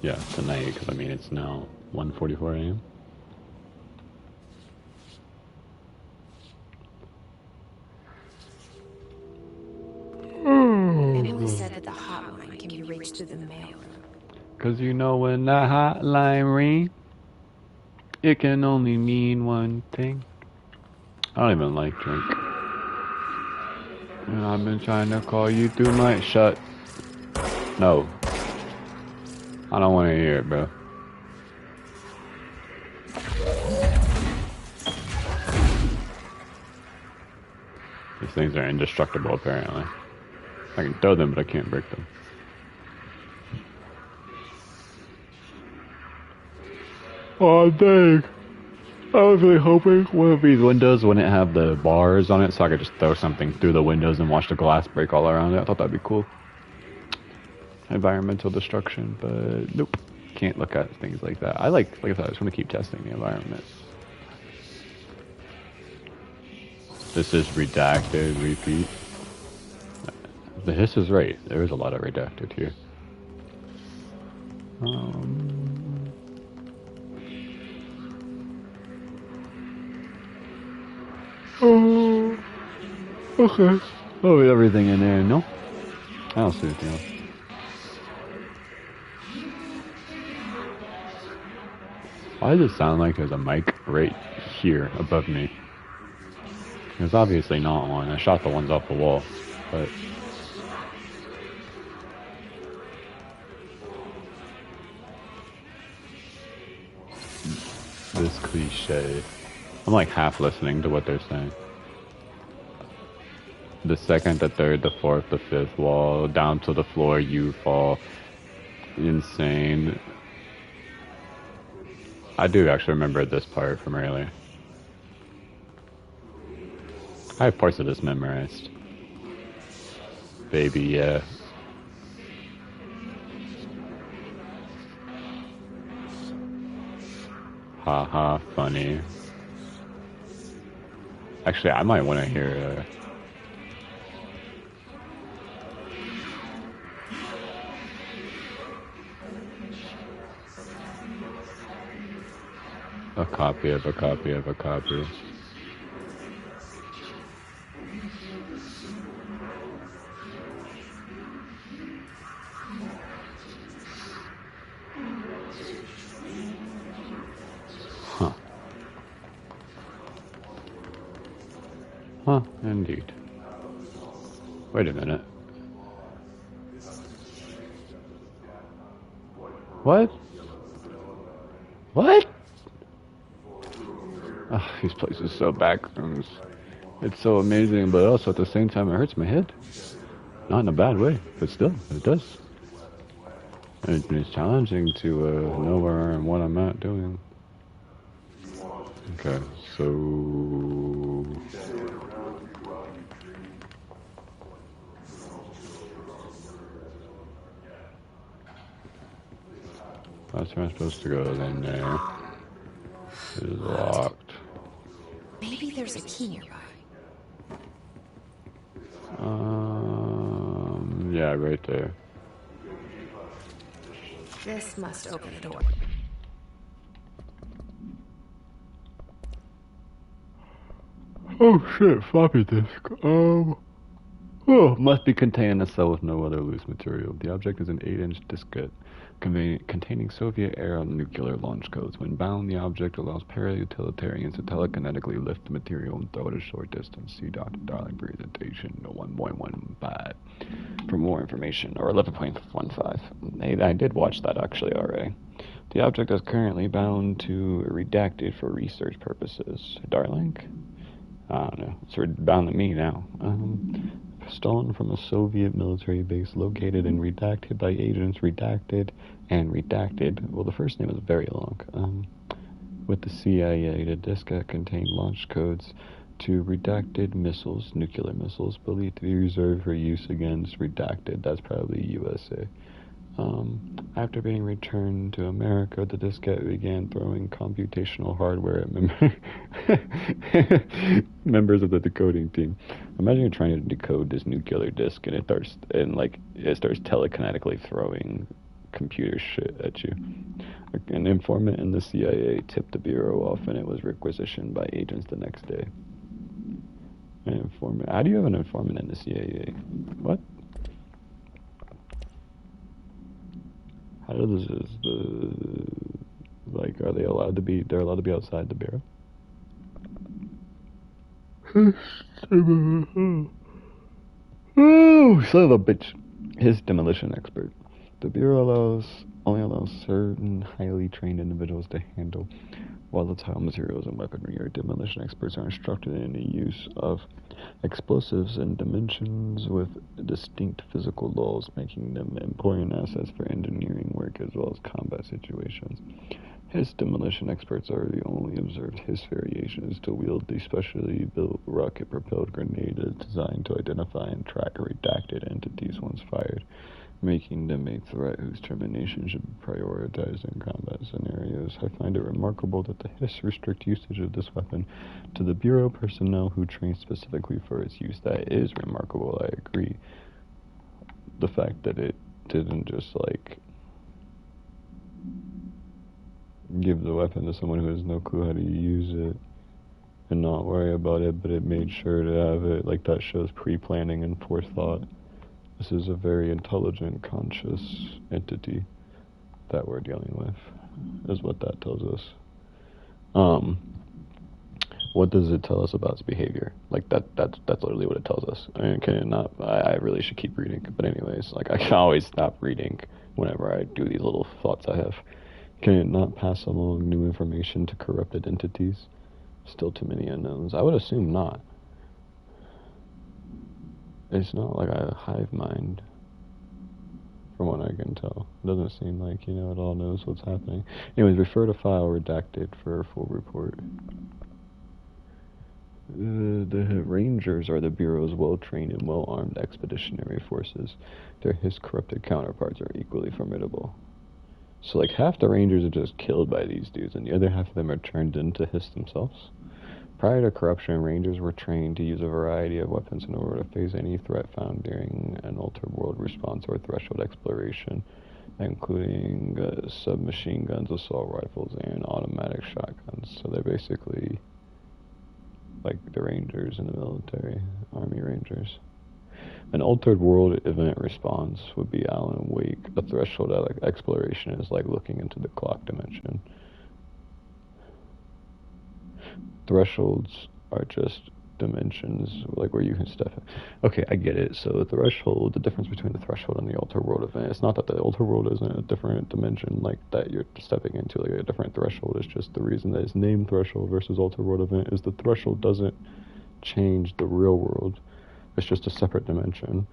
Yeah, tonight, because I mean it's now 1:44 a.m. And it was said that the hotline can be reached through the mail. Cause you know when the hotline ring, it can only mean one thing. I don't even like drink. And I've been trying to call you through my shut. No. I don't want to hear it, bro. These things are indestructible, apparently. I can throw them, but I can't break them. Oh, dang. I was really hoping one of these windows wouldn't have the bars on it, so I could just throw something through the windows and watch the glass break all around it. I thought that'd be cool. Environmental destruction, but nope. Can't look at things like that. Like I said, I just want to keep testing the environment. This is redacted, repeat. The hiss is right. There is a lot of redacted here. Oh, okay. Oh, everything in there, no? I don't see anything else. Why does it sound like there's a mic right here above me? There's obviously not one. I shot the ones off the wall, but... This cliche. I'm like half listening to what they're saying. The second, the third, the fourth, the fifth wall, down to the floor, you fall. Insane. I do actually remember this part from earlier. I have parts of this memorized. Baby, yeah. Haha, funny. Actually, I might want to hear... a copy of a copy of a copy. Huh. Huh, indeed. Wait a minute. What? What? Oh, these places are so backrooms. It's so amazing, but also at the same time it hurts my head. Not in a bad way, but still, it does. And it's challenging to know where and what I'm at doing. Okay, so... That's where I'm supposed to go in there. It is locked. Maybe there's a key nearby. Yeah, right there. This must open the door. Oh shit, floppy disk. Oh, must be contained in a cell with no other loose material. The object is an 8-inch diskette containing Soviet-era nuclear launch codes. When bound, the object allows para-utilitarians to telekinetically lift the material and throw it a short distance. See Dr. Darling presentation 1.15 for more information, or 11.15. I did watch that actually already. The object is currently bound to redacted for research purposes. Darling? I don't know. It's bound to me now. Stolen from a Soviet military base located and redacted by agents, redacted and redacted. Well, the first name is very long. With the CIA, the diskette contained launch codes to redacted missiles, nuclear missiles, believed to be reserved for use against redacted. That's probably USA. After being returned to America, the diskette began throwing computational hardware at members of the decoding team. Imagine you're trying to decode this nuclear disk, and it starts telekinetically throwing computer shit at you. An informant in the CIA tipped the bureau off, and it was requisitioned by agents the next day. An informant? How do you have an informant in the CIA? What? How does are they allowed to be, they're allowed to be outside the bureau? Ooh, son of a bitch. His demolition expert. The Bureau only allows certain highly trained individuals to handle volatile materials and weaponry. Our demolition experts are instructed in the use of explosives in dimensions with distinct physical laws, making them important assets for engineering work as well as combat situations. His demolition experts are the only observed Hiss variations to wield the specially built rocket-propelled grenade designed to identify and track redacted entities once fired, making them a threat whose termination should be prioritized in combat scenarios. I find it remarkable that the Hiss restrict usage of this weapon to the Bureau personnel who train specifically for its use. That is remarkable, I agree. The fact that it didn't just, like, give the weapon to someone who has no clue how to use it and not worry about it, but it made sure to have it, like, that shows pre-planning and forethought. This is a very intelligent, conscious entity that we're dealing with, is what that tells us. What does it tell us about its behavior? Like, that's literally what it tells us. I mean, can it not? I really should keep reading, but anyways, like, I can always stop reading whenever I do these little thoughts I have. Can it not pass along new information to corrupted entities? Still too many unknowns. I would assume not. It's not like a hive mind, from what I can tell. It doesn't seem like, it all knows what's happening. Anyways, refer to file redacted for a full report. The Rangers are the Bureau's well-trained and well-armed expeditionary forces. Their Hiss corrupted counterparts are equally formidable. So, like, half the Rangers are just killed by these dudes, and the other half of them are turned into Hiss themselves. Prior to corruption, Rangers were trained to use a variety of weapons in order to face any threat found during an altered world response or threshold exploration, including submachine guns, assault rifles, and automatic shotguns. So they're basically like the Rangers in the military, Army Rangers. An altered world event response would be Alan Wake. A threshold exploration is like looking into the clock dimension. Thresholds are just dimensions, like where you can step in. Okay, I get it. So the threshold, the difference between the threshold and the altered world event, it's not that the altered world isn't a different dimension like that you're stepping into, like a different threshold. It's just the reason that it's named threshold versus altered world event is the threshold doesn't change the real world. It's just a separate dimension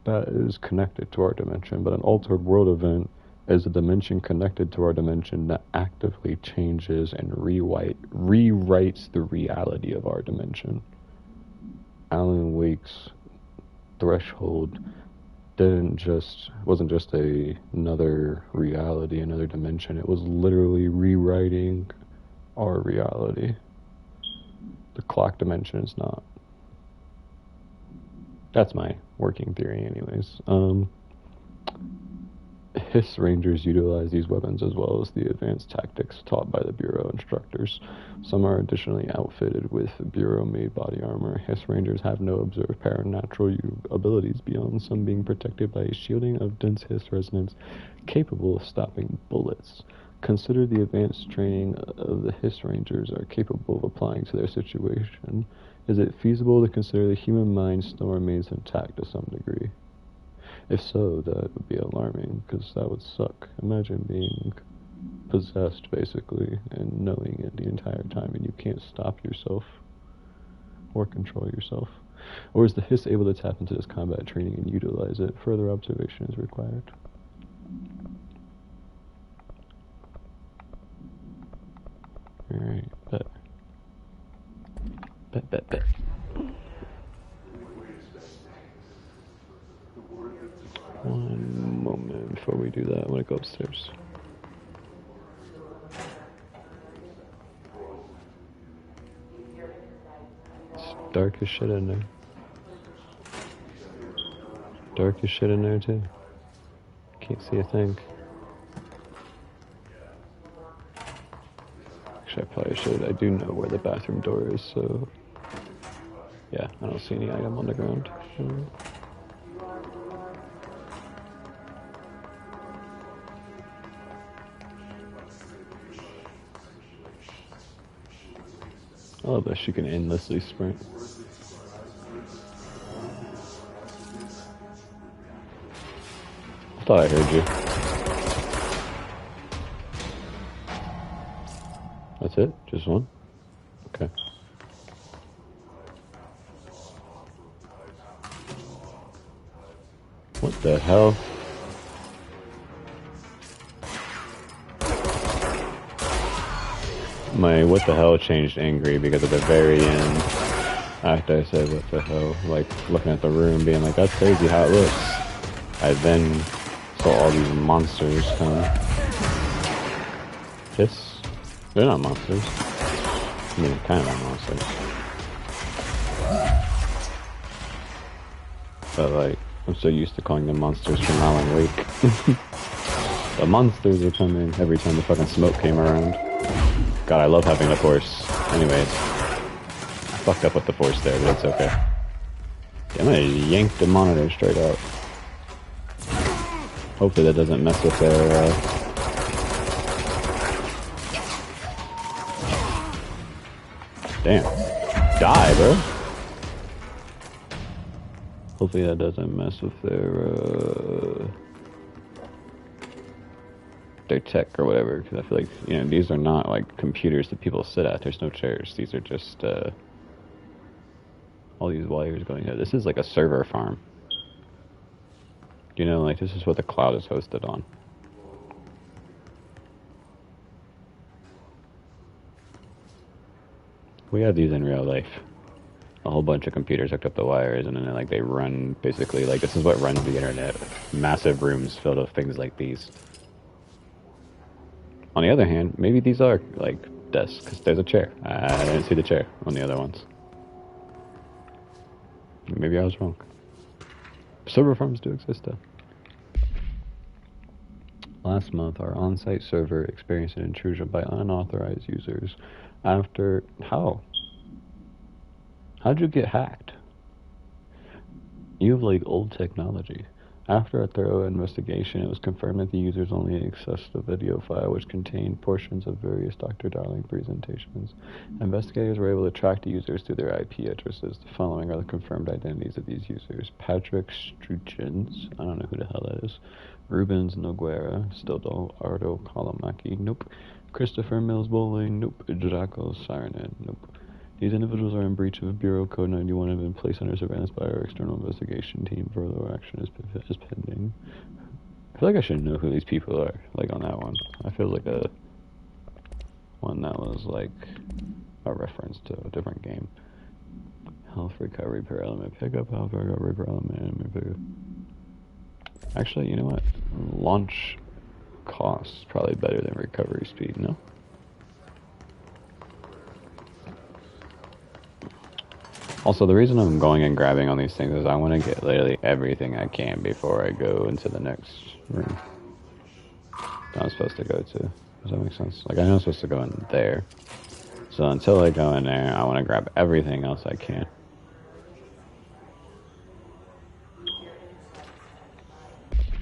that is connected to our dimension. But an altered world event is a dimension connected to our dimension that actively changes and rewrites the reality of our dimension. Alan Wake's threshold wasn't just another reality, another dimension. It was literally rewriting our reality. The clock dimension is not. That's my working theory anyways. Hiss Rangers utilize these weapons as well as the advanced tactics taught by the Bureau instructors. Some are additionally outfitted with Bureau-made body armor. Hiss Rangers have no observed paranatural abilities beyond some being protected by a shielding of dense Hiss resonance capable of stopping bullets. Consider the advanced training of the Hiss Rangers are capable of applying to their situation. Is it feasible to consider the human mind still remains intact to some degree? If so, that would be alarming, because that would suck. Imagine being possessed, basically, and knowing it the entire time, and you can't stop yourself or control yourself. Or is the Hiss able to tap into this combat training and utilize it? Further observation is required. Alright, bet. Bet. One moment before we do that, I want to go upstairs. It's dark as shit in there. Dark as shit in there too. Can't see a thing. Actually, I probably should. I do know where the bathroom door is, so yeah, I don't see any item on the ground. I love that she can endlessly sprint. Thought I heard you. That's it? Just one? Okay. What the hell? My what the hell changed angry because at the very end, after I said what the hell, like looking at the room being like, that's crazy how it looks. I then saw all these monsters come. They're not monsters. I mean, kind of monsters. But like, I'm so used to calling them monsters from Alan Wake. The monsters are coming every time the fucking smoke came around. God, I love having the force. Anyways, I fucked up with the force there, but it's okay. Damn, I yanked the monitor straight out. Hopefully that doesn't mess with their, Damn. Die, bro. Hopefully that doesn't mess with their tech or whatever, because I feel like, you know, these are not like computers that people sit at. There's no chairs. These are just, all these wires going here. This is like a server farm. You know, like this is what the cloud is hosted on. We have these in real life. A whole bunch of computers hooked up the wires, and then like they run basically like this is what runs the internet. Massive rooms filled with things like these. On the other hand, maybe these are like desks because there's a chair. I didn't see the chair on the other ones. Maybe I was wrong. Server farms do exist though. Last month, our on-site server experienced an intrusion by unauthorized users. After how? How'd you get hacked? You have like old technology. After a thorough investigation, it was confirmed that the users only accessed a video file which contained portions of various Dr. Darling presentations. Investigators were able to track the users through their IP addresses. The following are the confirmed identities of these users. Patrick Struchens, I don't know who the hell that is. Rubens Noguera, Stildo Ardo Kalamaki, nope. Christopher Mills Bowling, nope. Draco Sirenet, nope. These individuals are in breach of Bureau Code 91 and have been placed under surveillance by our external investigation team. Further action is pending. I feel like I should know who these people are, like on that one. I feel like a one that was like a reference to a different game. Health recovery per element. Pick up health recovery per element. Actually, you know what? Launch costs probably better than recovery speed, no? Also, the reason I'm going and grabbing on these things is I want to get literally everything I can before I go into the next room that I'm supposed to go to. Does that make sense? Like, I know I'm supposed to go in there. So until I go in there, I want to grab everything else I can.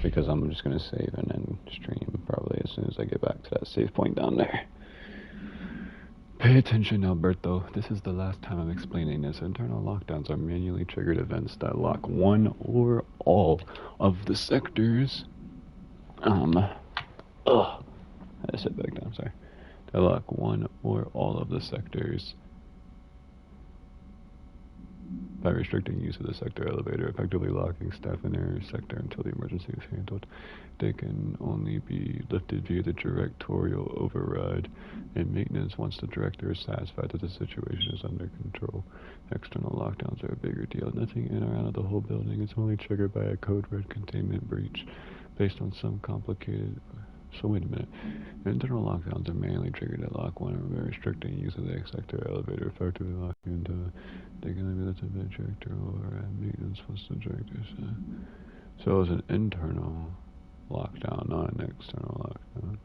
Because I'm just going to save and then stream probably as soon as I get back to that save point down there. Pay attention, Alberto. This is the last time I'm explaining this. Internal lockdowns are manually triggered events that lock one or all of the sectors. I had to sit back down, sorry. That lock one or all of the sectors by restricting use of the sector elevator, effectively locking staff in their sector until the emergency is handled. They can only be lifted via the directorial override and maintenance once the director is satisfied that the situation is under control. External lockdowns are a bigger deal. Nothing in or out of the whole building is only triggered by a code red containment breach based on some complicated... So wait a minute. Internal lockdowns are mainly triggered at lock 1 or by restricting use of the sector elevator, effectively locking into they can only be lifted by the director or maintenance once the director is so it's an internal lockdown, not an external lockdown.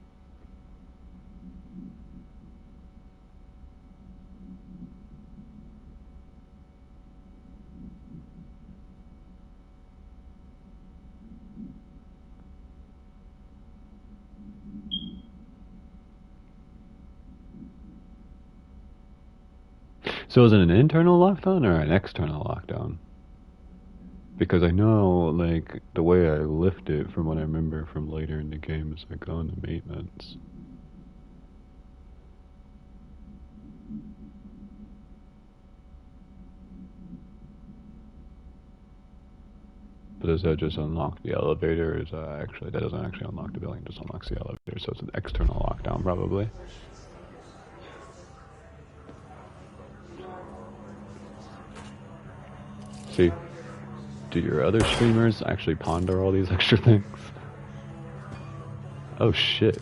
So is it an internal lockdown or an external lockdown? Because I know, like, the way I lift it from what I remember from later in the game is I go into maintenance. But does that just unlock the elevator, or is that actually, that doesn't actually unlock the building, it just unlocks the elevator, so it's an external lockdown probably. See, do your other streamers actually ponder all these extra things? Oh shit.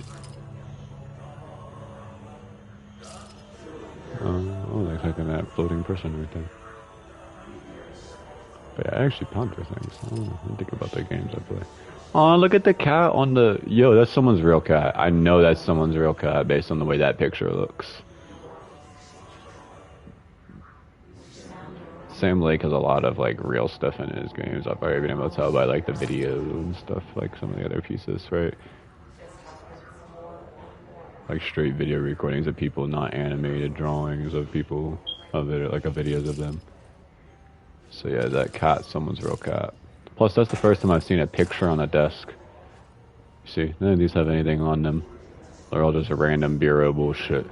Oh, they're taking that floating person right there. But yeah, I actually ponder things. I don't know, I think about the games I play. Oh, look at the cat on the... Yo, that's someone's real cat. I know that's someone's real cat based on the way that picture looks. Sam Lake has a lot of, like, real stuff in his games. I've already been able to tell by, like, the video and stuff, like some of the other pieces, right? Like, straight video recordings of people, not animated drawings of people, of it, like, videos of them. So yeah, that cat, someone's real cat. Plus, that's the first time I've seen a picture on a desk. You see, none of these have anything on them. They're all just random bureau bullshit.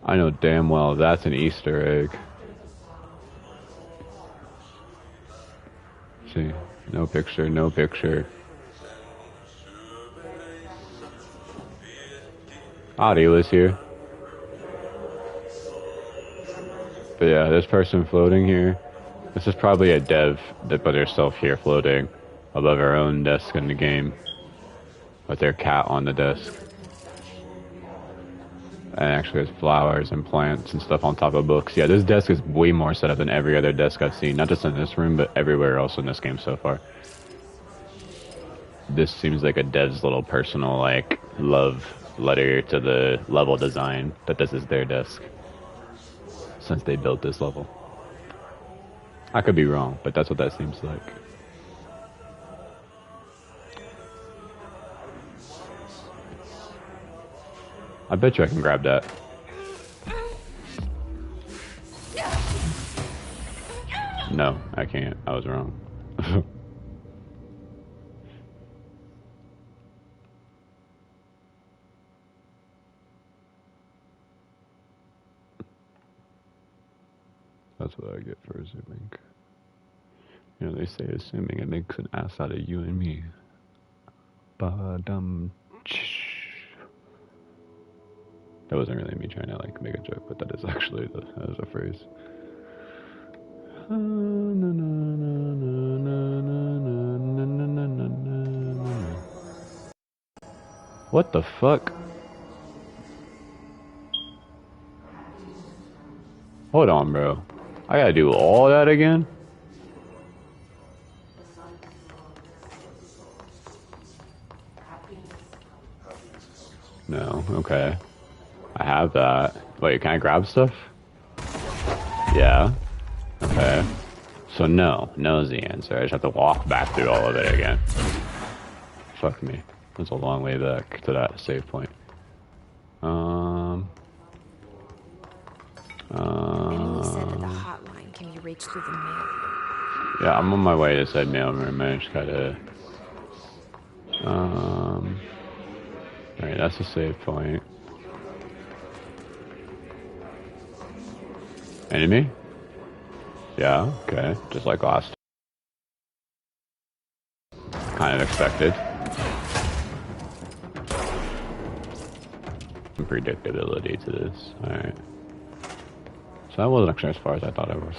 I know damn well that's an Easter egg. See, no picture, no picture. Adi was here. But yeah, this person floating here, this is probably a dev that put herself here floating above her own desk in the game with their cat on the desk. And actually has flowers and plants and stuff on top of books. Yeah, this desk is way more set up than every other desk I've seen, not just in this room, but everywhere else in this game so far. This seems like a dev's little personal, like, love letter to the level design, that this is their desk. Since they built this level. I could be wrong, but that's what that seems like. I bet you I can grab that. No, I can't. I was wrong. That's what I get for assuming. You know, they say assuming it makes an ass out of you and me. Ba-dum. That wasn't really me trying to, like, make a joke, but that is actually that is a phrase. What the fuck? Hold on, bro. I gotta do all that again? No, okay. I have that. Wait, can I grab stuff? Yeah. Okay. So no. No is the answer. I just have to walk back through all of it again. Fuck me. That's a long way back to that save point. Emily said that the hotline can be reached through the mail. Yeah, I'm on my way to said mailroom. I just gotta... Alright, that's a save point. Enemy? Yeah, okay. Just like last time. Kind of expected. Some predictability to this. Alright. So that wasn't actually as far as I thought it was.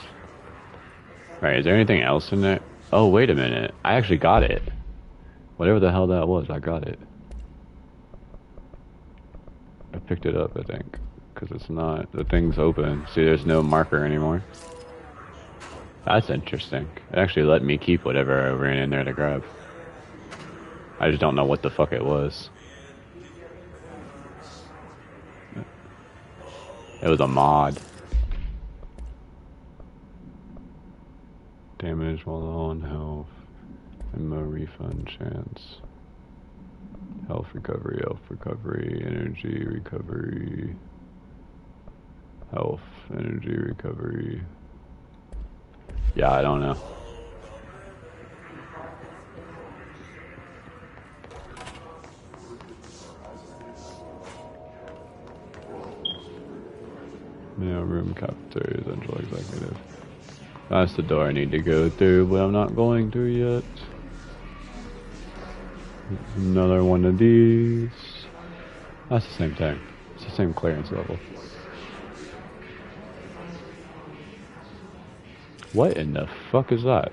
Alright, is there anything else in there? Oh, wait a minute. I actually got it. Whatever the hell that was, I got it. I picked it up, I think. Because it's not... The thing's open. See, there's no marker anymore. That's interesting. It actually let me keep whatever I ran in there to grab. I just don't know what the fuck it was. It was a mod. Damage while on health. Ammo refund chance. Health recovery, energy recovery. Health, energy recovery. Yeah, I don't know. Mailroom, cafeteria, central executive. That's the door I need to go through, but I'm not going to yet. Another one of these. That's the same thing. It's the same clearance level. What in the fuck is that?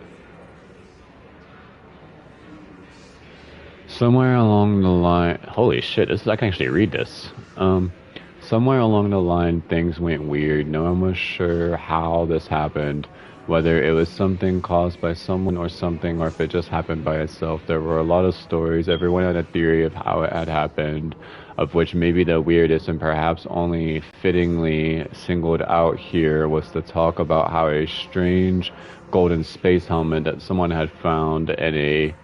Somewhere along the line... Holy shit, I can actually read this. Somewhere along the line, things went weird. No one was sure how this happened. Whether it was something caused by someone or something, or if it just happened by itself. There were a lot of stories. Everyone had a theory of how it had happened, of which maybe the weirdest and perhaps only fittingly singled out here was the talk about how a strange golden space helmet that someone had found in a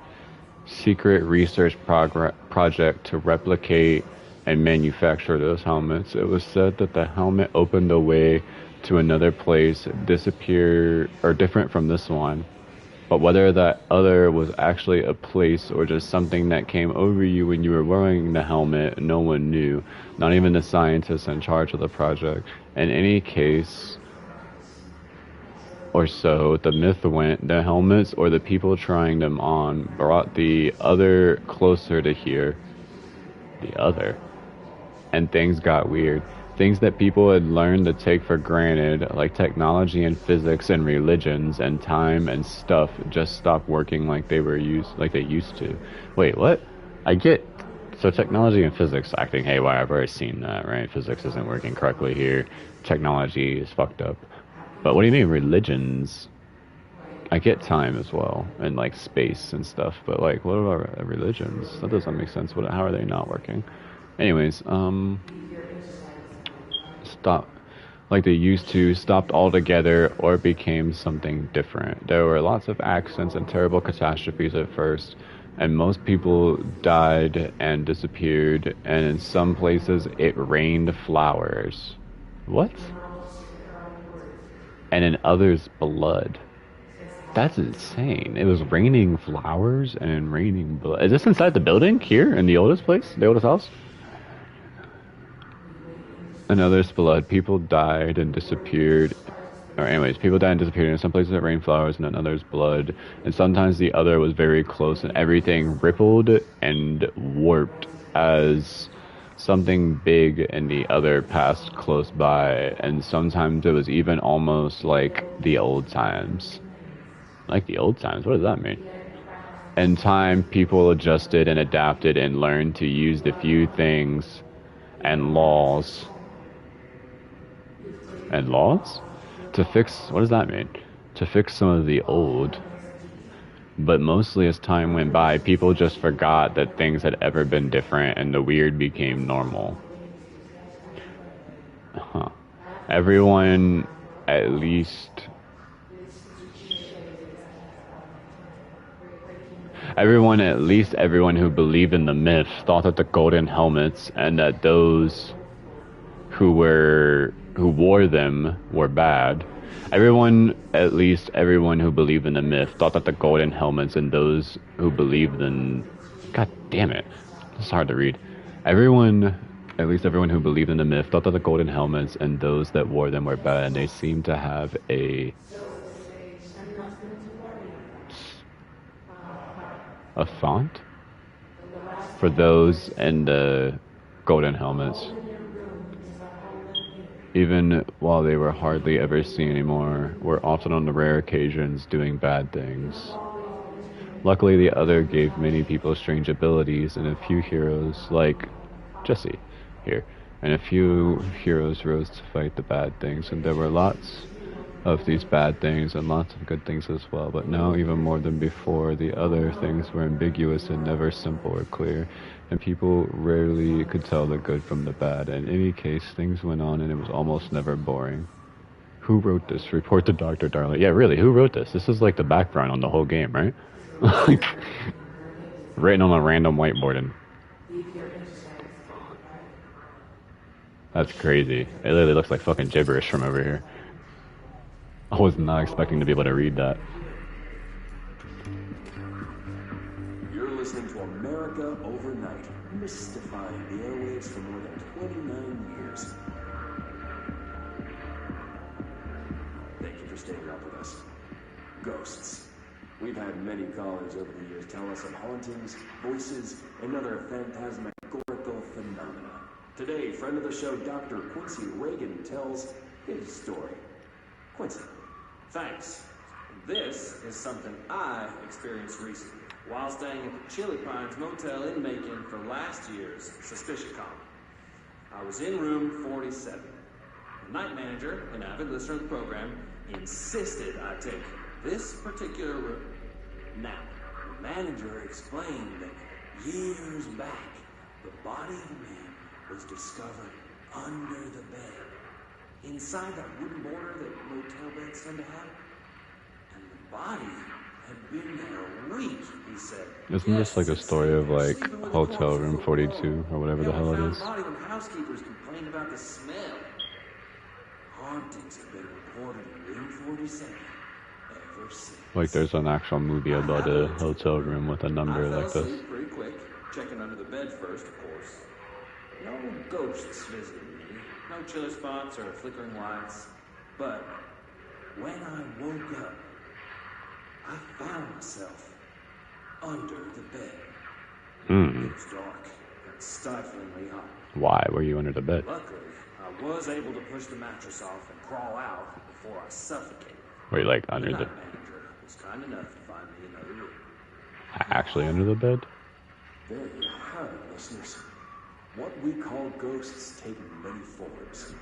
secret research project to replicate and manufacture those helmets. It was said that the helmet opened the way to another place, disappear or different from this one. But whether that other was actually a place or just something that came over you when you were wearing the helmet, no one knew. Not even the scientists in charge of the project. In any case, or so, the myth went, the helmets or the people trying them on brought the other closer to here. The other. And things got weird. Things that people had learned to take for granted, like technology and physics and religions and time and stuff, just stopped working like they used to. Wait, what? I get... So technology and physics acting haywire, I've already seen that, right? Physics isn't working correctly here. Technology is fucked up. But what do you mean religions? I get time as well, and like space and stuff, but like, what about religions? That doesn't make sense. How are they not working? Anyways, stop, like they used to, stopped altogether or became something different. There were lots of accidents and terrible catastrophes at first, and most people died and disappeared, and in some places it rained flowers. What? And in others, blood. That's insane. It was raining flowers and raining blood. Is this inside the building here in the oldest place? The oldest house? In others, blood. People died and disappeared. Or anyways, people died and disappeared. In some places it rained flowers and in others blood. And sometimes the other was very close and everything rippled and warped as something big in the other passed close by. And sometimes it was even almost like the old times. Like the old times? What does that mean? In time, people adjusted and adapted and learned to use the few things and laws. And laws? To fix, what does that mean? To fix some of the old. But mostly as time went by, people just forgot that things had ever been different and the weird became normal. Huh. Everyone, at least everyone who believed in the myth thought that the golden helmets and that those who wore them were bad. Everyone who believed in the myth thought that the golden helmets and those who believed in... God damn it. It's hard to read. Everyone who believed in the myth thought that the golden helmets and those that wore them were bad, and they seemed to have a font for those in the golden helmets. Even while they were hardly ever seen anymore, were often on the rare occasions doing bad things. Luckily, the other gave many people strange abilities, and a few heroes, like Jesse here, and a few heroes rose to fight the bad things, and there were lots of these bad things and lots of good things as well. But now, even more than before, the other things were ambiguous and never simple or clear, and people rarely could tell the good from the bad. In any case, things went on and it was almost never boring. Who wrote this? Report to Dr. Darling. Yeah, really, who wrote this? This is like the background on the whole game, right? Written on a random whiteboard. And that's crazy. It literally looks like fucking gibberish from over here. I was not expecting to be able to read that. You're listening to America Overnight, mystifying the airwaves for more than 29 years. Thank you for staying up with us. Ghosts. We've had many callers over the years tell us of hauntings, voices, and other phantasmagorical phenomena. Today, friend of the show, Dr. Quincy Reagan, tells his story. Quincy, thanks. This is something I experienced recently while staying at the Chili Pines Motel in Macon for last year's SuspiciaCon. I was in room 47. The night manager, an avid listener of the program, insisted I take this particular room. Now, the manager explained that years back, the body of a man was discovered under the bed, inside that wooden border that motel beds tend to have. And the body had been there a week, he said. Isn't this like a story of like Hotel Room 42 or whatever the hell it is? Body when housekeepers complained about the smell. Hauntings have been reported in room 47 ever since. Like there's an actual movie about a hotel room with a number like this. Pretty quick, checking under the bed first, of course. No ghosts visited me, no chiller spots or flickering lights. But when I woke up, I found myself under the bed. It was dark and stiflingly hot. Why were you under the bed? Luckily, I was able to push the mattress off and crawl out before I suffocated. Were you like under the... manager was kind enough to find me another room. Actually under the bed? There you have it, listeners. What we call ghosts take many forms.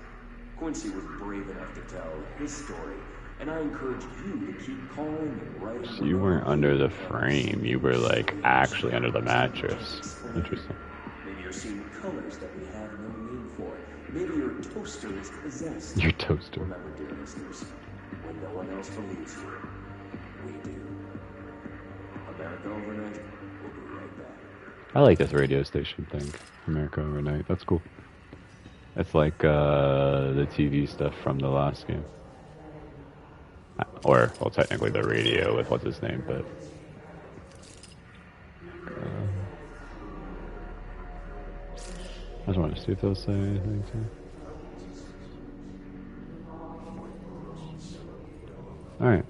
Quincy was brave enough to tell his story, and I encourage you to keep calling and writing. So you weren't under the frame, you were like actually under the mattress. Interesting. Maybe you're seeing colors that we have no name for. Maybe your toaster is possessed. Your toaster. Remember, dear listeners, when no one else believes you, we do. America Overnight, we'll be right back. I like this radio station thing, America Overnight. That's cool. It's like the TV stuff from the last game. Or, well, technically the radio with what's his name, but... I just want to see if they'll say anything too. Alright.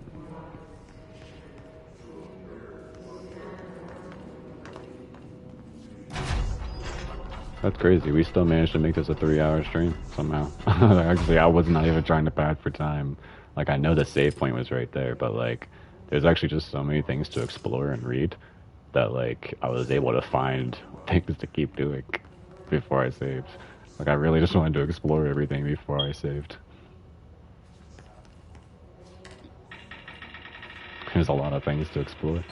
That's crazy. We still managed to make this a 3-hour stream somehow. Actually, I was not even trying to pad for time. Like, I know the save point was right there, but like, there's actually just so many things to explore and read that like, I was able to find things to keep doing before I saved. Like, I really just wanted to explore everything before I saved. There's a lot of things to explore.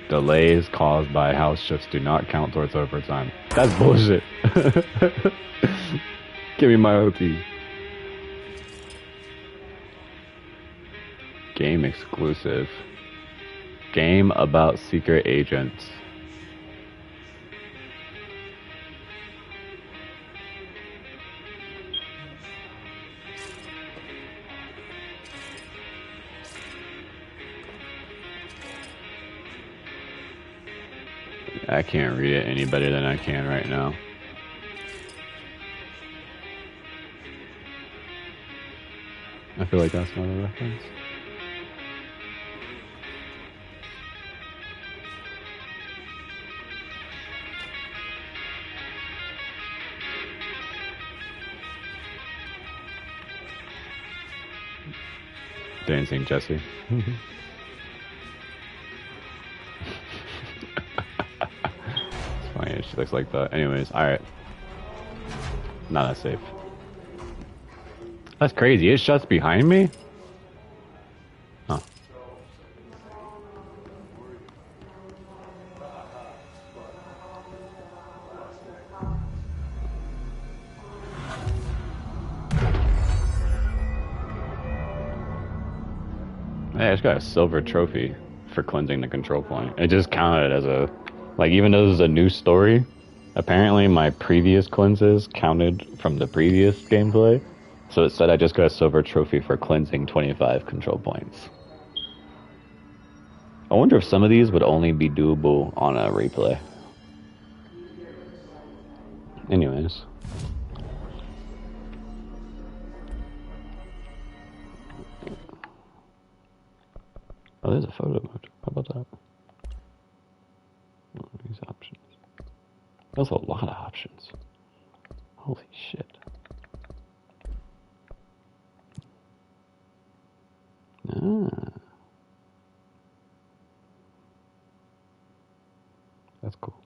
Delays caused by house shifts do not count towards overtime. That's bullshit. Give me my OT. Game exclusive. Game about secret agents. I can't read it any better than I can right now. I feel like that's not a reference. Dancing Jesse. Funny, she looks like that. Anyways, alright. Not that safe. That's crazy. It shuts behind me? Huh. Hey, I just got a silver trophy for cleansing the control point. It just counted as a, like, even though this is a new story, apparently my previous cleanses counted from the previous gameplay. So it said I just got a silver trophy for cleansing 25 control points. I wonder if some of these would only be doable on a replay. Anyways. Oh, there's a photo mode. How about that? Oh, these options. That's a lot of options. Holy shit. Ah. That's cool.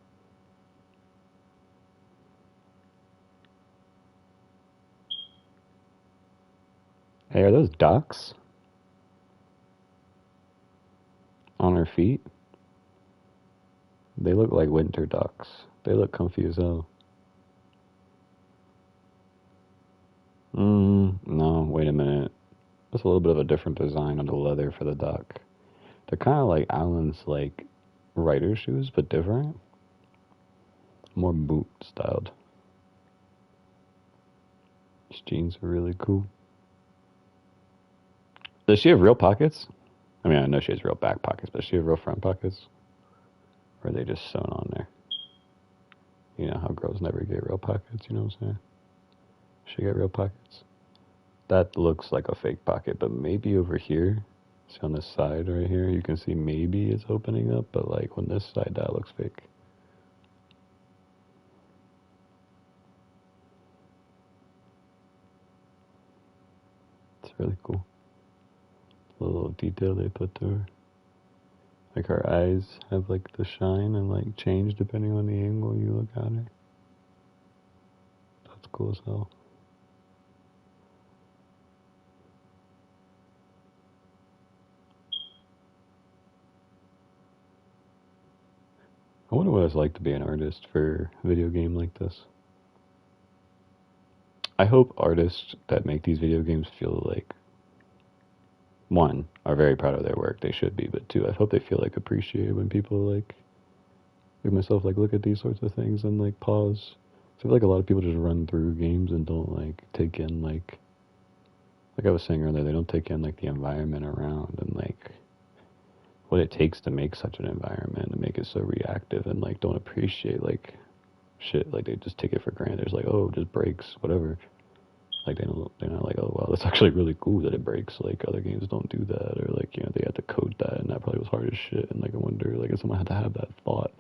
Hey, are those ducks on her feet? They look like winter ducks. They look comfy as hell. No, wait a minute. That's a little bit of a different design on the leather for the duck. They're kind of like Alan's, like, rider shoes, but different. More boot styled. These jeans are really cool. Does she have real pockets? I mean, I know she has real back pockets, but does she have real front pockets? Or are they just sewn on there? You know how girls never get real pockets, you know what I'm saying? She got real pockets. That looks like a fake pocket, but maybe over here, see on this side right here, you can see maybe it's opening up, but like on this side, that looks fake. It's really cool. The little detail they put to her. Like her eyes have like the shine and like change depending on the angle you look at her. That's cool as hell. I wonder what it's like to be an artist for a video game like this. I hope artists that make these video games feel like, one, are very proud of their work. They should be, but two, I hope they feel like appreciated when people like myself like look at these sorts of things and like pause. I feel like a lot of people just run through games and don't like take in like I was saying earlier, they don't take in like the environment around and like what it takes to make such an environment and make it so reactive, and like don't appreciate like shit. Like they just take it for granted. It's like, oh, it just breaks, whatever. Like they're not like, oh wow, that's actually really cool that it breaks. Like other games don't do that, or like, you know, they had to code that and that probably was hard as shit. And like I wonder like if someone had to have that thought.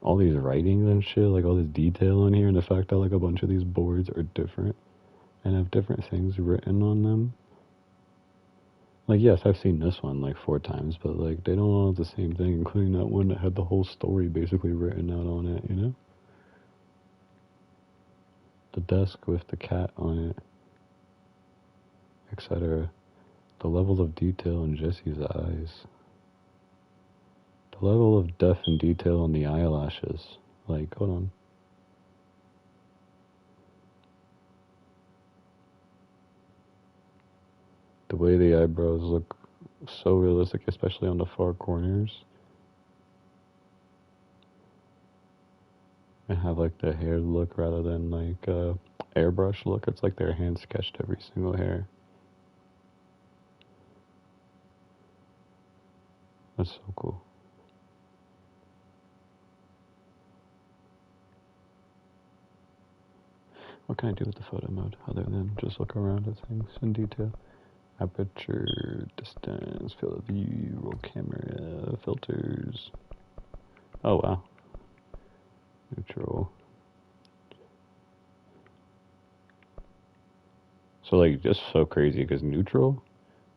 All these writings and shit, like all this detail in here, and the fact that like a bunch of these boards are different and have different things written on them. Like, yes, I've seen this one like 4 times, but like they don't all have the same thing, including that one that had the whole story basically written out on it, you know? The desk with the cat on it, etc. The level of detail in Jesse's eyes. The level of depth and detail on the eyelashes. Like, hold on. The way the eyebrows look so realistic, especially on the far corners. And have like the hair look rather than like airbrush look. It's like their hand sketched every single hair. That's so cool. What can I do with the photo mode other than just look around at things in detail? Aperture, distance, field of view, roll camera, filters. Oh wow. Neutral. So like, just so crazy because neutral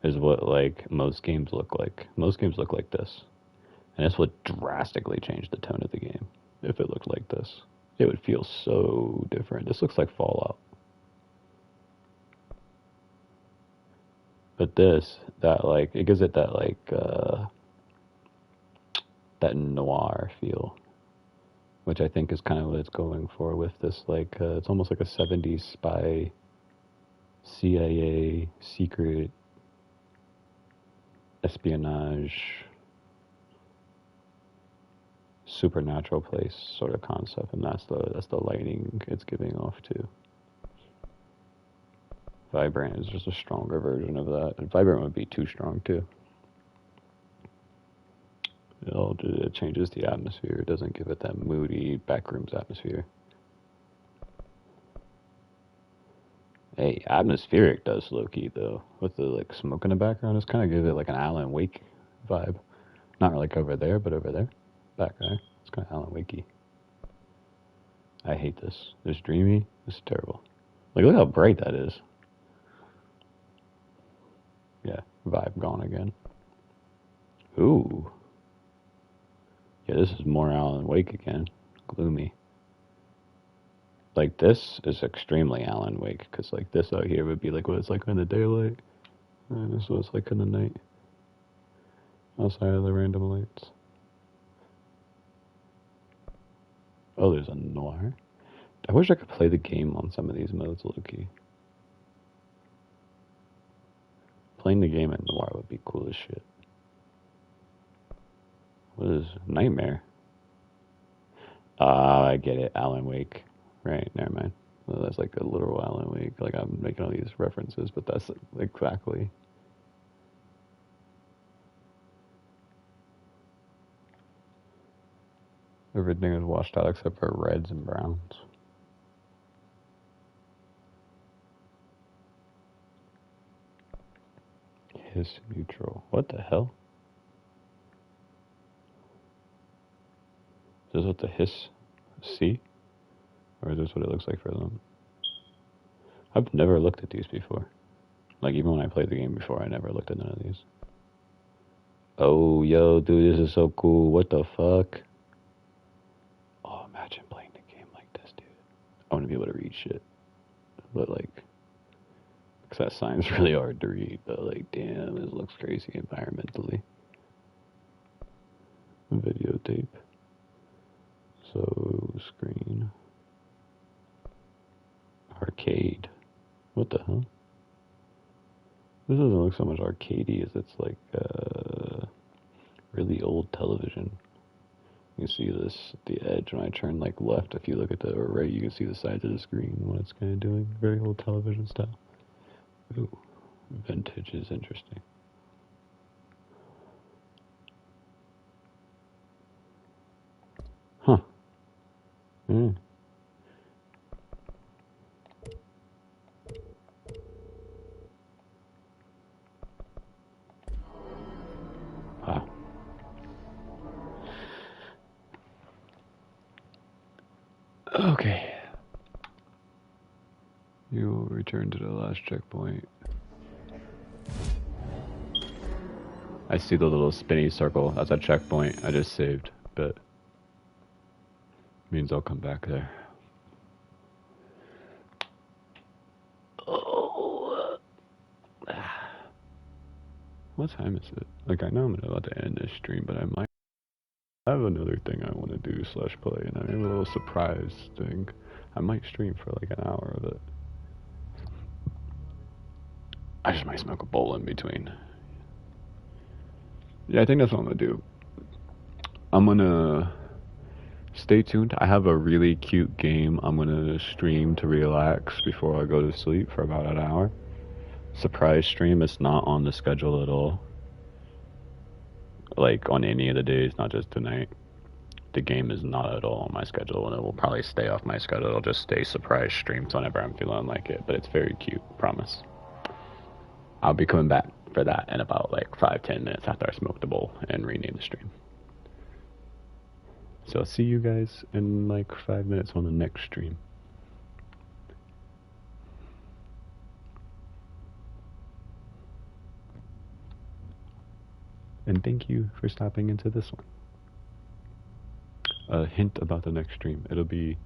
is what like most games look like. Most games look like this. And that's what drastically changed the tone of the game. If it looked like this, it would feel so different. This looks like Fallout. But this, that like, it gives it that like, that noir feel, which I think is kind of what it's going for with this, like, it's almost like a 70s spy, CIA, secret espionage, supernatural place sort of concept, and that's the lighting it's giving off to. Vibrant is just a stronger version of that. And Vibrant would be too strong too. It changes the atmosphere. It doesn't give it that moody backrooms atmosphere. Hey, atmospheric does low-key though. With the like smoke in the background, it's kind of give it like an Alan Wake vibe. Not like over there, but over there. Back there. It's kind of Alan Wakey. I hate this. This dreamy. This is terrible. Like, look how bright that is. Yeah, vibe gone again. Ooh. Yeah, this is more Alan Wake again. Gloomy. Like, this is extremely Alan Wake, because, like, this out here would be, like, what it's like in the daylight. And this is what it's like in the night. Outside of the random lights. Oh, there's a noir. I wish I could play the game on some of these modes, low-key. Playing the game in noir would be cool as shit. What is Nightmare? I get it. Alan Wake. Right, never mind. Well, that's like a literal Alan Wake. Like, I'm making all these references, but that's exactly. Everything is washed out except for reds and browns. Hiss neutral. What the hell? Is this what the hiss see? Or is this what it looks like for them? I've never looked at these before. Like, even when I played the game before, I never looked at none of these. Oh, yo, dude, this is so cool. What the fuck? Oh, imagine playing the game like this, dude. I want to be able to read shit. But, like, because that sign's really hard to read. But, like, damn, this looks crazy environmentally. Videotape. So, screen. Arcade. What the hell? This doesn't look so much arcadey as it's like really old television. You can see this, the edge when I turn like left. If you look at the or right, you can see the sides of the screen, what it's kind of doing. Very old television style. Ooh, vintage is interesting. Huh. Hmm. Wow. Okay. You will return to the last checkpoint. I see the little spinny circle. That's a checkpoint. I just saved, but means I'll come back there. Oh. What time is it? Like, I know I'm about to end this stream, but I might have another thing I want to do / play, and I have a little surprise thing. I might stream for like an hour of it. I just might smoke a bowl in between. Yeah, I think that's what I'm gonna do. I'm gonna stay tuned. I have a really cute game I'm gonna stream to relax before I go to sleep for about an hour. Surprise stream. It's not on the schedule at all. Like on any of the days, not just tonight. The game is not at all on my schedule, and it will probably stay off my schedule. It'll just stay surprise streams whenever I'm feeling like it, but it's very cute, promise. I'll be coming back for that in about like 5-10 minutes after I smoke the bowl and rename the stream. So I'll see you guys in like 5 minutes on the next stream. And thank you for stopping into this one. A hint about the next stream. It'll be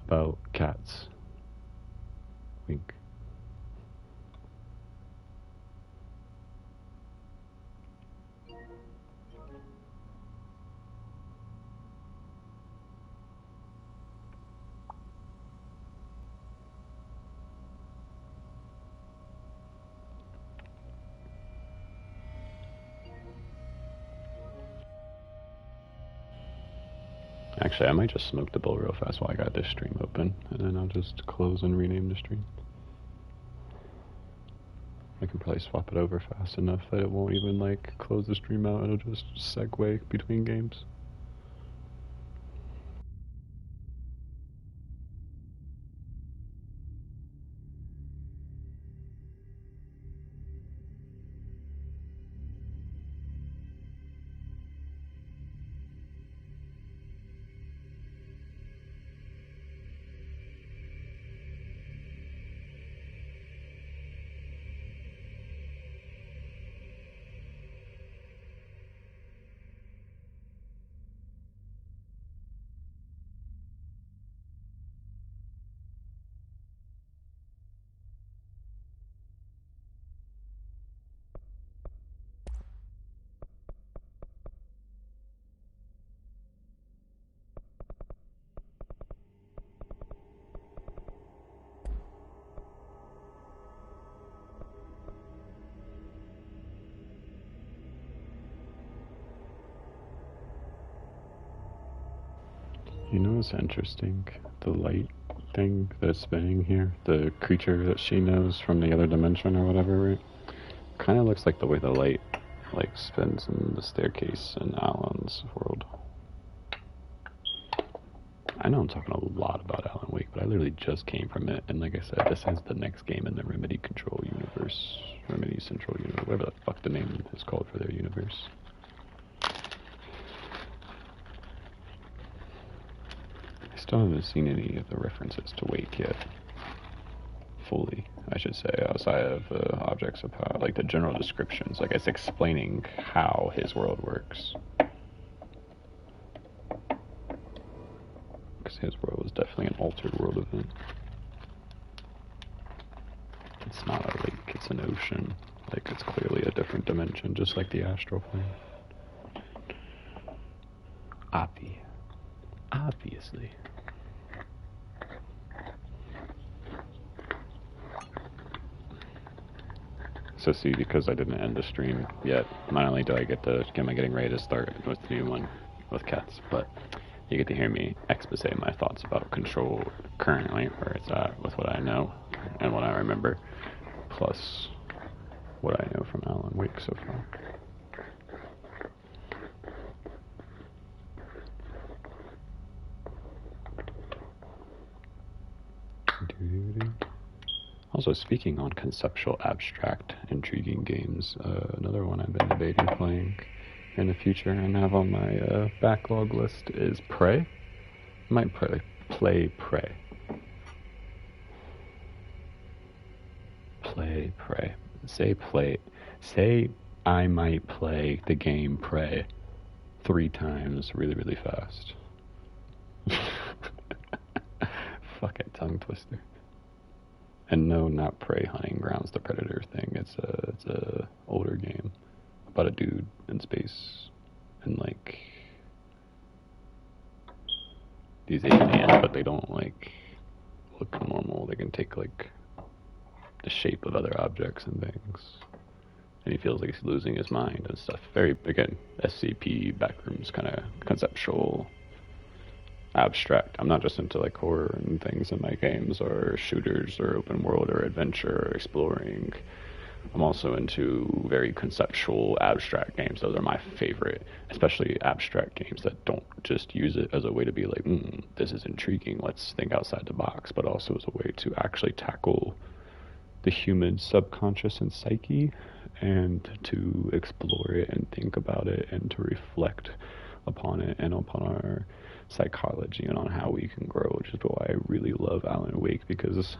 about cats. Wink. Actually, I might just smoke the bowl real fast while I got this stream open, and then I'll just close and rename the stream. I can probably swap it over fast enough that it won't even, like, close the stream out. It'll just segue between games. You know what's interesting? The light thing that's spinning here, the creature that she knows from the other dimension or whatever, right? Kind of looks like the way the light, like, spins in the staircase in Alan's world. I know I'm talking a lot about Alan Wake, but I literally just came from it, and like I said, this is the next game in the Remedy Control universe, Remedy Central universe, whatever the fuck the name is called for their universe. I still haven't seen any of the references to Wake yet. Fully, I should say, outside of objects of power, like the general descriptions, like it's explaining how his world works. Because his world was definitely an altered world event. It's not a lake, it's an ocean. Like, it's clearly a different dimension, just like the astral plane. Obviously. So see, because I didn't end the stream yet, not only do I get to, am I getting ready to start with the new one with cats, but you get to hear me expose my thoughts about Control currently, where it's at, with what I know and what I remember, plus what I know from Alan Wake so far. Also, speaking on conceptual, abstract, intriguing games, another one I've been debating playing in the future and have on my backlog list is Prey. I might play Prey. Play Prey. Say I might play the game Prey 3 times really, really fast. Fucking tongue twister. And no, not Prey Hunting Grounds, the Predator thing. It's a older game about a dude in space and, like, these aliens, but they don't, like, look normal. They can take, like, the shape of other objects and things. And he feels like he's losing his mind and stuff. Very, again, SCP, backrooms, kind of conceptual, abstract. I'm not just into, like, horror and things in my games, or shooters, or open world, or adventure, or exploring. I'm also into very conceptual, abstract games. Those are my favorite, especially abstract games that don't just use it as a way to be like, this is intriguing, let's think outside the box, but also as a way to actually tackle the human subconscious and psyche, and to explore it and think about it and to reflect upon it and upon our psychology and on how we can grow, which is why I really love Alan Wake, because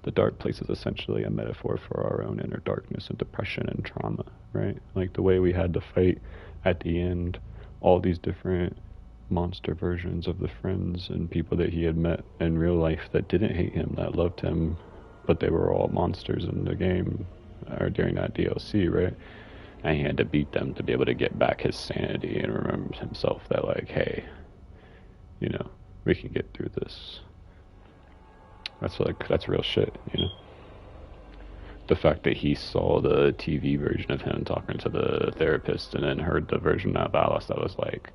the dark place is essentially a metaphor for our own inner darkness and depression and trauma, right? Like the way we had to fight at the end, all these different monster versions of the friends and people that he had met in real life that didn't hate him, that loved him, but they were all monsters in the game, or during that DLC, right? And he had to beat them to be able to get back his sanity and remember himself that, like, hey, you know, we can get through this. That's real shit, you know? The fact that he saw the TV version of him talking to the therapist and then heard the version of Alice that was like,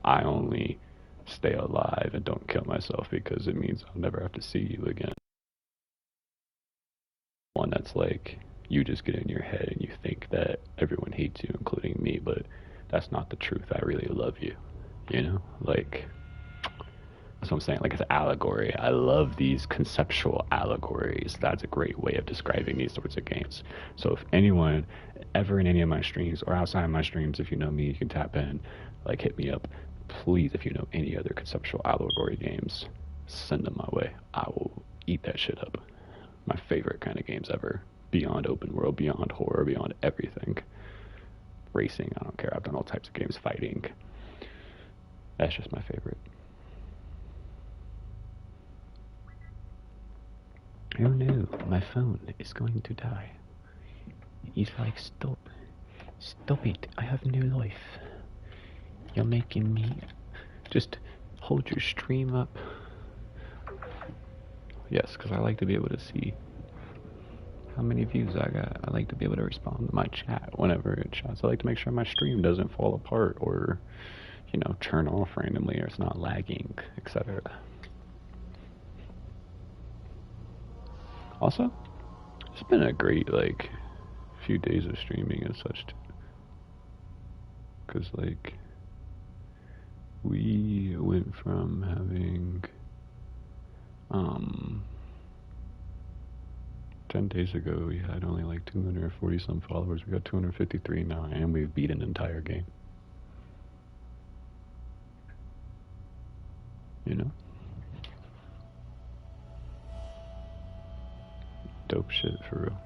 I only stay alive and don't kill myself because it means I'll never have to see you again. One that's like, you just get in your head and you think that everyone hates you, including me, but that's not the truth. I really love you, you know? Like, that's what I'm saying, like, it's allegory. I love these conceptual allegories. That's a great way of describing these sorts of games. So if anyone ever in any of my streams or outside of my streams, if you know me, you can tap in, like, hit me up. Please, if you know any other conceptual allegory games, send them my way. I will eat that shit up. My favorite kind of games ever. Beyond open world, beyond horror, beyond everything. Racing, I don't care. I've done all types of games. Fighting. That's just my favorite. Oh no, my phone is going to die. He's like, stop. Stop it. I have no life. You're making me... Just hold your stream up. Yes, because I like to be able to see how many views I got. I like to be able to respond to my chat whenever it shots. I like to make sure my stream doesn't fall apart or, you know, turn off randomly or it's not lagging, etc. Also, it's been a great, like, few days of streaming and such, too. Because, like, we went from having, 10 days ago, we had only, like, 240 some followers. We got 253 now, and we've beat an entire game. You know? Dope shit, for real.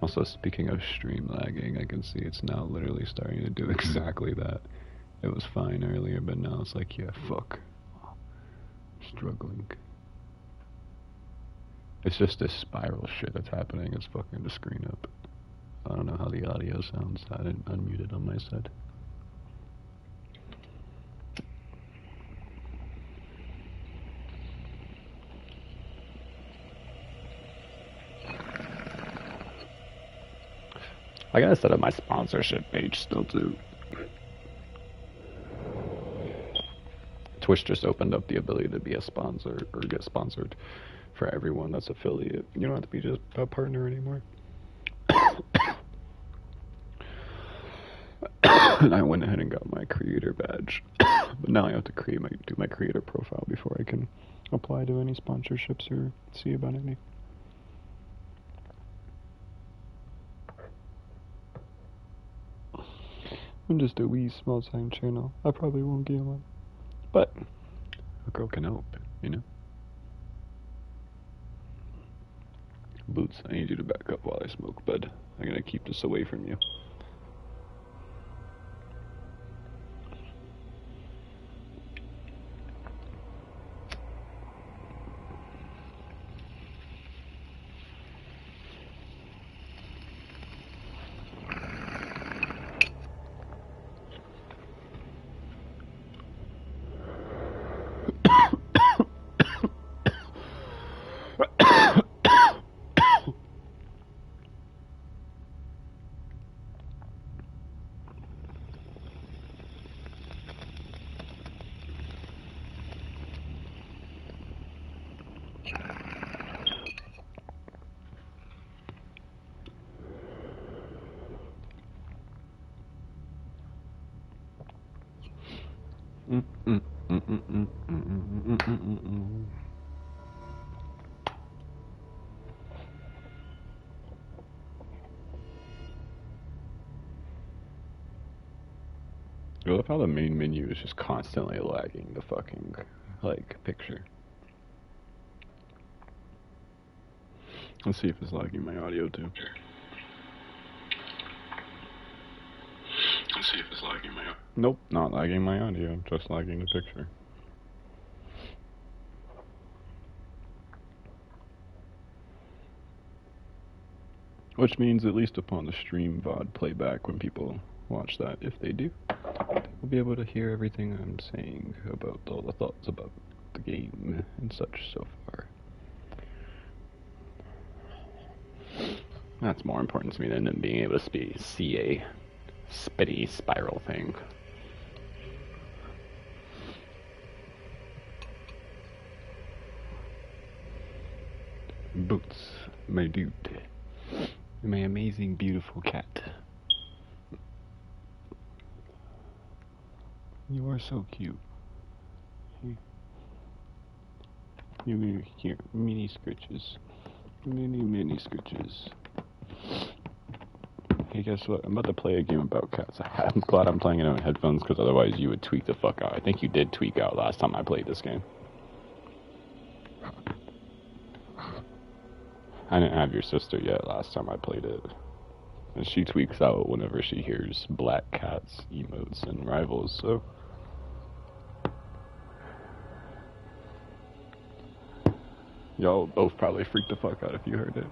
Also, speaking of stream lagging, I can see it's now literally starting to do exactly that. It was fine earlier, but now it's like, yeah, fuck. Struggling. It's just this spiral shit that's happening. It's fucking the screen up. I don't know how the audio sounds. I didn't unmute it on my side. I gotta set up my sponsorship page still too. Twitch just opened up the ability to be a sponsor or get sponsored for everyone that's affiliate. You don't have to be just a partner anymore. And I went ahead and got my creator badge. But now I have to do my creator profile before I can apply to any sponsorships or see about any. I'm just a wee small time channel. I probably won't get one. But a girl can hope, you know? Boots, I need you to back up while I smoke, bud. I'm gonna keep this away from you. I love how the main menu is just constantly lagging the fucking, like, picture. Let's see if it's lagging my audio too. Let's see if it's lagging my audio. Nope, not lagging my audio, just lagging the picture. Which means, at least upon the stream VOD playback, when people watch that, if they do, we'll be able to hear everything I'm saying about all the thoughts about the game and such so far. That's more important to me than being able to see a spitty spiral thing. my dude. My amazing, beautiful cat. You are so cute. You here, mini scritches. Mini scritches. Hey, guess what? I'm about to play a game about cats. I'm glad I'm playing it on headphones, because otherwise you would tweak the fuck out. I think you did tweak out last time I played this game. I didn't have your sister yet last time I played it. And she tweaks out whenever she hears black cats, emotes, and rivals, so... Y'all both probably freaked the fuck out if you heard it.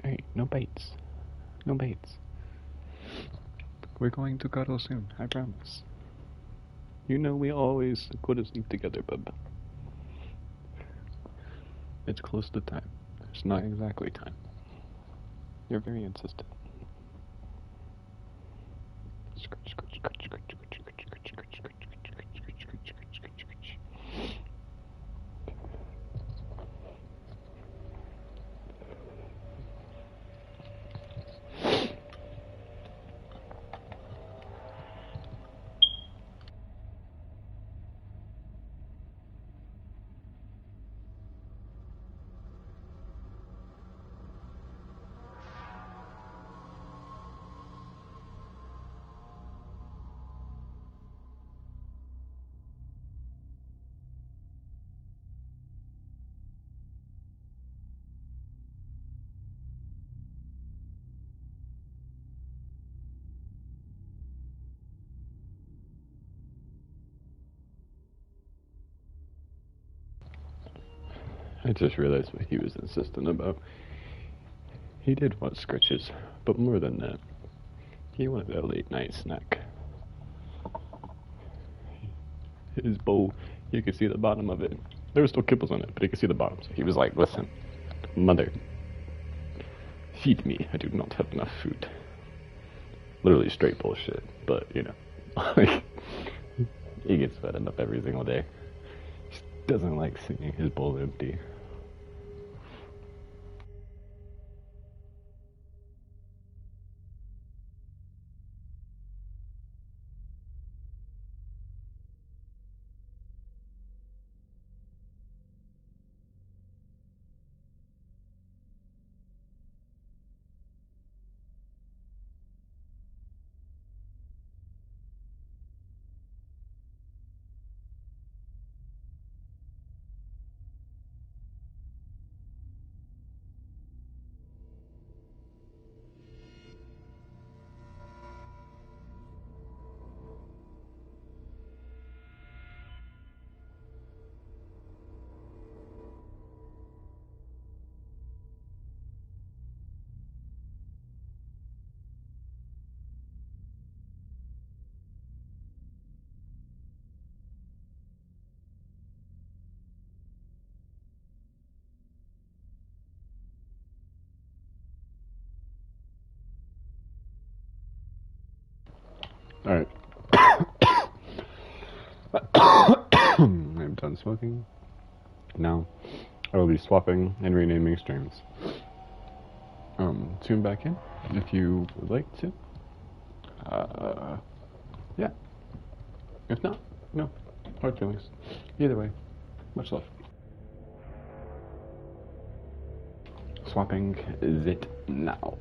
Hey, no baits. No baits. We're going to cuddle soon, I promise. You know we always go to sleep together, bub. It's close to time. It's not exactly time. You're very insistent. I just realized what he was insistent about. He did want scritches, but more than that, he wanted a late night snack. His bowl, you could see the bottom of it. There were still kibbles on it, but you could see the bottom. So he was like, listen, mother, feed me. I do not have enough food. Literally straight bullshit, but, you know, like, he gets fed enough every single day. Just doesn't like seeing his bowl empty. Alright. I'm done smoking. Now, I will be swapping and renaming streams. Tune back in if you would like to. Yeah. If not, no. Hard feelings. Either way, much love. Swapping is it now.